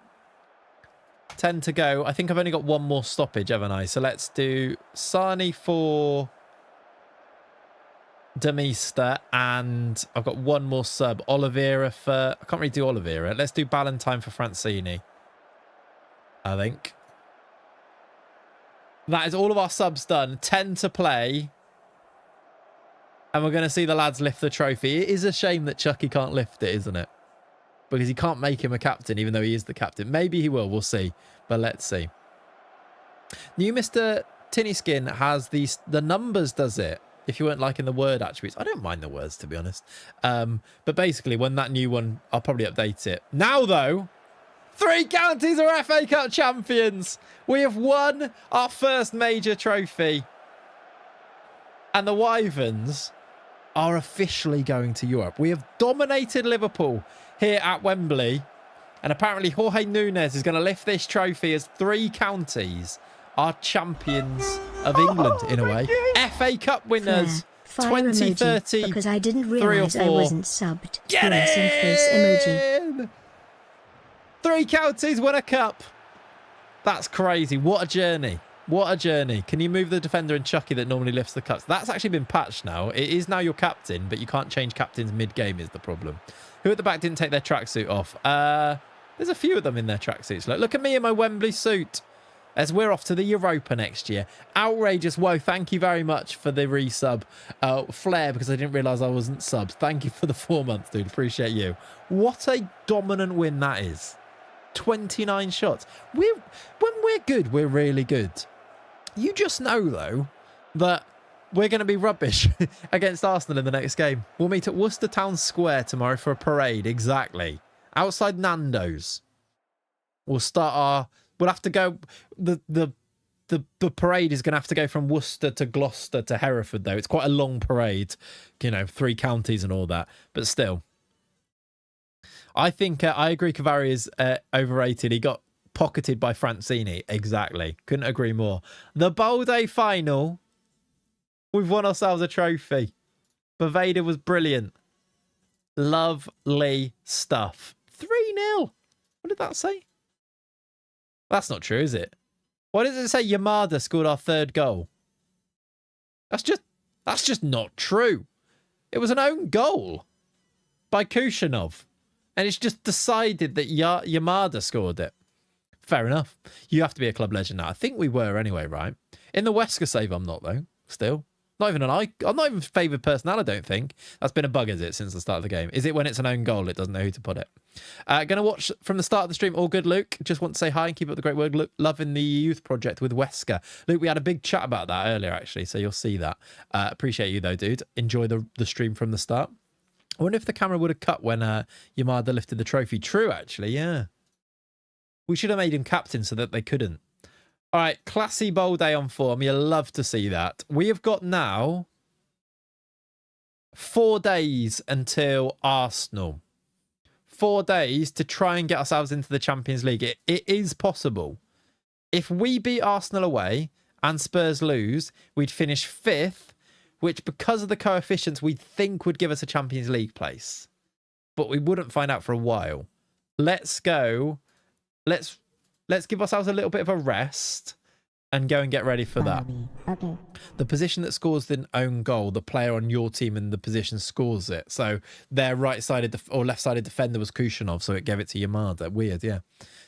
10 to go. I think I've only got one more stoppage, haven't I? So let's do Sarni for Demista. And I've got one more sub. Oliveira for... I can't really do Oliveira. Let's do Ballantyne for Francini. I think. That is all of our subs done. 10 to play. And we're going to see the lads lift the trophy. It is a shame that Chucky can't lift it, isn't it? Because he can't make him a captain, even though he is the captain. Maybe he will. We'll see. But let's see. New Mr. Tinnyskin has the numbers, does it? If you weren't liking the word attributes. I don't mind the words, to be honest. But basically, when that new one, I'll probably update it. Now, though, 3 counties are FA Cup champions. We have won our first major trophy. And the Wyverns are officially going to Europe. We have dominated Liverpool here at Wembley. And apparently Jorge Nunes is going to lift this trophy as 3 counties are champions of England, in a way. FA Cup winners, Fire 2030. Because I didn't realise I wasn't subbed. Get Face emoji. in! 3 counties win a cup. That's crazy. What a journey. What a journey. Can you move the defender and Chucky that normally lifts the cups? That's actually been patched now. It is now your captain, but you can't change captains mid-game is the problem. Who at the back didn't take their tracksuit off? There's a few of them in their tracksuits. Look at me in my Wembley suit as we're off to the Europa next year. Outrageous. Whoa, thank you very much for the resub. Flair, because I didn't realise I wasn't subbed. Thank you for the 4 months, dude. Appreciate you. What a dominant win that is. 29 shots. When we're good, we're really good. You just know, though, that we're going to be rubbish against Arsenal in the next game. We'll meet at Worcester Town Square tomorrow for a parade. Exactly. Outside Nando's. We'll start our... We'll have to go... The parade is going to have to go from Worcester to Gloucester to Hereford, though. It's quite a long parade. You know, 3 counties and all that. But still. I think... I agree Cavari is overrated. He got pocketed by Francini. Exactly. Couldn't agree more. The Bolde final... We've won ourselves a trophy. Bavada was brilliant. Lovely stuff. 3-0. What did that say? That's not true, is it? Why does it say Yamada scored our 3rd goal? That's That's just not true. It was an own goal by Kushinov. And it's just decided that Yamada scored it. Fair enough. You have to be a club legend now. I think we were anyway, right? In the Wesker save, I'm not, though. Still. I'm not even favoured personnel, I don't think. That's been a bug, is it, since the start of the game? Is it when it's an own goal, it doesn't know who to put it? Going to watch from the start of the stream. All good, Luke. Just want to say hi and keep up the great work. Luke, loving the youth project with Wesker. Luke, we had a big chat about that earlier, actually, so you'll see that. Appreciate you, though, dude. Enjoy the stream from the start. I wonder if the camera would have cut when Yamada lifted the trophy. True, actually, yeah. We should have made him captain so that they couldn't. All right, classy bowl day on form. You'll love to see that. We have got now 4 days until Arsenal. 4 days to try and get ourselves into the Champions League. It is possible. If we beat Arsenal away and Spurs lose, we'd finish 5th, which because of the coefficients we'd think would give us a Champions League place. But we wouldn't find out for a while. Let's go. Let's give ourselves a little bit of a rest and go and get ready for that. Okay. The position that scores the own goal, the player on your team in the position scores it. So their right-sided or left-sided defender was Kushinov, so it gave it to Yamada. Weird, yeah.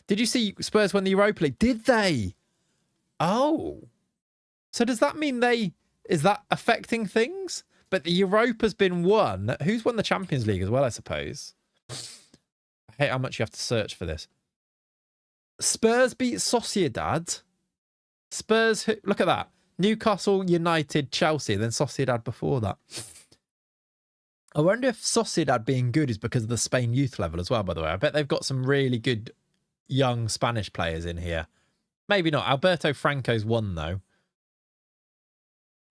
Did you see Spurs win the Europa League? Did they? Oh. So does that mean is that affecting things? But the Europa's been won. Who's won the Champions League as well, I suppose? I hate how much you have to search for this. Spurs beat Sociedad. Spurs, look at that. Newcastle, United, Chelsea, then Sociedad before that. I wonder if Sociedad being good is because of the Spain youth level as well, by the way. I bet they've got some really good young Spanish players in here. Maybe not. Alberto Franco's won, though.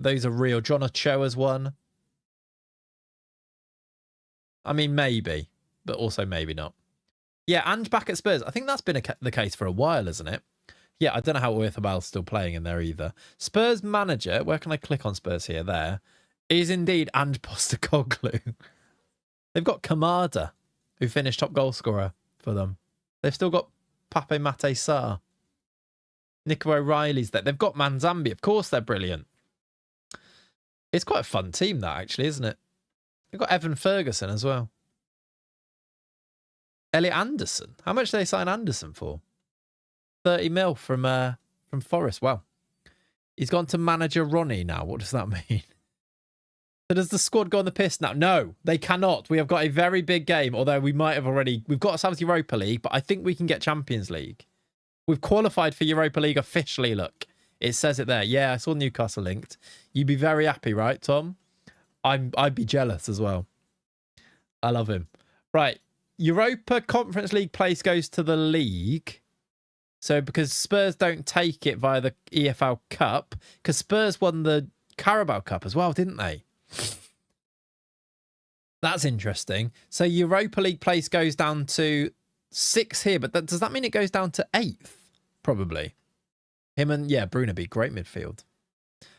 Those are real. John Ochoa's won. I mean, maybe, but also maybe not. Yeah, and back at Spurs. I think that's been the case for a while, isn't it? Yeah, I don't know how Oyarzabal's still playing in there either. Spurs manager, where can I click on Spurs here? There, is indeed Ange Postecoglou. They've got Kamada, who finished top goal scorer for them. They've still got Pape Mate Sarr. Nico O'Reilly's there. They've got Manzambi. Of course they're brilliant. It's quite a fun team, that, actually, isn't it? They've got Evan Ferguson as well. Elliot Anderson. How much did they sign Anderson for? 30 mil from Forest. Wow. He's gone to manager Ronnie now. What does that mean? So does the squad go on the piss now? No, they cannot. We have got a very big game, although we might have already... We've got ourselves Europa League, but I think we can get Champions League. We've qualified for Europa League officially, look. It says it there. Yeah, I saw Newcastle linked. You'd be very happy, right, Tom? I'd be jealous as well. I love him. Right. Europa Conference League place goes to the league. So because Spurs don't take it via the EFL Cup, because Spurs won the Carabao Cup as well, didn't they? That's interesting. So Europa League place goes down to 6 here, but does that mean it goes down to 8th? Probably. Him and, yeah, Bruno be great midfield.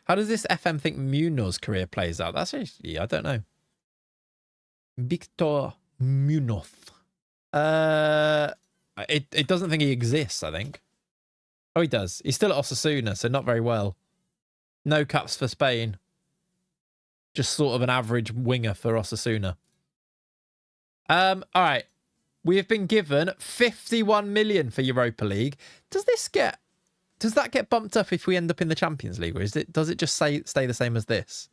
How does this FM think Munoz's career plays out? That's actually, I don't know. Victor Munoz. It doesn't think he exists, I think. Oh, he does. He's still at Osasuna, so not very well. No caps for Spain. Just sort of an average winger for Osasuna. All right. We have been given 51 million for Europa League. Does that get bumped up if we end up in the Champions League, or does it just stay the same as this?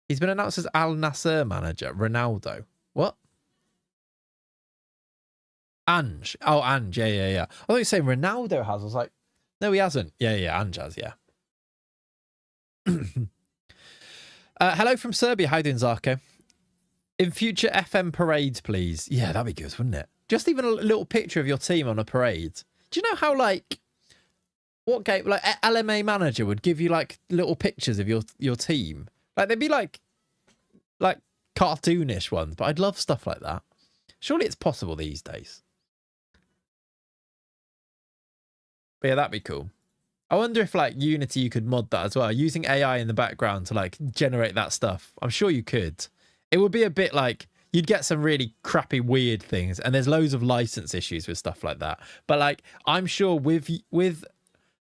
He's been announced as Al Nassr manager. Ronaldo. What? Ange. Oh, Ange. Yeah. I thought you were saying Ronaldo has. I was like, no, he hasn't. Yeah. Ange has, yeah. Hello from Serbia. How you doing, Zarko? In future FM parades, please. Yeah, that'd be good, wouldn't it? Just even a little picture of your team on a parade. Do you know how, like, what game, like, LMA Manager would give you, like, little pictures of your team? Like, they'd be, like cartoonish ones, but I'd love stuff like that. Surely it's possible these days. But yeah, that'd be cool. I wonder if, like, Unity, you could mod that as well, using AI in the background to, like, generate that stuff. I'm sure you could. It would be a bit like, you'd get some really crappy, weird things, and there's loads of license issues with stuff like that. But, like, I'm sure with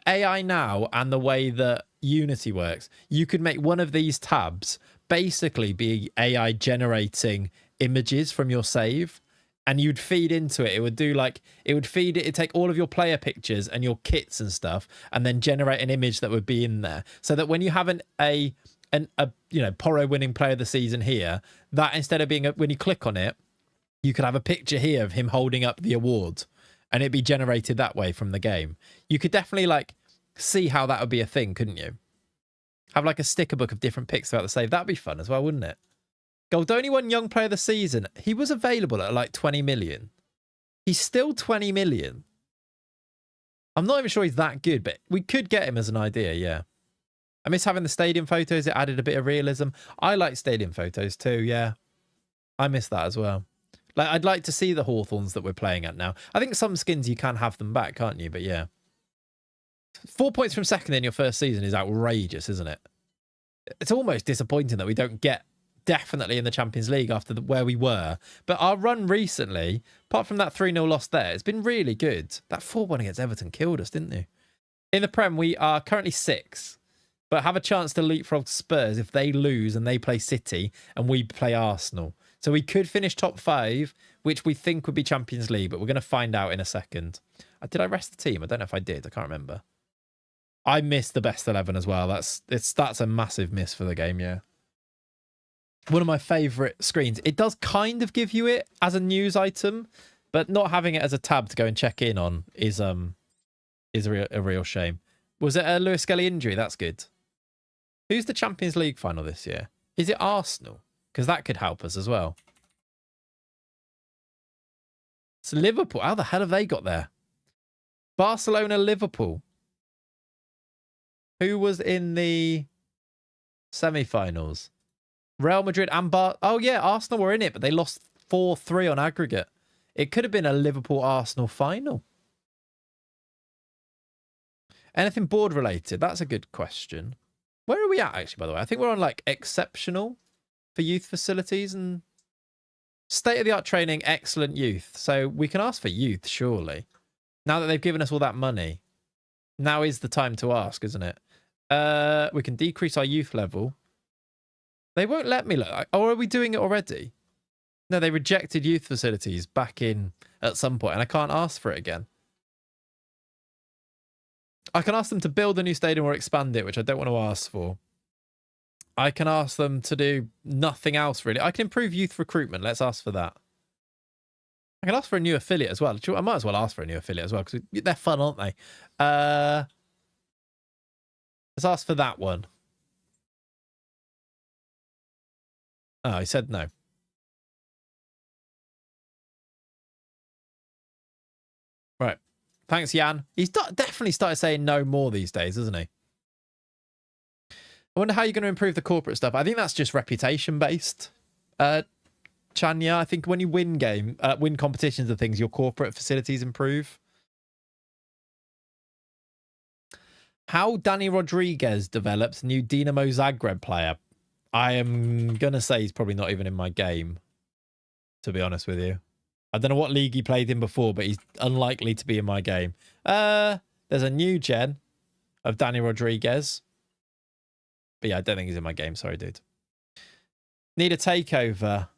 AI now and the way that Unity works, you could make one of these tabs basically be AI generating images from your save, and you'd feed into it. It would do like, it would feed it, it'd take all of your player pictures and your kits and stuff, and then generate an image that would be in there. So that when you have a Poro winning player of the season here, that instead of being when you click on it, you could have a picture here of him holding up the award, and it'd be generated that way from the game. You could definitely like see how that would be a thing, couldn't you? Have like a sticker book of different pics throughout the save. That'd be fun as well, wouldn't it? Goldoni won Young Player of the Season. He was available at like 20 million. He's still 20 million. I'm not even sure he's that good, but we could get him as an idea, yeah. I miss having the stadium photos. It added a bit of realism. I like stadium photos too, yeah. I miss that as well. Like, I'd like to see the Hawthorns that we're playing at now. I think some skins you can have them back, can't you? But yeah. 4 points from second in your first season is outrageous, isn't it? It's almost disappointing that we don't get definitely in the Champions League after where we were. But our run recently, apart from that 3-0 loss there, it's been really good. That 4-1 against Everton killed us, didn't they? In the Prem, we are currently 6th, but have a chance to leapfrog Spurs if they lose and they play City and we play Arsenal. So we could finish top 5, which we think would be Champions League, but we're going to find out in a second. Did I rest the team? I don't know if I did. I can't remember. I missed the best 11 as well. That's a massive miss for the game, yeah. One of my favourite screens. It does kind of give you it as a news item, but not having it as a tab to go and check in on is a real shame. Was it a Lewis Skelly injury? That's good. Who's the Champions League final this year? Is it Arsenal? Because that could help us as well. It's Liverpool. How the hell have they got there? Barcelona, Liverpool. Who was in the semi-finals? Real Madrid and oh yeah, Arsenal were in it, but they lost 4-3 on aggregate. It could have been a Liverpool-Arsenal final. Anything board related? That's a good question. Where are we at, actually, by the way? I think we're on, like, exceptional for youth facilities and state-of-the-art training, excellent youth. So we can ask for youth, surely. Now that they've given us all that money, now is the time to ask, isn't it? We can decrease our youth level. They won't let me look. Or are we doing it already? No, they rejected youth facilities back in at some point, and I can't ask for it again. I can ask them to build a new stadium or expand it, which I don't want to ask for. I can ask them to do nothing else, really. I can improve youth recruitment. Let's ask for that. I can ask for a new affiliate as well. I might as well ask for a new affiliate as well, because they're fun, aren't they? Let's ask for that one. Oh, he said no. Right. Thanks, Jan. He's definitely started saying no more these days, isn't he? I wonder how you're going to improve the corporate stuff. I think that's just reputation based. Chanya, I think when you win competitions and things, your corporate facilities improve. How Danny Rodriguez develops new Dinamo Zagreb player. I am going to say he's probably not even in my game, to be honest with you. I don't know what league he played in before, but he's unlikely to be in my game. There's a new gen of Danny Rodriguez. But yeah, I don't think he's in my game. Sorry, dude. Need a takeover.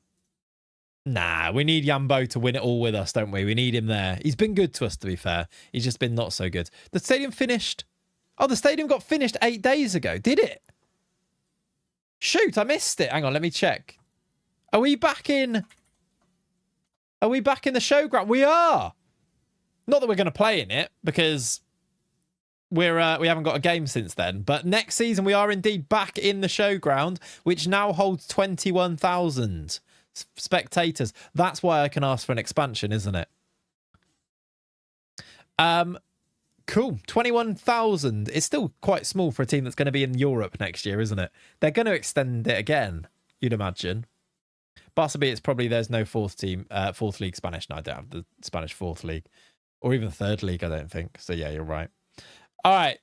Nah, we need Yambo to win it all with us, don't we? We need him there. He's been good to us, to be fair. He's just been not so good. The stadium finished. Oh, the stadium got finished 8 days ago. Did it? Shoot, I missed it. Hang on, let me check. Are we back in the showground? We are. Not that we're going to play in it, because we haven't got a game since then. But next season, we are indeed back in the showground, which now holds 21,000 spectators. That's why I can ask for an expansion, isn't it? Cool. 21,000. It's still quite small for a team that's going to be in Europe next year, isn't it? They're going to extend it again, you'd imagine. Barca B, it's probably there's no fourth league Spanish. No, I don't have the Spanish fourth league. Or even third league, I don't think. So yeah, you're right. All right.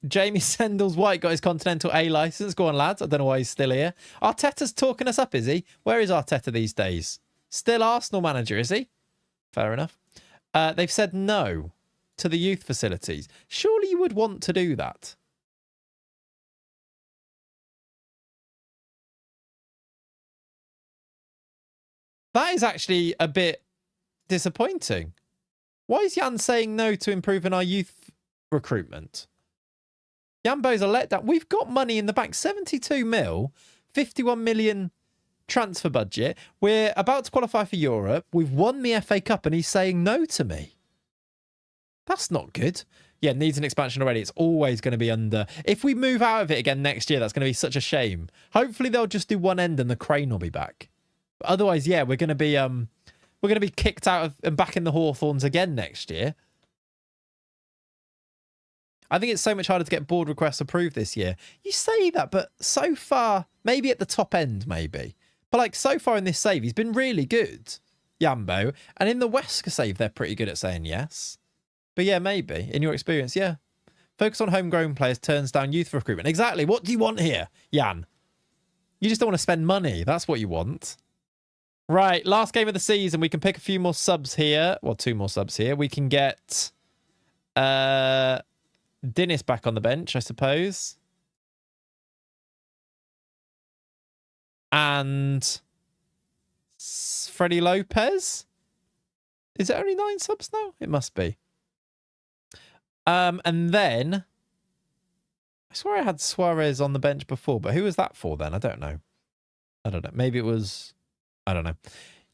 Jamie Sendles White got his Continental A license. Go on, lads. I don't know why he's still here. Arteta's talking us up, is he? Where is Arteta these days? Still Arsenal manager, is he? Fair enough. They've said no to the youth facilities. Surely you would want to do that. That is actually a bit disappointing. Why is Jan saying no to improving our youth recruitment? Jambo's a letdown. We've got money in the bank. 72 mil, 51 million transfer budget. We're about to qualify for Europe. We've won the FA Cup and he's saying no to me. That's not good. Yeah, needs an expansion already. It's always going to be under. If we move out of it again next year, that's going to be such a shame. Hopefully they'll just do one end and the crane will be back. But otherwise, yeah, we're going to be kicked out of and back in the Hawthorns again next year. I think it's so much harder to get board requests approved this year. You say that, but so far, maybe at the top end, maybe. But like so far in this save, he's been really good, Jambo. And in the Wesker save, they're pretty good at saying yes. But yeah, maybe. In your experience, yeah. Focus on homegrown players, turns down youth recruitment. Exactly. What do you want here, Jan? You just don't want to spend money. That's what you want. Right, last game of the season. We can pick a few more subs here. Well, 2 more subs here. We can get Dennis back on the bench, I suppose. And Freddie Lopez. Is it only 9 subs now? It must be. And then I swear I had Suarez on the bench before, but who was that for then? I don't know. Maybe it was, I don't know.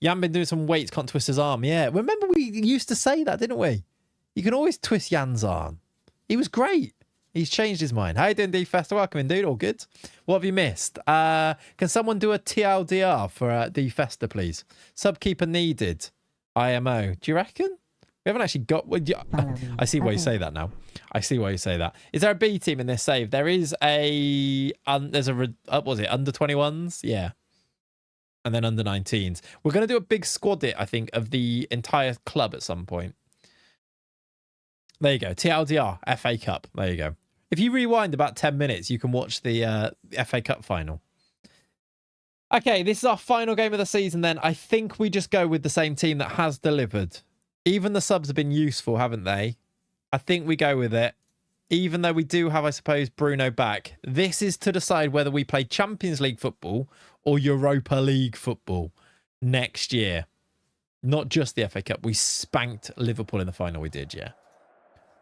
Jan been doing some weights, can't twist his arm. Yeah, remember we used to say that, didn't we? You can always twist Jan's arm. He was great. He's changed his mind. How you doing, D-Fester? Welcome in, dude. All good. What have you missed? Can someone do a TLDR for D-Fester, please? Subkeeper needed. IMO. Do you reckon? We haven't actually got... I see why you say that now. I see why you say that. Is there a B team in this save? There is a... there's a... what was it? Under 21s? Yeah. And then under 19s. We're going to do a big squad I think, of the entire club at some point. There you go. TLDR. FA Cup. There you go. If you rewind about 10 minutes, you can watch the FA Cup final. Okay, this is our final game of the season then. I think we just go with the same team that has delivered. Even the subs have been useful, haven't they? I think we go with it. Even though we do have, I suppose, Bruno back. This is to decide whether we play Champions League football or Europa League football next year. Not just the FA Cup. We spanked Liverpool in the final. We did, yeah.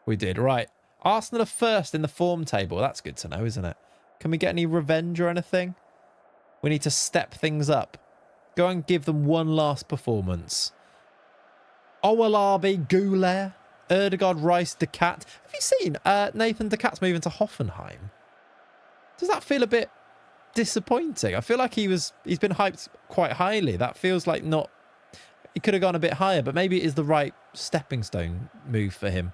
We did. Right. Arsenal are first in the form table. That's good to know, isn't it? Can we get any revenge or anything? We need to step things up. Go and give them one last performance. Owalabi, Goulet, Erdegaard, Rice, De Cat. Have you seen Nathan De Cat's moving to Hoffenheim? Does that feel a bit disappointing? I feel like he's been hyped quite highly. That feels like not... He could have gone a bit higher, but maybe it is the right stepping stone move for him.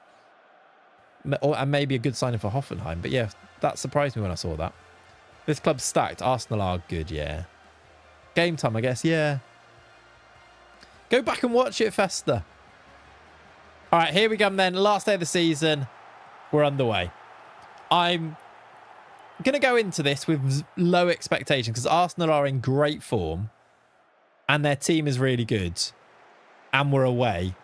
And maybe a good signing for Hoffenheim. But yeah, that surprised me when I saw that. This club's stacked. Arsenal are good, yeah. Game time, I guess, yeah. Go back and watch it, Fester. All right, here we go then. Last day of the season. We're underway. I'm going to go into this with low expectations because Arsenal are in great form and their team is really good. And we're away.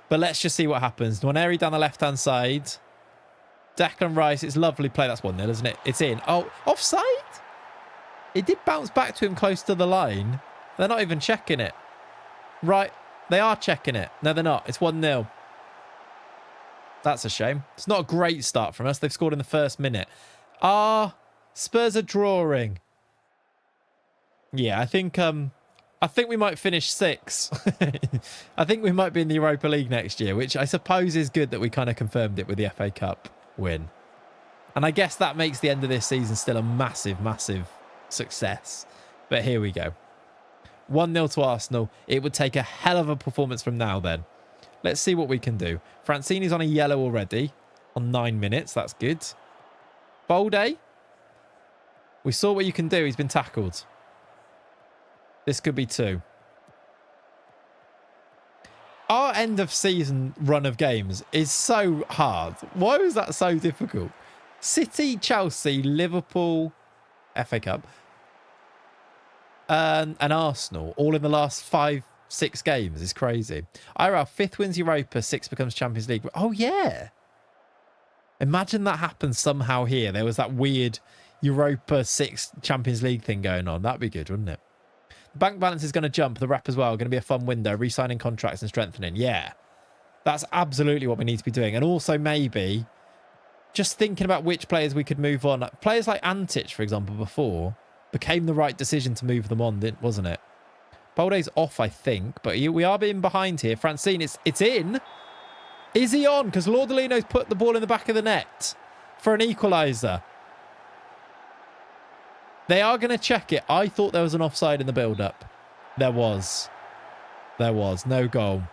But let's just see what happens. Nwaneri down the left-hand side. Declan Rice, it's lovely play. That's 1-0, isn't it? It's in. Oh, offside? It did bounce back to him close to the line. They're not even checking it. Right. They are checking it. No, they're not. It's 1-0. That's a shame. It's not a great start from us. They've scored in the first minute. Spurs are drawing. Yeah, I think we might finish 6th. I think we might be in the Europa League next year, which I suppose is good that we kind of confirmed it with the FA Cup win. And I guess that makes the end of this season still a massive, massive success. But here we go. 1-0 to Arsenal. It would take a hell of a performance from now then. Let's see what we can do. Francini's on a yellow already on 9 minutes. That's good. Bolde. We saw what you can do. He's been tackled. This could be 2. Our end of season run of games is so hard. Why was that so difficult? City, Chelsea, Liverpool, FA Cup, and Arsenal all in the last 5-6 games is crazy. IRL, 5th wins Europa, 6th becomes Champions League. Oh, yeah. Imagine that happened somehow here. There was that weird Europa 6 Champions League thing going on. That'd be good, wouldn't it? Bank balance is going to jump. The rep as well. Going to be a fun window. Re-signing contracts and strengthening. Yeah. That's absolutely what we need to be doing. And also maybe just thinking about which players we could move on. Players like Antic, for example, before became the right decision to move them on, wasn't it? Bolde's off, I think. But we are being behind here. Francine, it's in. Is he on? Because Laudolino's put the ball in the back of the net for an equaliser. They are going to check it. I thought there was an offside in the build-up. There was. There was. No goal.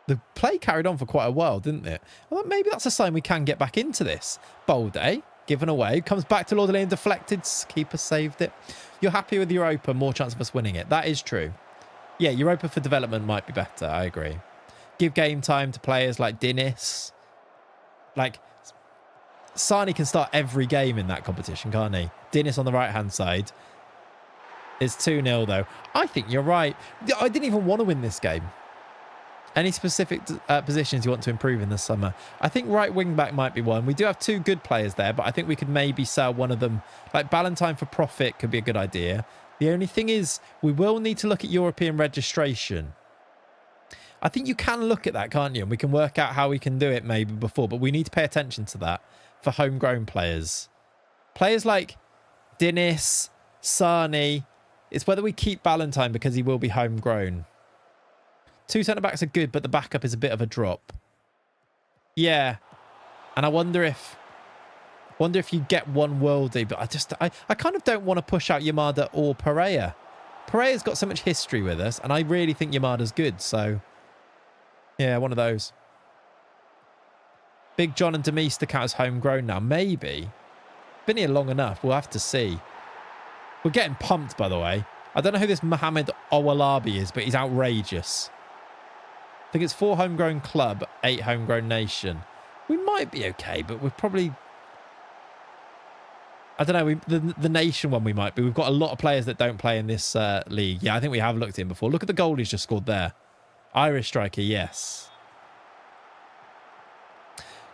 The play carried on for quite a while, didn't it? Well, maybe that's a sign we can get back into this. Bolde, given away. Comes back to Laudolino, deflected. Keeper saved it. You're happy with Europa. More chance of us winning it. That is true. Yeah, Europa for development might be better. I agree. Give game time to players like Dinis. Like... Sani can start every game in that competition, can't he? Dinis on the right-hand side. It's 2-0, though. I think you're right. I didn't even want to win this game. Any specific positions you want to improve in the summer? I think right wing-back might be one. We do have 2 good players there, but I think we could maybe sell one of them. Like Ballantyne for profit could be a good idea. The only thing is we will need to look at European registration. I think you can look at that, can't you? And we can work out how we can do it maybe before, but we need to pay attention to that. For homegrown players. Players like Dinis, Sani. It's whether we keep Ballantyne because he will be homegrown. 2 centre-backs are good, but the backup is a bit of a drop. Yeah. And I wonder if you get one worldie, but I kind of don't want to push out Yamada or Pereira. Pereira's got so much history with us, and I really think Yamada's good, so yeah, one of those. Big John and Demise to count as homegrown now. Maybe. Been here long enough. We'll have to see. We're getting pumped, by the way. I don't know who this Mohamed Owalabi is, but he's outrageous. I think it's 4 homegrown club, 8 homegrown nation. We might be okay, but we're probably... I don't know. The nation one we might be. We've got a lot of players that don't play in this league. Yeah, I think we have looked in before. Look at the goal he's just scored there. Irish striker, yes.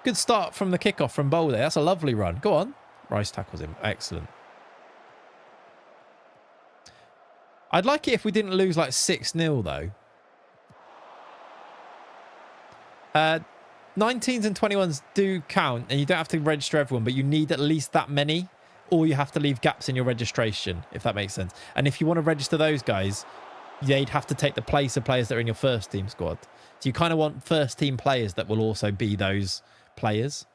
Good start from the kickoff from Bolde. That's a lovely run. Go on. Rice tackles him. Excellent. I'd like it if we didn't lose like 6-0 though. 19s and 21s do count and you don't have to register everyone, but you need at least that many or you have to leave gaps in your registration, if that makes sense. And if you want to register those guys, they'd have to take the place of players that are in your first team squad. So you kind of want first team players that will also be those players.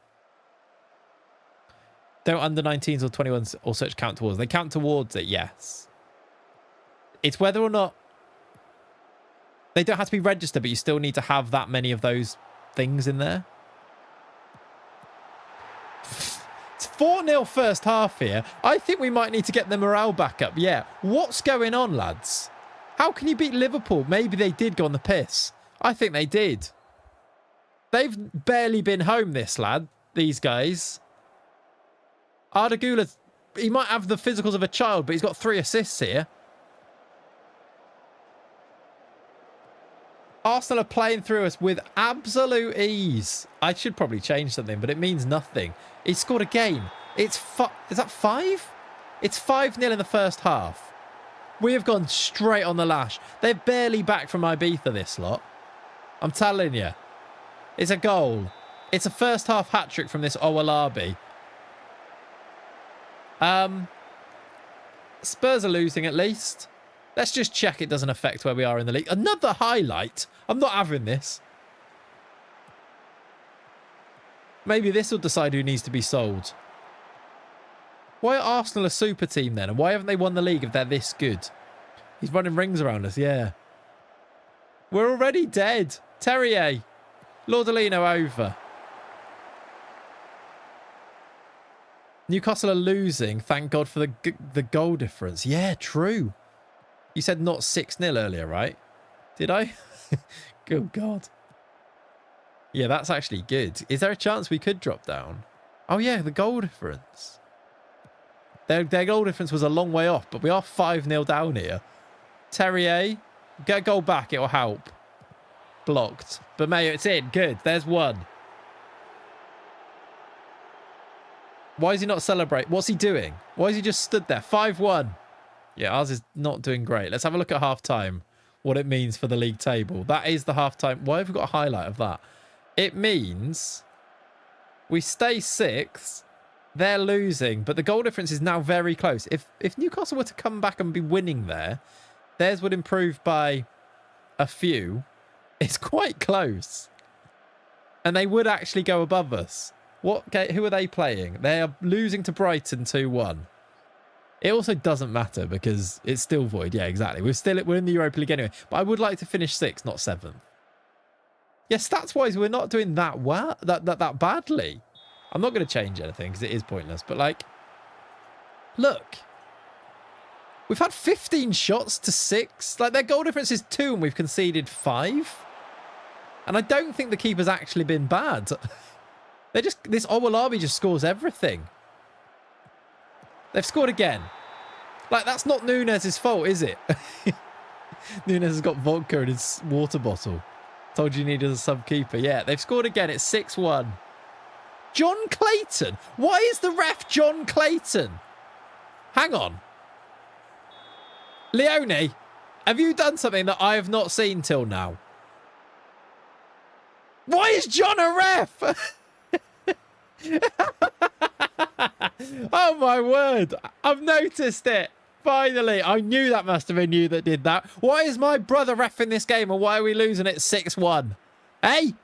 Don't under 19s or 21s or such count towards. They count towards it, yes. It's whether or not they don't have to be registered, but you still need to have that many of those things in there. It's 4-0 first half here. I think we might need to get the morale back up. Yeah. What's going on, lads? How can you beat Liverpool? Maybe they did go on the piss. I think they did. They've barely been home, these guys. Arda Güler, he might have the physicals of a child, but he's got 3 assists here. Arsenal are playing through us with absolute ease. I should probably change something, but it means nothing. He scored again. Is that 5? It's 5-0 in the first half. We have gone straight on the lash. They're barely back from Ibiza, this lot. I'm telling you. It's a goal. It's a first half hat-trick from this Owalabi. Spurs are losing at least. Let's just check it doesn't affect where we are in the league. Another highlight. I'm not having this. Maybe this will decide who needs to be sold. Why are Arsenal a super team then? And why haven't they won the league if they're this good? He's running rings around us, yeah. We're already dead. Terrier. Laudolino over. Newcastle are losing. Thank God for the goal difference. Yeah, true. You said not 6-0 earlier, right? Did I? Good God. Yeah, that's actually good. Is there a chance we could drop down? Oh, yeah, the goal difference. Their goal difference was a long way off, but we are 5-0 down here. Terrier, get a goal back. It will help. Blocked. But Mayo, it's in. Good. There's one. Why is he not celebrating? What's he doing? Why is he just stood there? 5-1. Yeah, ours is not doing great. Let's have a look at half-time, what it means for the league table. That is the half-time. Why have we got a highlight of that? It means we stay 6th. They're losing, but the goal difference is now very close. If Newcastle were to come back and be winning there, theirs would improve by a few. It's quite close. And they would actually go above us. Who are they playing? They are losing to Brighton 2-1. It also doesn't matter because it's still void. Yeah, exactly. We're in the Europa League anyway. But I would like to finish 6th, not 7th. Yeah, stats-wise, we're not doing that well, that badly. I'm not going to change anything because it is pointless. But, like, look. We've had 15 shots to 6. Like, their goal difference is 2 and we've conceded 5. And I don't think the keeper's actually been bad. This Owolabi just scores everything. They've scored again. Like, that's not Nunez's fault, is it? Nunez has got vodka in his water bottle. Told you needed a sub-keeper. Yeah, they've scored again. It's 6-1. John Clayton? Why is the ref John Clayton? Hang on. Leone, have you done something that I have not seen till now? Why is John a ref? Oh my word. I've noticed it. Finally. I knew that must have been you that did that. Why is my brother reffing this game and why are we losing it 6-1? Hey?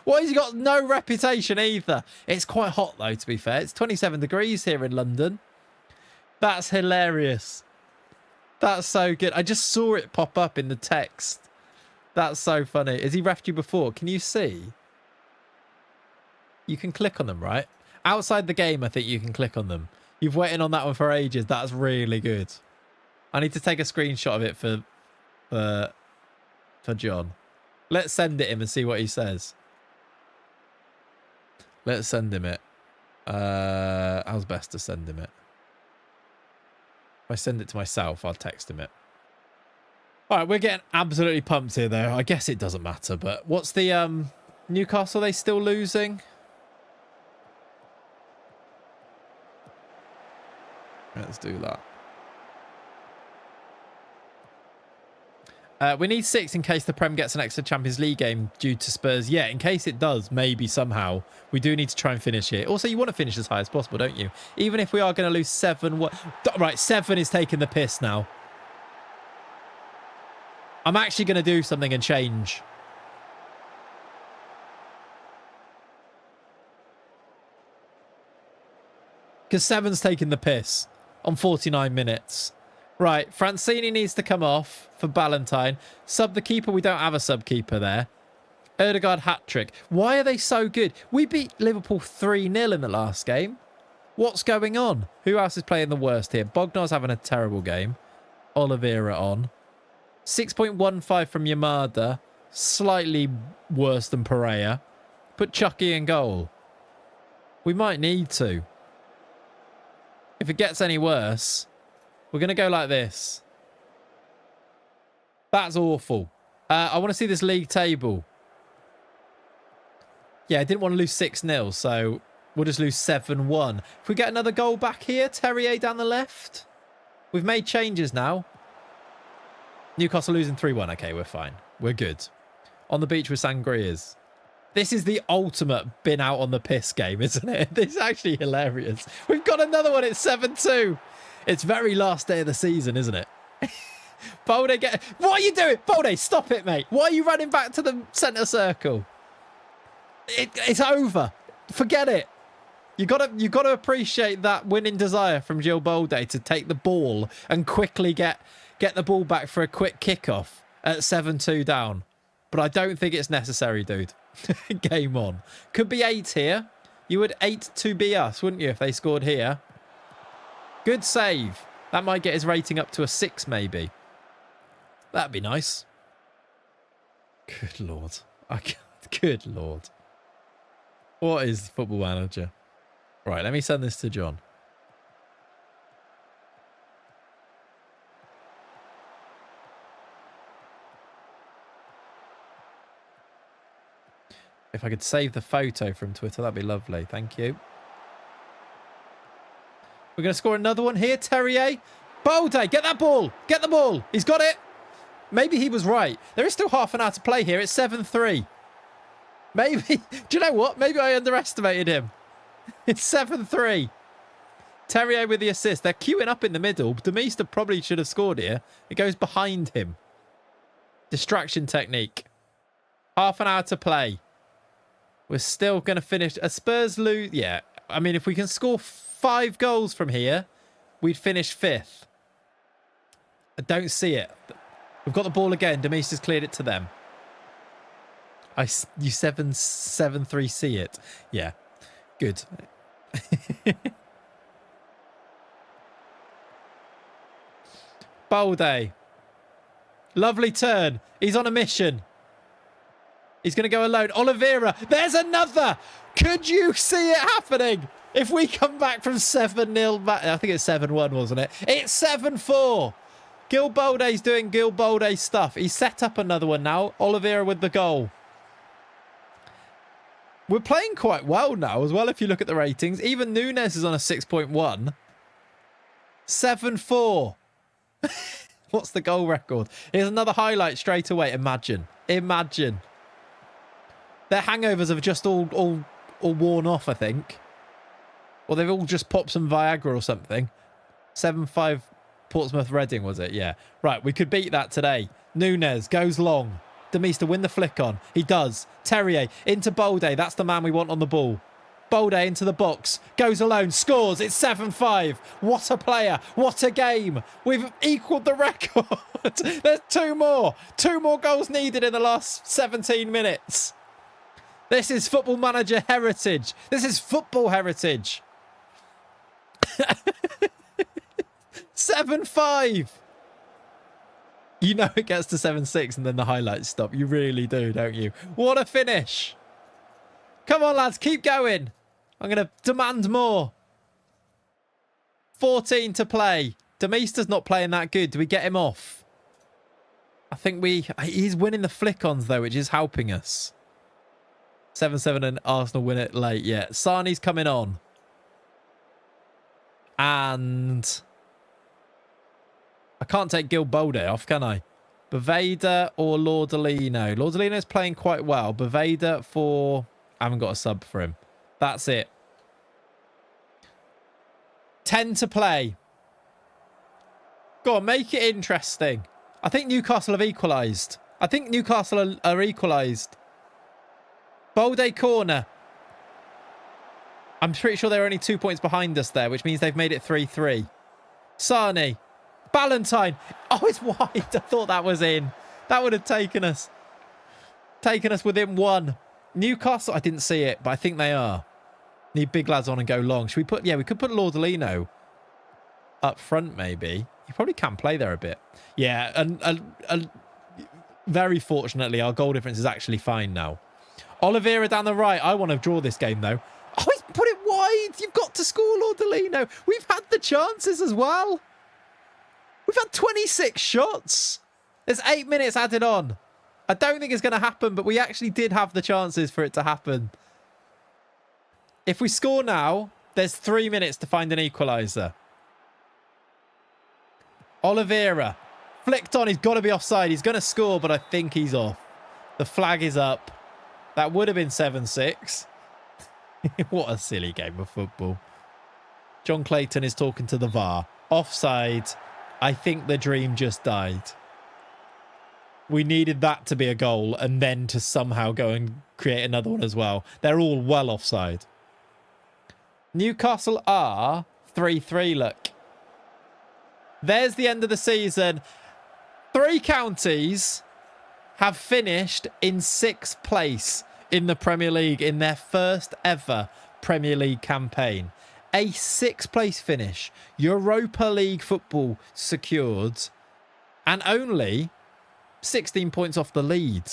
Why has he got no reputation either? It's quite hot though, to be fair. It's 27 degrees here in London. That's hilarious. That's so good. I just saw it pop up in the text. That's so funny. Has he reffed you before? Can you see? You can click on them, right? Outside the game, I think you can click on them. You've waited on that one for ages. That's really good. I need to take a screenshot of it for John. Let's send it him and see what he says. Let's send him it. How's best to send him it? If I send it to myself, I'll text him it. All right, we're getting absolutely pumped here, though. I guess it doesn't matter, but what's the Newcastle? Are they still losing? Let's do that. We need 6 in case the Prem gets an extra Champions League game due to Spurs. Yeah, in case it does, maybe somehow. We do need to try and finish it. Also, you want to finish as high as possible, don't you? Even if we are going to lose 7... Right, 7 is taking the piss now. I'm actually going to do something and change. Because 7's taking the piss on 49 minutes. Right, Francini needs to come off for Ballantyne. Sub the keeper. We don't have a sub-keeper there. Ødegaard hat-trick. Why are they so good? We beat Liverpool 3-0 in the last game. What's going on? Who else is playing the worst here? Bognar's having a terrible game. Oliveira on. 6.15 from Yamada. Slightly worse than Pereira. Put Chucky in goal. We might need to. If it gets any worse, we're going to go like this. That's awful. I want to see this league table. Yeah, I didn't want to lose 6-0, so we'll just lose 7-1. If we get another goal back here, Terrier down the left. We've made changes now. Newcastle losing 3-1. Okay, we're fine. We're good. On the beach with sangrias. This is the ultimate been out on the piss game, isn't it? This is actually hilarious. We've got another one. It's 7-2. It's very last day of the season, isn't it? Bolde, what are you doing? Bolde, stop it, mate. Why are you running back to the centre circle? It's over. Forget it. You gotta appreciate that winning desire from Gil Bolde to take the ball and quickly get the ball back for a quick kickoff at 7-2 down. But I don't think it's necessary, dude. Game on. Could be 8 here. You would 8 to be us, wouldn't you, if they scored here? Good save. That might get his rating up to a 6, maybe. That'd be nice. Good Lord. I can't. Good Lord. What is Football Manager? Right, let me send this to John. If I could save the photo from Twitter, that'd be lovely. Thank you. We're going to score another one here. Terrier. Balde, get that ball. Get the ball. He's got it. Maybe he was right. There is still half an hour to play here. It's 7-3. Maybe. Do you know what? Maybe I underestimated him. It's 7-3. Terrier with the assist. They're queuing up in the middle. Demista probably should have scored here. It goes behind him. Distraction technique. Half an hour to play. We're still going to finish. A Spurs lose. Yeah. I mean, if we can score 5 goals from here, we'd finish 5th. I don't see it. We've got the ball again. Demista's cleared it to them. You 7-3 see it. Yeah. Good. Balde. Lovely turn. He's on a mission. He's going to go alone. Oliveira. There's another. Could you see it happening? If we come back from 7-0 back. I think it's 7-1, wasn't it? It's 7-4. Gil Balde's doing Gil Balde stuff. He's set up another one now. Oliveira with the goal. We're playing quite well now as well if you look at the ratings. Even Nunes is on a 6.1. 7-4. What's the goal record? Here's another highlight straight away. Imagine. Imagine. Their hangovers have just all worn off, I think. Or they've all just popped some Viagra or something. 7-5 Portsmouth Reading, was it? Yeah. Right, we could beat that today. Nunes goes long. Demista win the flick on. He does. Terrier into Balde. That's the man we want on the ball. Balde into the box. Goes alone. Scores. It's 7-5. What a player. What a game. We've equalled the record. There's 2 more. 2 more goals needed in the last 17 minutes. This is Football Manager heritage. This is football heritage. 7-5. You know it gets to 7-6 and then the highlights stop. You really do, don't you? What a finish. Come on, lads. Keep going. I'm going to demand more. 14 to play. Demista's not playing that good. Do we get him off? I think he's winning the flick-ons, though, which is helping us. 7-7 and Arsenal win it late. Yeah. Sarni's coming on. And I can't take Gil Balde off, can I? Baveda or Lordolino? Lordolino's playing quite well. Baveda for... I haven't got a sub for him. That's it. 10 to play. Go on, make it interesting. I think Newcastle have equalised. I think Newcastle are equalised. Balde corner. I'm pretty sure they're only 2 points behind us there, which means they've made it 3-3. Sarni. Ballantyne. Oh, it's wide. I thought that was in. That would have taken us within 1. Newcastle, I didn't see it, but I think they are. Need big lads on and go long. Should we put... Yeah, we could put Lordolino up front, maybe. He probably can play there a bit. Yeah, and very fortunately, our goal difference is actually fine now. Oliveira down the right. I want to draw this game, though. Oh, he's put it wide. You've got to score, Lordolino. We've had the chances as well. We've had 26 shots. There's 8 minutes added on. I don't think it's going to happen, but we actually did have the chances for it to happen. If we score now, there's 3 minutes to find an equaliser. Oliveira. Flicked on. He's got to be offside. He's going to score, but I think he's off. The flag is up. That would have been 7-6. What a silly game of football. John Clayton is talking to the VAR. Offside. I think the dream just died. We needed that to be a goal and then to somehow go and create another one as well. They're all well offside. Newcastle are 3-3, look. There's the end of the season. 3 counties have finished in 6th place in the Premier League in their first ever Premier League campaign. A 6th place finish. Europa League football secured. And only 16 points off the lead.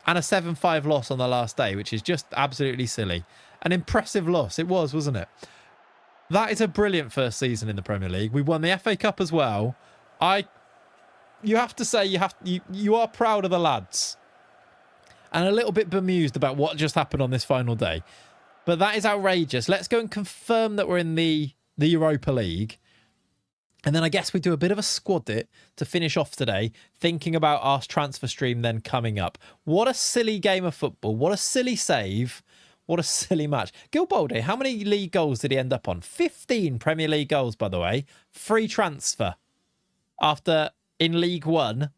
And a 7-5 loss on the last day, which is just absolutely silly. An impressive loss. It was, wasn't it? That is a brilliant first season in the Premier League. We won the FA Cup as well. You have to say you are proud of the lads. And a little bit bemused about what just happened on this final day. But that is outrageous. Let's go and confirm that we're in the Europa League. And then I guess we do a bit of a squad it to finish off today, thinking about our transfer stream then coming up. What a silly game of football. What a silly save. What a silly match. Gilbolde, how many league goals did he end up on? 15 Premier League goals, by the way. Free transfer. After in League One,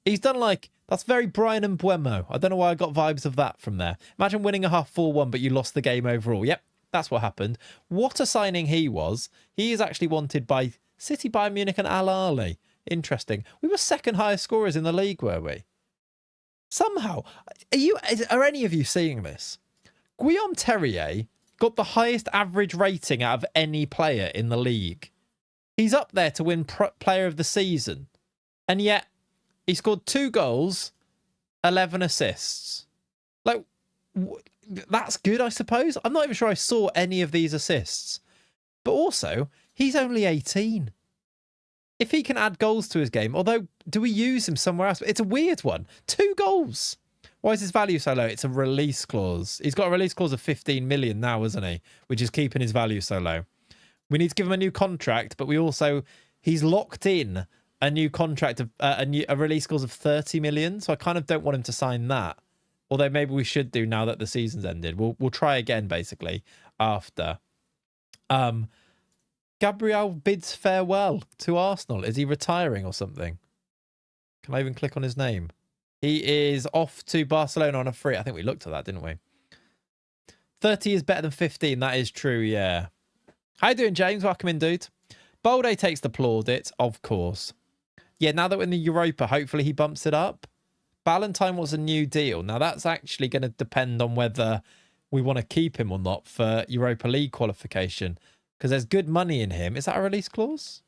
he's done like, that's very Brian and Buemo. I don't know why I got vibes of that from there. Imagine winning a half 4-1, but you lost the game overall. Yep, that's what happened. What a signing he was. He is actually wanted by City, Bayern Munich and Al Ahly. Interesting. We were second highest scorers in the league, were we? Somehow. Are any of you seeing this? Guillaume Terrier got the highest average rating out of any player in the league. He's up there to win player of the season. And yet, he scored 2 goals, 11 assists. Like, that's good, I suppose. I'm not even sure I saw any of these assists. But also, he's only 18. If he can add goals to his game, although, do we use him somewhere else? It's a weird one. 2 goals. Why is his value so low? It's a release clause. He's got a release clause of 15 million now, isn't he? Which is keeping his value so low. We need to give him a new contract, but he's locked in a new contract of a release clause of 30 million. So I kind of don't want him to sign that. Although maybe we should do now that the season's ended. We'll try again basically after. Gabriel bids farewell to Arsenal. Is he retiring or something? Can I even click on his name? He is off to Barcelona on a free. I think we looked at that, didn't we? 30 is better than 15. That is true, yeah. How you doing, James? Welcome in, dude. Bolde takes the plaudit, of course. Yeah, now that we're in the Europa, hopefully he bumps it up. Ballantyne was a new deal. Now, that's actually going to depend on whether we want to keep him or not for Europa League qualification, because there's good money in him. Is that a release clause?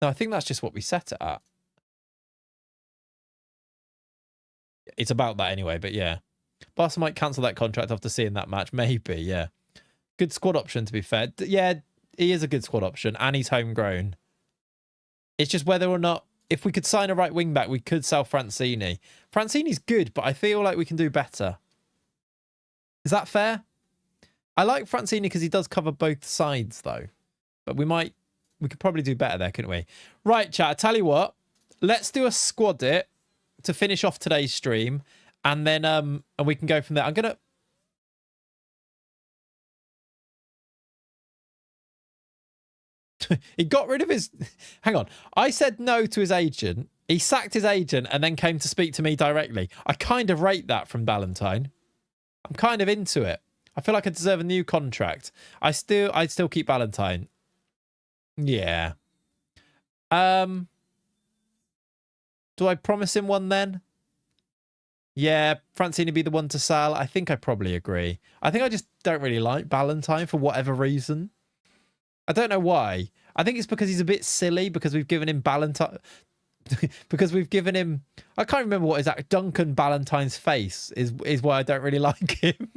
No, I think that's just what we set it at. It's about that anyway, but yeah. Barca might cancel that contract after seeing that match. Maybe, yeah. Good squad option, to be fair. Yeah, he is a good squad option, and he's homegrown. It's just whether or not, if we could sign a right wing back, we could sell Francini. Francini's good, but I feel like we can do better. Is that fair? I like Francini because he does cover both sides, though. But we could probably do better there, couldn't we? Right, chat, I tell you what. Let's do a squad it to finish off today's stream, and then and we can go from there. I'm gonna. He got rid of his. Hang on. I said no to his agent. He sacked his agent and then came to speak to me directly. I kind of rate that from Ballantyne. I'm kind of into it. I feel like I deserve a new contract. I'd still keep Ballantyne. Yeah. Do I promise him one then? Yeah, Francine be the one to sell. I think I probably agree. I think I just don't really like Ballantyne for whatever reason. I don't know why. I think it's because he's a bit silly because we've given him Ballantyne. Because we've given him. I can't remember what is Duncan Ballantyne's face is why I don't really like him.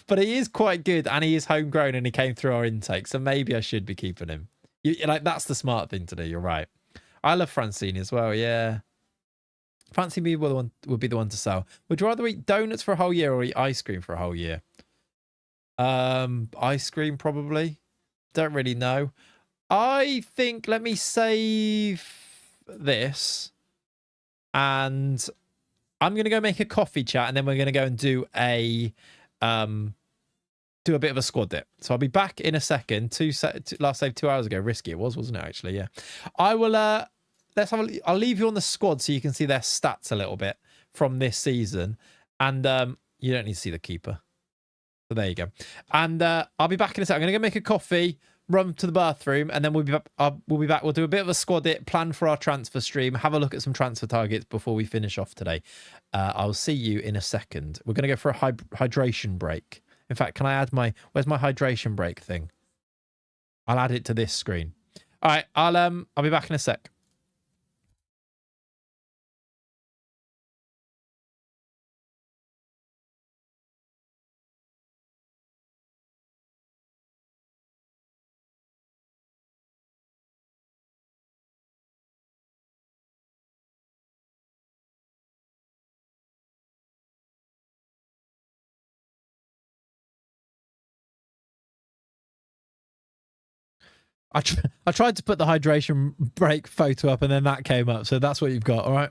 But he is quite good and he is homegrown and he came through our intake. So maybe I should be keeping him. That's the smart thing to do. You're right. I love Francine as well. Yeah. Francine would be the one to sell. Would you rather eat donuts for a whole year or eat ice cream for a whole year? Ice cream probably. Don't really know. I think let me save this and I'm going to go make a coffee chat and then we're going to go and do a bit of a squad dip. So I'll be back in a second. Last save 2 hours ago. Risky it was, wasn't it, actually? Yeah. I will I'll leave you on the squad so you can see their stats a little bit from this season. And you don't need to see the keeper. So there you go. And I'll be back in a second. I'm going to go make a coffee, run to the bathroom, and then we'll be back. We'll do a bit of a squad it, plan for our transfer stream, have a look at some transfer targets before we finish off today. I'll see you in a second. We're going to go for a hydration break. In fact, can I add where's my hydration break thing? I'll add it to this screen. All right, I'll be back in a sec. I tried to put the hydration break photo up and then that came up. So that's what you've got. All right.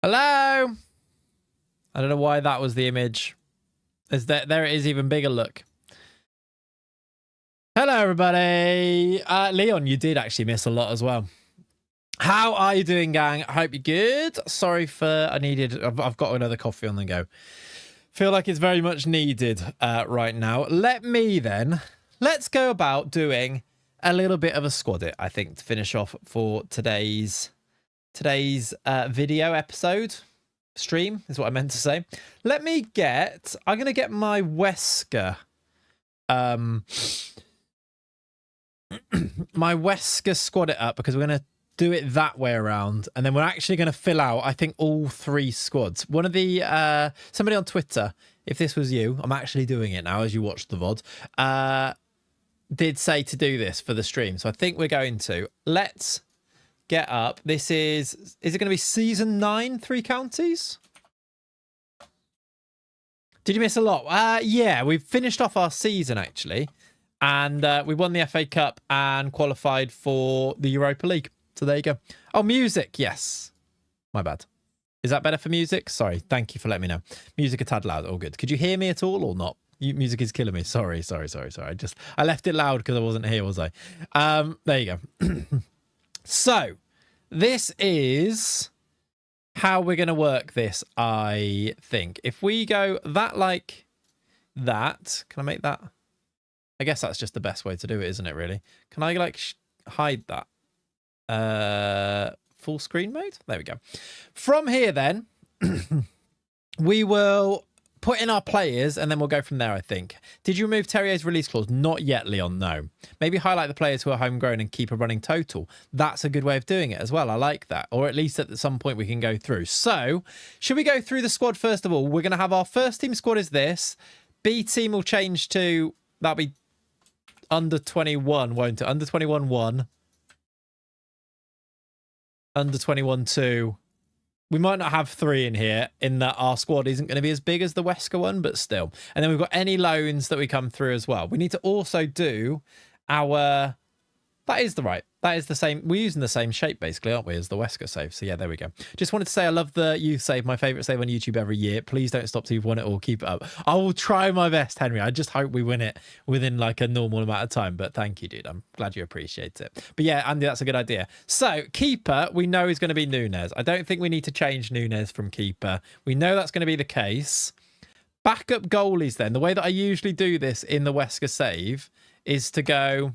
Hello. I don't know why that was the image. Is that there? It is even bigger. Look. Hello, everybody. Leon, you did actually miss a lot as well. How are you doing, gang? I hope you're good. Sorry for I've got another coffee on the go. Feel like it's very much needed right now. Let's go about doing a little bit of a squad it, I think, to finish off for today's video episode. Stream is what I meant to say. I'm going to get my Wesker my Wesker squad it up because we're going to do it that way around, and then we're actually going to fill out, I think, all 3 squads. One of the somebody on Twitter, if this was you, I'm actually doing it now as you watch the VOD, did say to do this for the stream, so I think we're going to. Let's get up. This is it going to be season 9, 3 counties? Did you miss a lot? Yeah, we've finished off our season actually, and we won the FA Cup and qualified for the Europa League. So there you go. Oh, music. Yes. My bad. Is that better for music? Sorry. Thank you for letting me know. Music a tad loud. All good. Could you hear me at all or not? Music is killing me. Sorry. I left it loud because I wasn't here, was I? There you go. So this is how we're going to work this, I think. If we go that like that, can I make that? I guess that's just the best way to do it, isn't it, really? Can I like hide that? Full screen mode. There we go. From here, then, we will put in our players and then we'll go from there, I think. Did you remove Terrier's release clause? Not yet, Leon, no. Maybe highlight the players who are homegrown and keep a running total. That's a good way of doing it as well. I like that. Or at least at some point we can go through. So, should we go through the squad first of all? We're going to have our first team squad is this. B team will change to, that'll be under 21, won't it? Under 21 1. Under 21 2. We might not have 3 in here in that our squad isn't going to be as big as the Wesker one, but still. And then we've got any loans that we come through as well. We need to also do our... That is the same. We're using the same shape, basically, aren't we, as the Wesker save? So, yeah, there we go. Just wanted to say I love the youth save, my favourite save on YouTube every year. Please don't stop till you've won it or keep it up. I will try my best, Henry. I just hope we win it within, like, a normal amount of time. But thank you, dude. I'm glad you appreciate it. But, yeah, Andy, that's a good idea. So, keeper, we know is going to be Nunes. I don't think we need to change Nunes from keeper. We know that's going to be the case. Backup goalies, then. The way that I usually do this in the Wesker save is to go...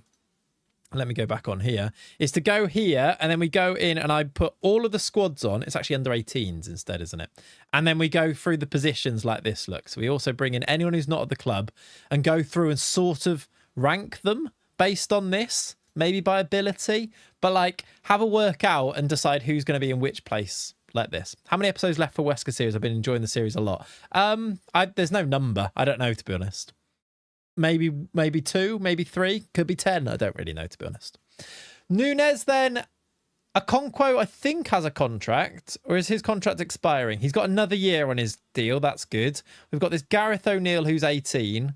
Let me go back on here. Is to go here, and then we go in, and I put all of the squads on. It's actually under 18s instead, isn't it? And then we go through the positions like this, look. So we also bring in anyone who's not at the club and go through and sort of rank them based on this, maybe by ability, but like have a workout and decide who's going to be in which place like this. How many episodes left for Wesker series? I've been enjoying the series a lot. There's no number. I don't know, to be honest. Maybe 2, maybe 3, could be 10. I don't really know, to be honest. Nunes, then, Okonkwo, I think, has a contract, or is his contract expiring? He's got another year on his deal. That's good. We've got this Gareth O'Neill, who's 18.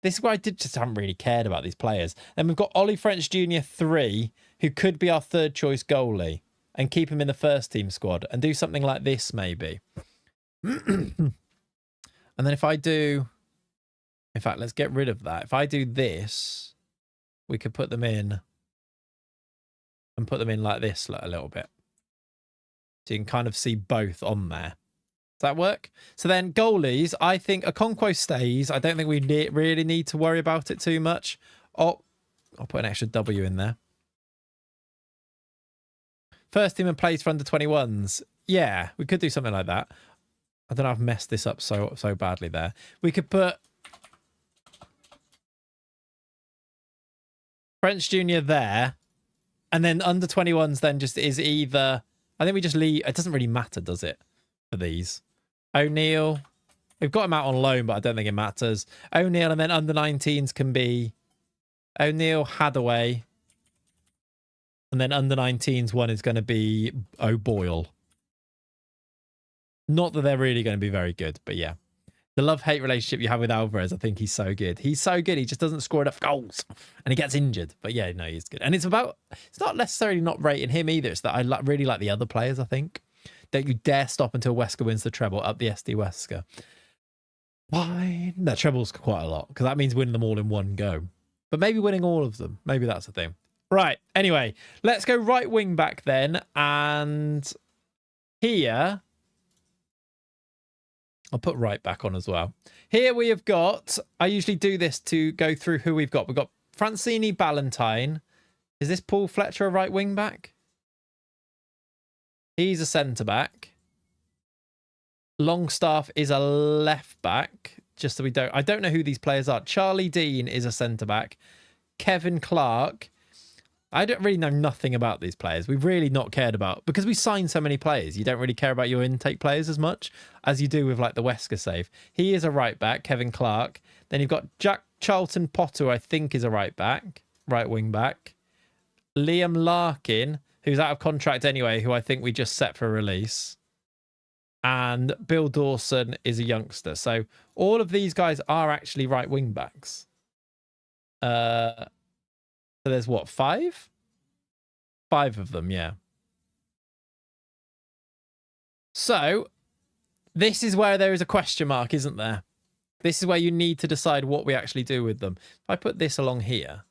This is where I just haven't really cared about these players. Then we've got Ollie French Jr. 3, who could be our third choice goalie, and keep him in the first team squad, and do something like this, maybe. And then if I do... In fact, let's get rid of that. If I do this, we could put them in and put them in like this a little bit. So you can kind of see both on there. Does that work? So then goalies, I think Okonkwo stays. I don't think we really need to worry about it too much. Oh, I'll put an extra W in there. First team and plays for under 21s. Yeah, we could do something like that. I don't know, I've messed this up so badly there. We could put French Jr. there, and then under 21s then just is either... I think we just leave... It doesn't really matter, does it, for these? O'Neill. We've got him out on loan, but I don't think it matters. O'Neill, and then under 19s can be O'Neill, Hadaway, and then under 19s one is going to be O'Boyle. Not that they're really going to be very good, but yeah. The love-hate relationship you have with Alvarez, I think he's so good. He's so good. He just doesn't score enough goals. And he gets injured. But yeah, no, he's good. And it's not necessarily not rating him either. It's that I really like the other players, I think. Don't you dare stop until Wesker wins the treble. Up the SD Wesker. Fine. That treble's quite a lot. Because that means winning them all in one go. But maybe winning all of them. Maybe that's the thing. Right. Anyway, let's go right wing back then. And here, I'll put right back on as well. Here we have got, I usually do this to go through who we've got. We've got Francini, Ballantyne. Is this Paul Fletcher a right wing back? He's a centre back. Longstaff is a left back. Just so we don't, I don't know who these players are. Charlie Dean is a centre back. Kevin Clark. I don't really know nothing about these players. We've really not cared about, because we signed so many players. You don't really care about your intake players as much as you do with like the Wesker save. He is a right back, Kevin Clark. Then you've got Jack Charlton Potter, who I think is a right back, right wing back. Liam Larkin, who's out of contract anyway, who I think we just set for release. And Bill Dawson is a youngster. So all of these guys are actually right wing backs. So there's what, 5? 5 of them, yeah. So this is where there is a question mark, isn't there? This is where you need to decide what we actually do with them. If I put this along here,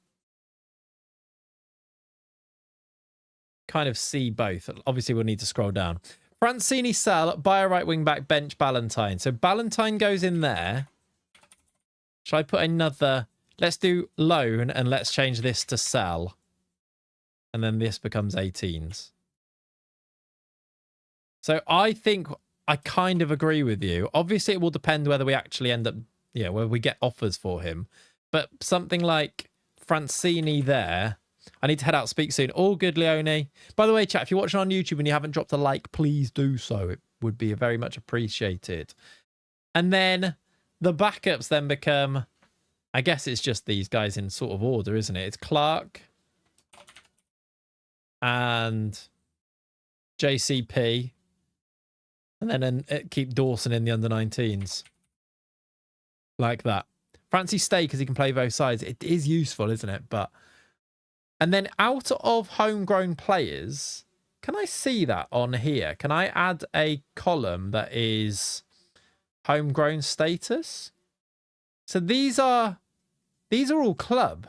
kind of see both. Obviously, we'll need to scroll down. Francini, sell, buy a right wing back, bench Ballantyne. So Ballantyne goes in there. Shall I put another? Let's do loan and let's change this to sell. And then this becomes 18s. So I think I kind of agree with you. Obviously, it will depend whether we actually end up, whether we get offers for him. But something like Francini there. I need to head out, speak soon. All good, Leone. By the way, chat, if you're watching on YouTube and you haven't dropped a like, please do so. It would be very much appreciated. And then the backups then become, I guess it's just these guys in sort of order, isn't it? It's Clark and JCP. And then keep Dawson in the under-19s. Like that. Fancy stay because he can play both sides. It is useful, isn't it? But... And then out of homegrown players, can I see that on here? Can I add a column that is homegrown status? So these are all club.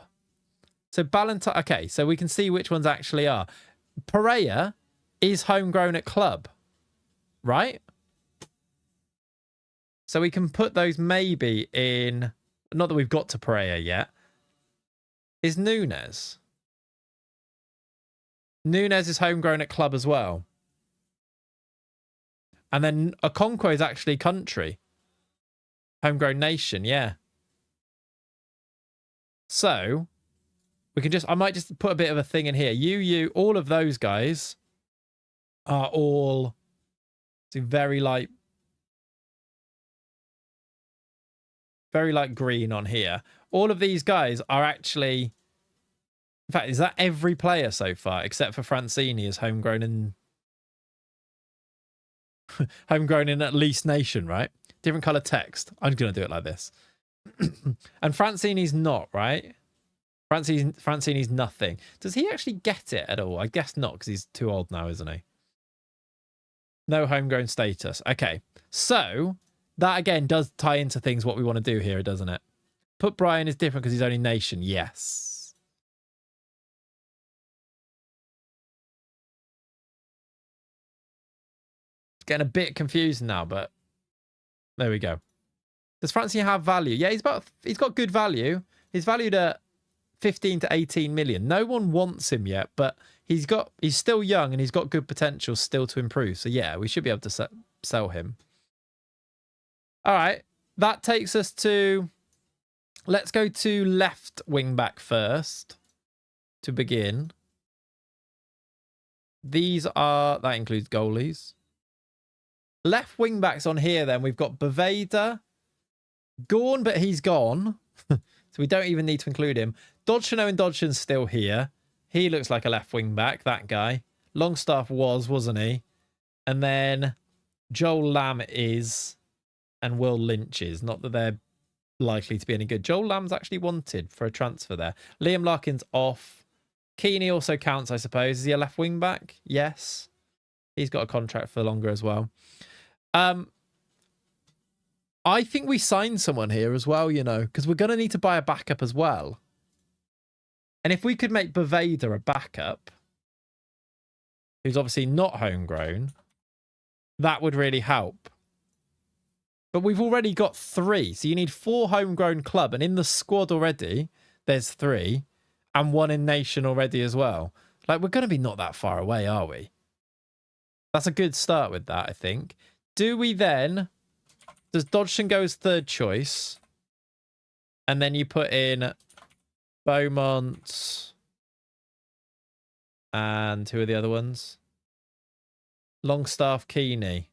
So Ballantyne, okay, so we can see which ones actually are. Pereira is homegrown at club, right? So we can put those maybe in, not that we've got to Pereira yet. Is Nunes? Nunes is homegrown at club as well. And then Okonkwo is actually country. Homegrown nation, yeah. So we can I might just put a bit of a thing in here. All of those guys are all very light green on here. All of these guys are actually, in fact, is that every player so far except for Francini is homegrown in at least nation, right? Different color text. I'm going to do it like this. And Francini's not, right? Francini's nothing. Does he actually get it at all? I guess not, because he's too old now, isn't he? No homegrown status. Okay. So that again does tie into things what we want to do here, doesn't it? Put Brian is different because he's only nation. Yes. Getting a bit confused now, but there we go. Does Francini have value? Yeah, he's got good value. He's valued at 15 to 18 million. No one wants him yet, but he's still young and he's got good potential still to improve. So yeah, we should be able to sell him. All right, that takes us to, let's go to left wing back first to begin. That includes goalies. Left wing backs on here then, we've got Baveda, Gorn, but he's gone. So we don't even need to include him. Dodgson and Dodgson's still here. He looks like a left wing back, that guy. Longstaff wasn't he? And then Joel Lamb is, and Will Lynch is. Not that they're likely to be any good. Joel Lamb's actually wanted for a transfer there. Liam Larkin's off. Keeney also counts, I suppose. Is he a left wing back? Yes. He's got a contract for longer as well. I think we signed someone here as well, because we're going to need to buy a backup as well. And if we could make Boveda a backup, who's obviously not homegrown, that would really help. But we've already got 3, so you need 4 homegrown club, and in the squad already, there's 3, and 1 in nation already as well. Like, we're going to be not that far away, are we? That's a good start with that, I think. Do we then... Does Dodgson go as third choice? And then you put in Beaumont... And who are the other ones? Longstaff, Keeney.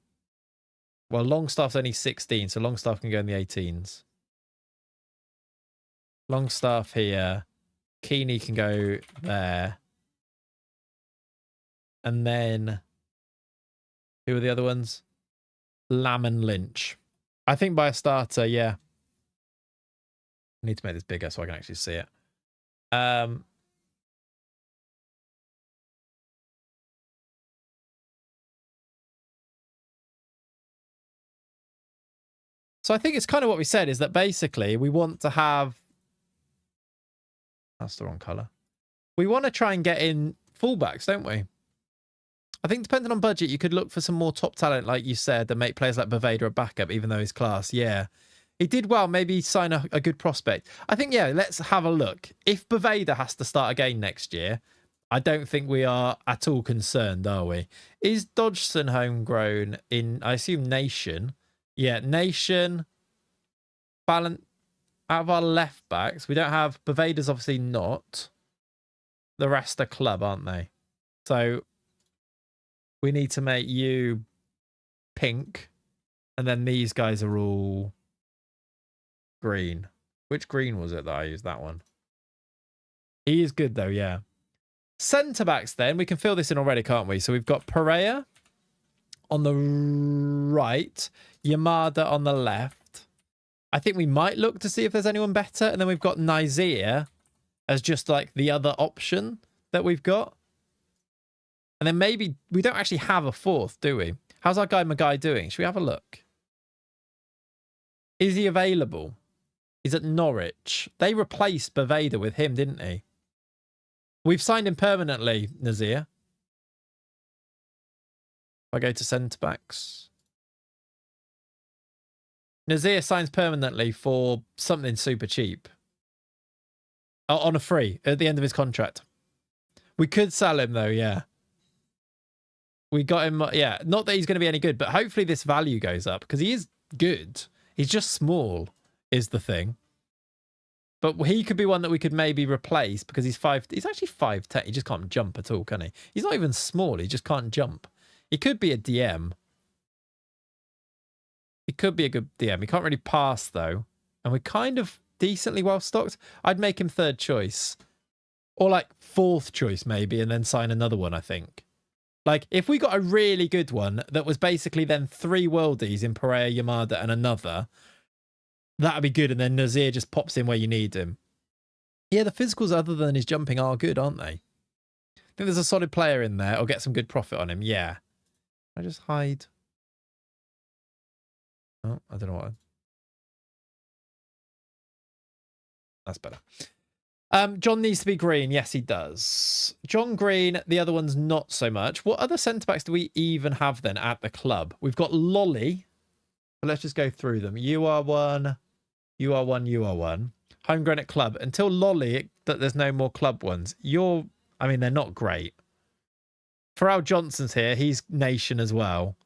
Well, Longstaff's only 16, so Longstaff can go in the 18s. Longstaff here. Keeney can go there. And then... Who are the other ones? Lamb and Lynch. I think by a starter, yeah. I need to make this bigger so I can actually see it. So I think it's kind of what we said, is that basically we want to have... That's the wrong colour. We want to try and get in fullbacks, don't we? I think depending on budget, you could look for some more top talent, like you said, that make players like Boveda a backup, even though he's class. Yeah. He did well. Maybe sign a good prospect. I think, yeah, let's have a look. If Boveda has to start again next year, I don't think we are at all concerned, are we? Is Dodgson homegrown in, I assume, Nation? Yeah, Nation. Balance out of our left backs. We don't have... Boveda's obviously not. The rest are club, aren't they? So... We need to make you pink. And then these guys are all green. Which green was it that I used? That one. He is good though, yeah. Centre backs then. We can fill this in already, can't we? So we've got Pereira on the right. Yamada on the left. I think we might look to see if there's anyone better. And then we've got Nizier as just like the other option that we've got. And then maybe we don't actually have a fourth, do we? How's our guy Magai doing? Should we have a look? Is he available? He's at Norwich. They replaced Boveda with him, didn't he? We've signed him permanently, Nazir. If I go to centre backs. Nazir signs permanently for something super cheap. On a free at the end of his contract. We could sell him though, yeah. We got him, yeah. Not that he's going to be any good, but hopefully this value goes up because he is good. He's just small is the thing. But he could be one that we could maybe replace because he's actually 5'10". He just can't jump at all, can he? He's not even small. He just can't jump. He could be a DM. He could be a good DM. He can't really pass though. And we're kind of decently well stocked. I'd make him third choice. Or like fourth choice maybe and then sign another one, I think. Like, if we got a really good one that was basically then 3 worldies in Pereira, Yamada, and another, that'd be good. And then Nazir just pops in where you need him. Yeah, the physicals other than his jumping are good, aren't they? I think there's a solid player in there. Or get some good profit on him. Yeah. I just hide. Oh, I don't know what. That's better. John needs to be green. Yes, he does. John Green. The other one's not so much. What other centre-backs do we even have then at the club? We've got Lolly. But let's just go through them. You are one. You are one. You are one. Homegrown at club. Until Lolly, that there's no more club ones. I mean, they're not great. Pharrell Johnson's here. He's nation as well.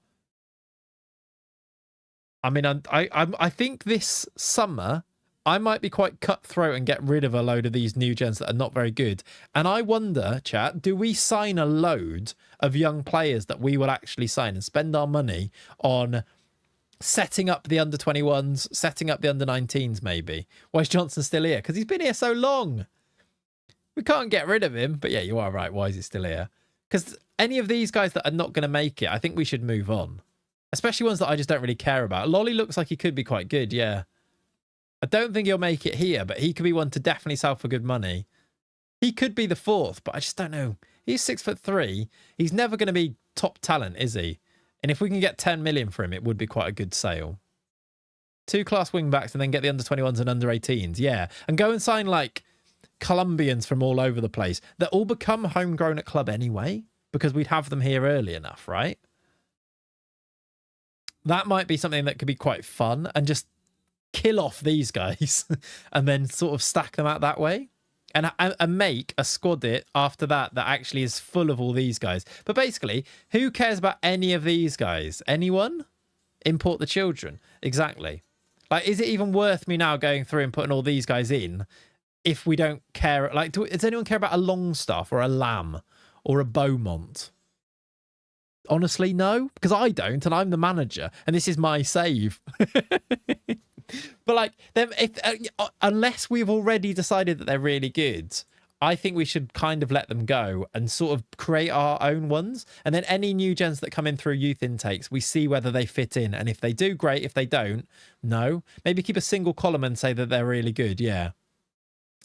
I mean, I think this summer... I might be quite cutthroat and get rid of a load of these new gens that are not very good. And I wonder, chat, do we sign a load of young players that we will actually sign and spend our money on setting up the under-21s, setting up the under-19s maybe? Why is Johnson still here? Because he's been here so long. We can't get rid of him. But yeah, you are right. Why is he still here? Because any of these guys that are not going to make it, I think we should move on. Especially ones that I just don't really care about. Lolly looks like he could be quite good, yeah. I don't think he'll make it here, but he could be one to definitely sell for good money. He could be the fourth, but I just don't know. He's 6'3". He's never going to be top talent, is he? And if we can get 10 million for him, it would be quite a good sale. 2 class wing backs and then get the under 21s and under 18s. Yeah. And go and sign like Colombians from all over the place that all become homegrown at club anyway, because we'd have them here early enough, right? That might be something that could be quite fun, and just kill off these guys and then sort of stack them out that way. And make a squad it after that actually is full of all these guys. But basically, who cares about any of these guys? Anyone? Import the children. Exactly. Like, is it even worth me now going through and putting all these guys in if we don't care? Like, does anyone care about a Longstaff or a Lamb or a Beaumont? Honestly, no, because I don't, and I'm the manager, and this is my save. But like, unless we've already decided that they're really good, I think we should kind of let them go and sort of create our own ones. And then any new gens that come in through youth intakes, we see whether they fit in. And if they do, great. If they don't, no. Maybe keep a single column and say that they're really good. Yeah.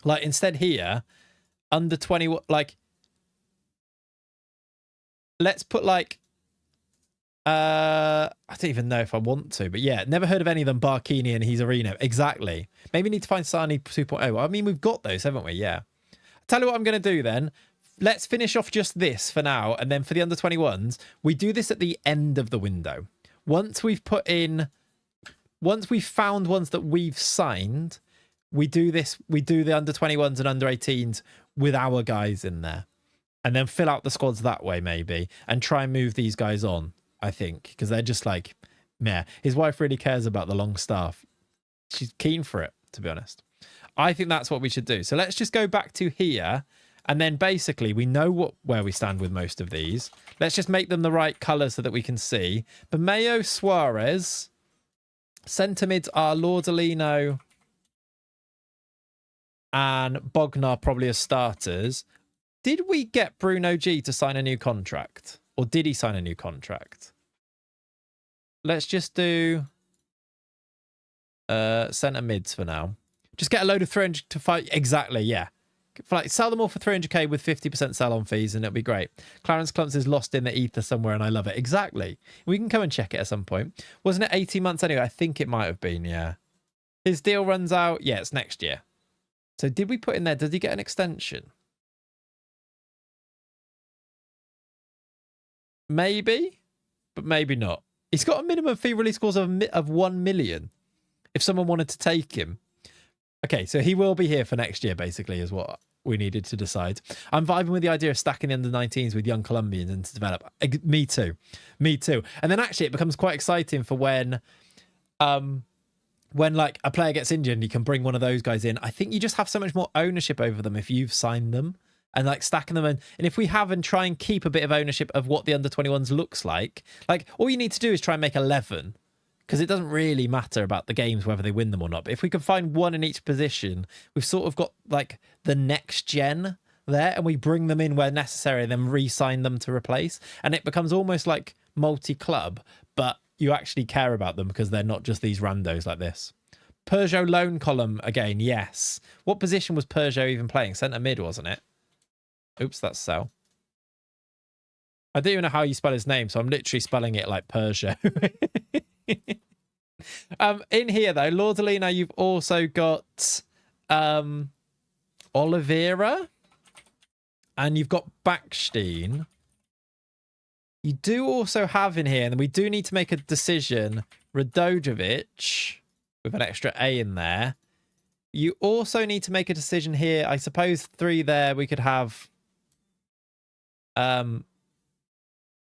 Like, instead here, under 20, like, let's put like, I don't even know if I want to, but yeah, never heard of any of them bar Keeney and he's Areno. Exactly. Maybe need to find Sani 2.0. I mean, we've got those, haven't we? Yeah. Tell you what I'm going to do then. Let's finish off just this for now. And then for the under 21s, we do this at the end of the window. Once we've found ones that we've signed, we do this. We do the under 21s and under 18s with our guys in there, and then fill out the squads that way maybe, and try and move these guys on. I think, because they're just like, meh. His wife really cares about the Longstaff. She's keen for it, to be honest. I think that's what we should do. So let's just go back to here. And then basically we know where we stand with most of these. Let's just make them the right colour so that we can see. Bameo, Suarez. Centre mids are Lordolino and Bognar probably as starters. Did we get Bruno G to sign a new contract? Or did he sign a new contract? Let's just do centre mids for now. Just get a load of 300 to fight. Exactly, yeah. Like, sell them all for 300k with 50% sell-on fees, and it'll be great. Clarence Clumps is lost in the ether somewhere, and I love it. Exactly. We can come and check it at some point. Wasn't it 18 months anyway? I think it might have been, yeah. His deal runs out. Yeah, it's next year. So did we put in there, did he get an extension? Maybe, but maybe not. He's got a minimum fee release clause of 1 million if someone wanted to take him. Okay, so he will be here for next year, basically, is what we needed to decide. I'm vibing with the idea of stacking the under-19s with young Colombians and to develop. Me too. Me too. And then actually it becomes quite exciting for when like a player gets injured and you can bring one of those guys in. I think you just have so much more ownership over them if you've signed them. And like stacking them and if we have and try and keep a bit of ownership of what the under 21s looks like all you need to do is try and make 11, because it doesn't really matter about the games whether they win them or not. But if we can find one in each position, we've sort of got like the next gen there, and we bring them in where necessary and then re-sign them to replace, and it becomes almost like multi-club, but you actually care about them because they're not just these randos like this. Peugeot loan column again, yes. What position was Peugeot even playing? Centre mid, wasn't it? Oops, that's Sal. I don't even know how you spell his name, so I'm literally spelling it like Peugeot. In here, though, Lordolino, you've also got Oliveira, and you've got Backstein. You do also have in here, and we do need to make a decision, Radojevic, with an extra A in there. You also need to make a decision here. I suppose 3 there, we could have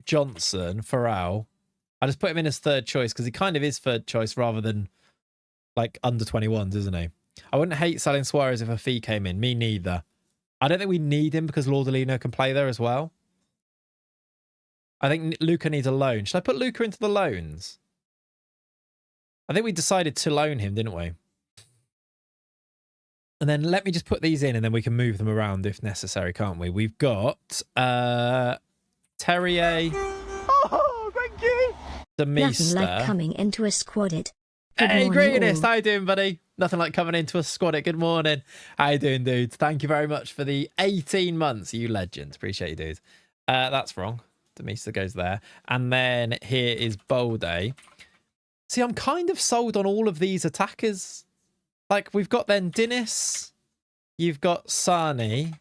Johnson, Farrell. I just put him in as third choice because he kind of is third choice rather than like under 21s, isn't he? I wouldn't hate selling Suarez if a fee came in. Me neither. I don't think we need him because Lordolino can play there as well. I think Luca needs a loan. Should I put Luca into the loans? I think we decided to loan him, didn't we? And then let me just put these in and then we can move them around if necessary, can't we? We've got Terrier. Oh, thank you. Nothing like Demista. coming into a squad. Hey, Greenest. How you doing, buddy? Nothing like coming into a squad. Good morning. How you doing, dudes? Thank you very much for the 18 months, you legends. Appreciate you, dudes. That's wrong. Demista goes there. And then here is Bolde. See, I'm kind of sold on all of these attackers. Like, we've got then Dinis. you've got Sani,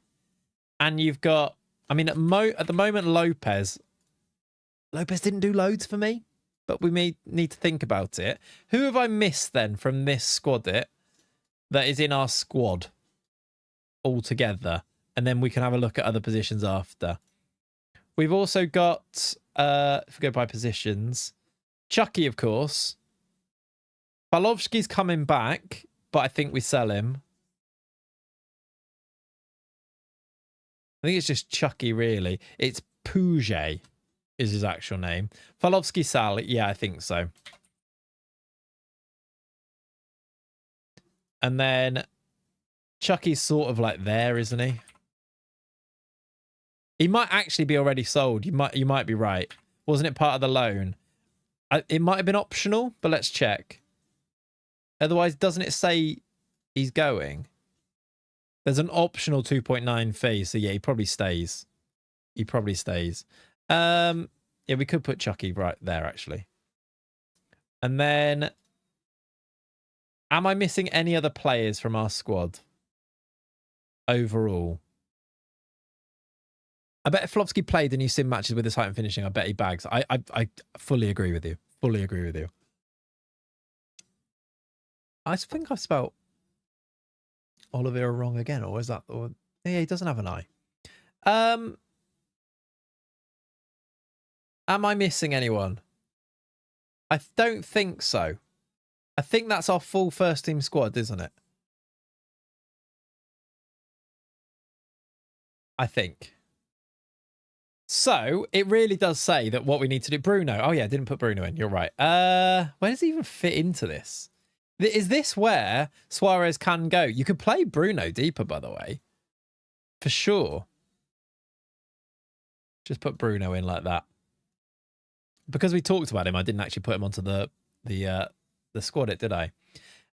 and you've got, I mean, at the moment, Lopez didn't do loads for me, but we may need to think about it. Who have I missed then from this squad that is in our squad altogether? And then we can have a look at other positions after. We've also got, if we go by positions, Chucky, of course. Balovsky's coming back, but I think we sell him. I think it's just Chucky, really. It's Puget is his actual name. Falovsky Sal, yeah, I think so. And then Chucky's sort of like there, isn't he? He might actually be already sold. You might be right. Wasn't it part of the loan? It might have been optional, but let's check. Otherwise, doesn't it say he's going? There's an optional 2.9 fee, so yeah, he probably stays. He probably stays. Yeah, we could put Chucky right there, actually. And then, am I missing any other players from our squad overall? I bet if Flopsky played and you sim matches with his height and finishing, I bet he bags. I fully agree with you. Fully agree with you. I think I've spelt Oliveira wrong again, or is that? Or yeah, he doesn't have an I. Am I missing anyone? I don't think so. I think that's our full first team squad, isn't it? I think. So it really does say that what we need to do. Bruno. Oh yeah, I didn't put Bruno in. You're right. Where does he even fit into this? Is this where Suarez can go? You could play Bruno deeper, by the way. For sure. Just put Bruno in like that. Because we talked about him, I didn't actually put him onto the squad, did I?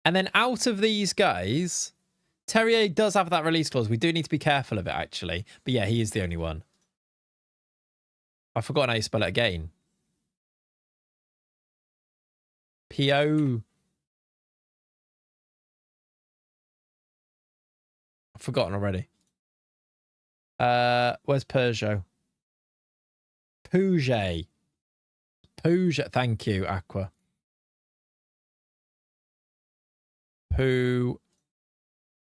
And then out of these guys, Terrier does have that release clause. We do need to be careful of it, actually. But yeah, he is the only one. I've forgotten how you spell it again. P-O... I've forgotten already. Where's Peugeot? Puget. Puget. Thank you, Aqua.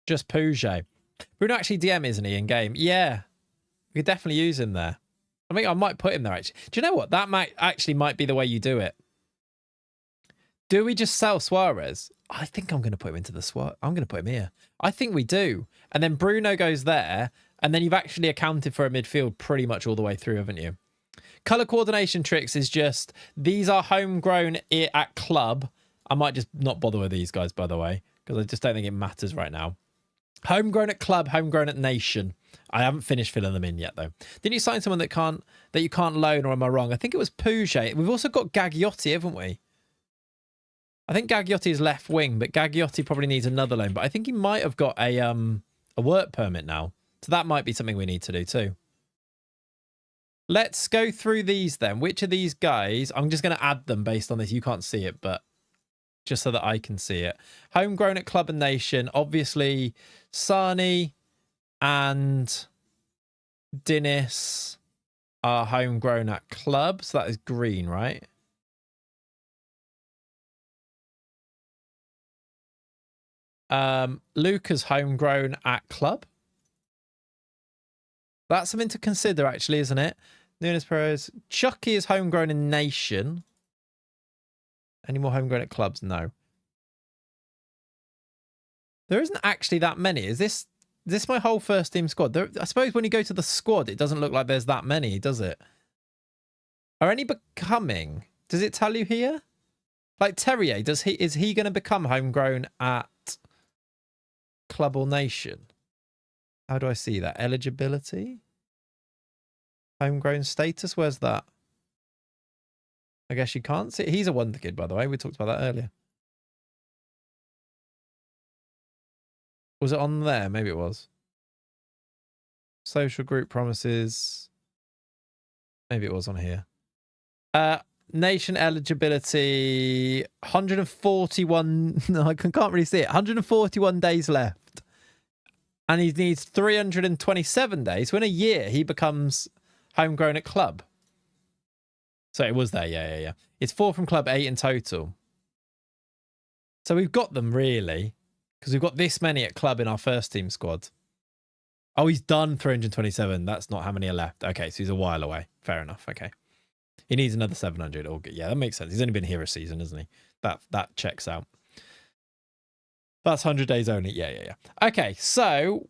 Just Puget. Bruno actually DM, isn't he, in game? Yeah. We could definitely use him there. I mean, I might put him there, actually. Do you know what? That might be the way you do it. Do we just sell Suarez? I think I'm going to put him into the SWAT. I'm going to put him here. I think we do. And then Bruno goes there. And then you've actually accounted for a midfield pretty much all the way through, haven't you? Colour coordination tricks is just, these are homegrown at club. I might just not bother with these guys, by the way, because I just don't think it matters right now. Homegrown at club, homegrown at nation. I haven't finished filling them in yet, though. Didn't you sign someone that you can't loan, or am I wrong? I think it was Puget. We've also got Gagliotti, haven't we? I think Gagliotti is left wing, but Gagliotti probably needs another loan. But I think he might have got a work permit now. So that might be something we need to do too. Let's go through these then. Which of these guys, I'm just going to add them based on this. You can't see it, but just so that I can see it. Homegrown at club and nation. Obviously, Sani and Dinis are homegrown at club. So that is green, right? Luca's homegrown at club. That's something to consider, actually, isn't it? Nunes Perez. Chucky is homegrown in nation. Any more homegrown at clubs? No. There isn't actually that many. Is this my whole first team squad? I suppose when you go to the squad, it doesn't look like there's that many, does it? Are any becoming? Does it tell you here? Like Terrier, is he going to become homegrown at club or nation? How do I see that? Eligibility? Homegrown status? Where's that? I guess you can't see it. He's a wonder kid, by the way. We talked about that earlier. Was it on there? Maybe it was. Social group promises. Maybe it was on here. Nation eligibility. 141. No, I can't really see it. 141 days left. And he needs 327 days. So in a year, he becomes homegrown at club. So it was there. Yeah. It's 4 from club, 8 in total. So we've got them, really, because we've got this many at club in our first team squad. Oh, he's done 327. That's not how many are left. Okay, so he's a while away. Fair enough. Okay. He needs another 700. Yeah, that makes sense. He's only been here a season, isn't he? That checks out. That's 100 days only. Yeah. Okay, so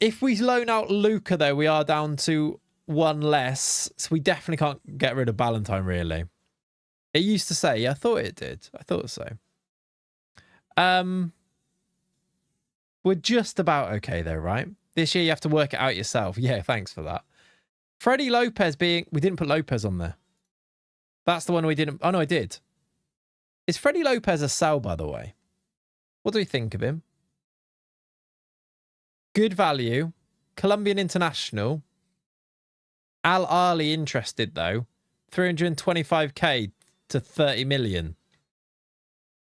if we loan out Luca, though, we are down to 1 less. So we definitely can't get rid of Ballantyne, really. It used to say, yeah, I thought it did. I thought so. We're just about okay, though, right? This year you have to work it out yourself. Yeah, thanks for that. Freddie Lopez we didn't put Lopez on there. That's the one we didn't. Oh, no, I did. Is Freddie Lopez a sell, by the way? What do we think of him? Good value. Colombian international. Al Ahly interested, though. 325k to 30 million.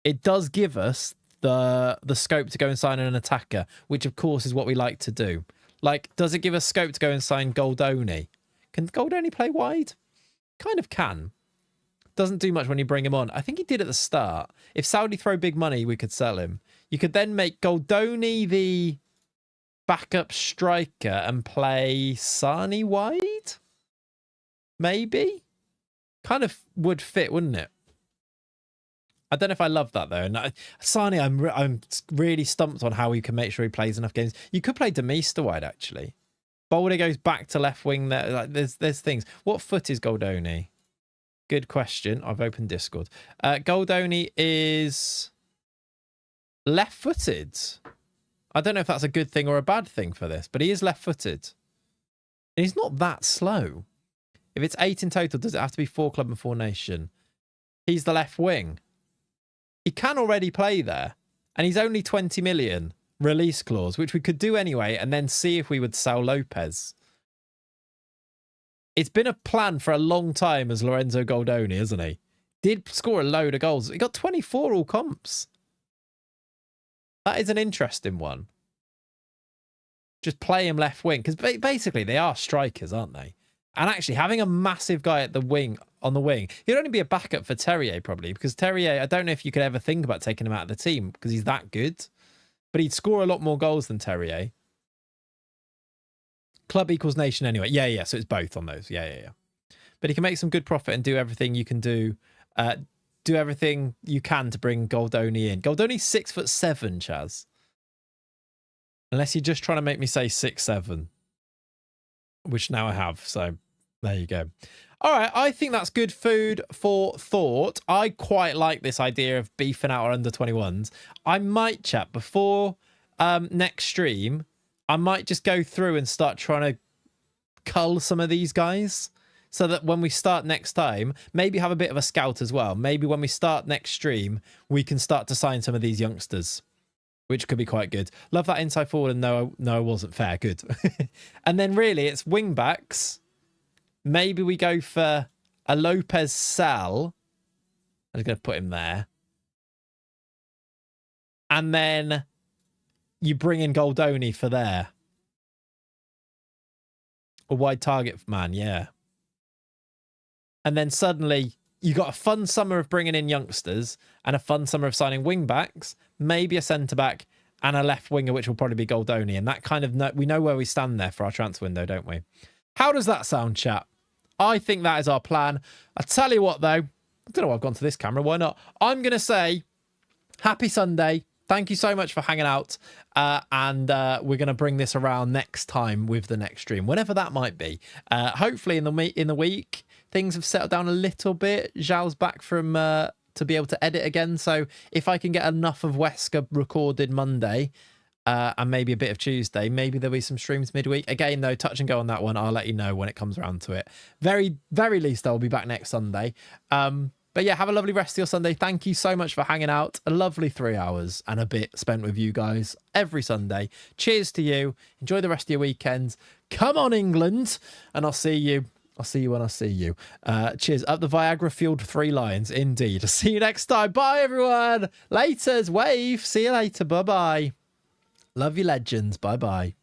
It does give us the scope to go and sign an attacker, which, of course, is what we like to do. Like, does it give us scope to go and sign Goldoni? Can Goldoni play wide? Kind of can. Doesn't do much when you bring him on. I think he did at the start. If Saudi throw big money, we could sell him. You could then make Goldoni the backup striker and play Sani wide? Maybe? Kind of would fit, wouldn't it? I don't know if I love that, though. And Sani, I'm really stumped on how we can make sure he plays enough games. You could play Demeester wide, actually. Boulder goes back to left wing there. Like, there's things. What foot is Goldoni? Good question. I've opened Discord. Goldoni is left-footed. I don't know if that's a good thing or a bad thing for this, but he is left-footed. And he's not that slow. If it's 8 in total, does it have to be 4 club and 4 nation? He's the left wing. He can already play there. And he's only 20 million release clause, which we could do anyway, and then see if we would sell Lopez. It's been a plan for a long time as Lorenzo Goldoni, isn't he? Did score a load of goals. He got 24 all comps. That is an interesting one. Just play him left wing. Because basically they are strikers, aren't they? And actually having a massive guy at the wing, on the wing, he'd only be a backup for Terrier probably. Because Terrier, I don't know if you could ever think about taking him out of the team because he's that good. But he'd score a lot more goals than Terrier. Club equals nation anyway. Yeah. So it's both on those. Yeah. But he can make some good profit and do everything you can do. Do everything you can to bring Goldoni in. Goldoni's 6'7", Chaz. Unless you're just trying to make me say 6'7", which now I have. So there you go. All right, I think that's good food for thought. I quite like this idea of beefing out our under 21s. I might, chat, before next stream, I might just go through and start trying to cull some of these guys so that when we start next time, maybe have a bit of a scout as well. Maybe when we start next stream, we can start to sign some of these youngsters, which could be quite good. Love that inside forward and no, it wasn't fair. Good. And then really it's wing backs. Maybe we go for a Lopez sell. I'm just going to put him there. And then you bring in Goldoni for there. A wide target man, yeah. And then suddenly you got a fun summer of bringing in youngsters and a fun summer of signing wing backs, maybe a centre back and a left winger, which will probably be Goldoni. And that kind of, we know where we stand there for our transfer window, don't we? How does that sound, chat? I think that is our plan. I tell you what, though, I don't know why I've gone to this camera. Why not? I'm going to say happy Sunday. Thank you so much for hanging out. And we're going to bring this around next time with the next stream, whenever that might be. Hopefully in the week, things have settled down a little bit. Zhao's back from to be able to edit again. So if I can get enough of Wesker recorded Monday and maybe a bit of Tuesday, maybe there'll be some streams midweek. Again, though, touch and go on that one. I'll let you know when it comes around to it. Very, very least I'll be back next Sunday. But yeah, have a lovely rest of your Sunday. Thank you so much for hanging out. A lovely 3 hours and a bit spent with you guys every Sunday. Cheers to you. Enjoy the rest of your weekends. Come on, England. And I'll see you when I see you. Cheers. Up the Viagra fueled 3 lions. Indeed. See you next time. Bye, everyone. Laters. Wave. See you later. Bye-bye. Love you, legends. Bye-bye.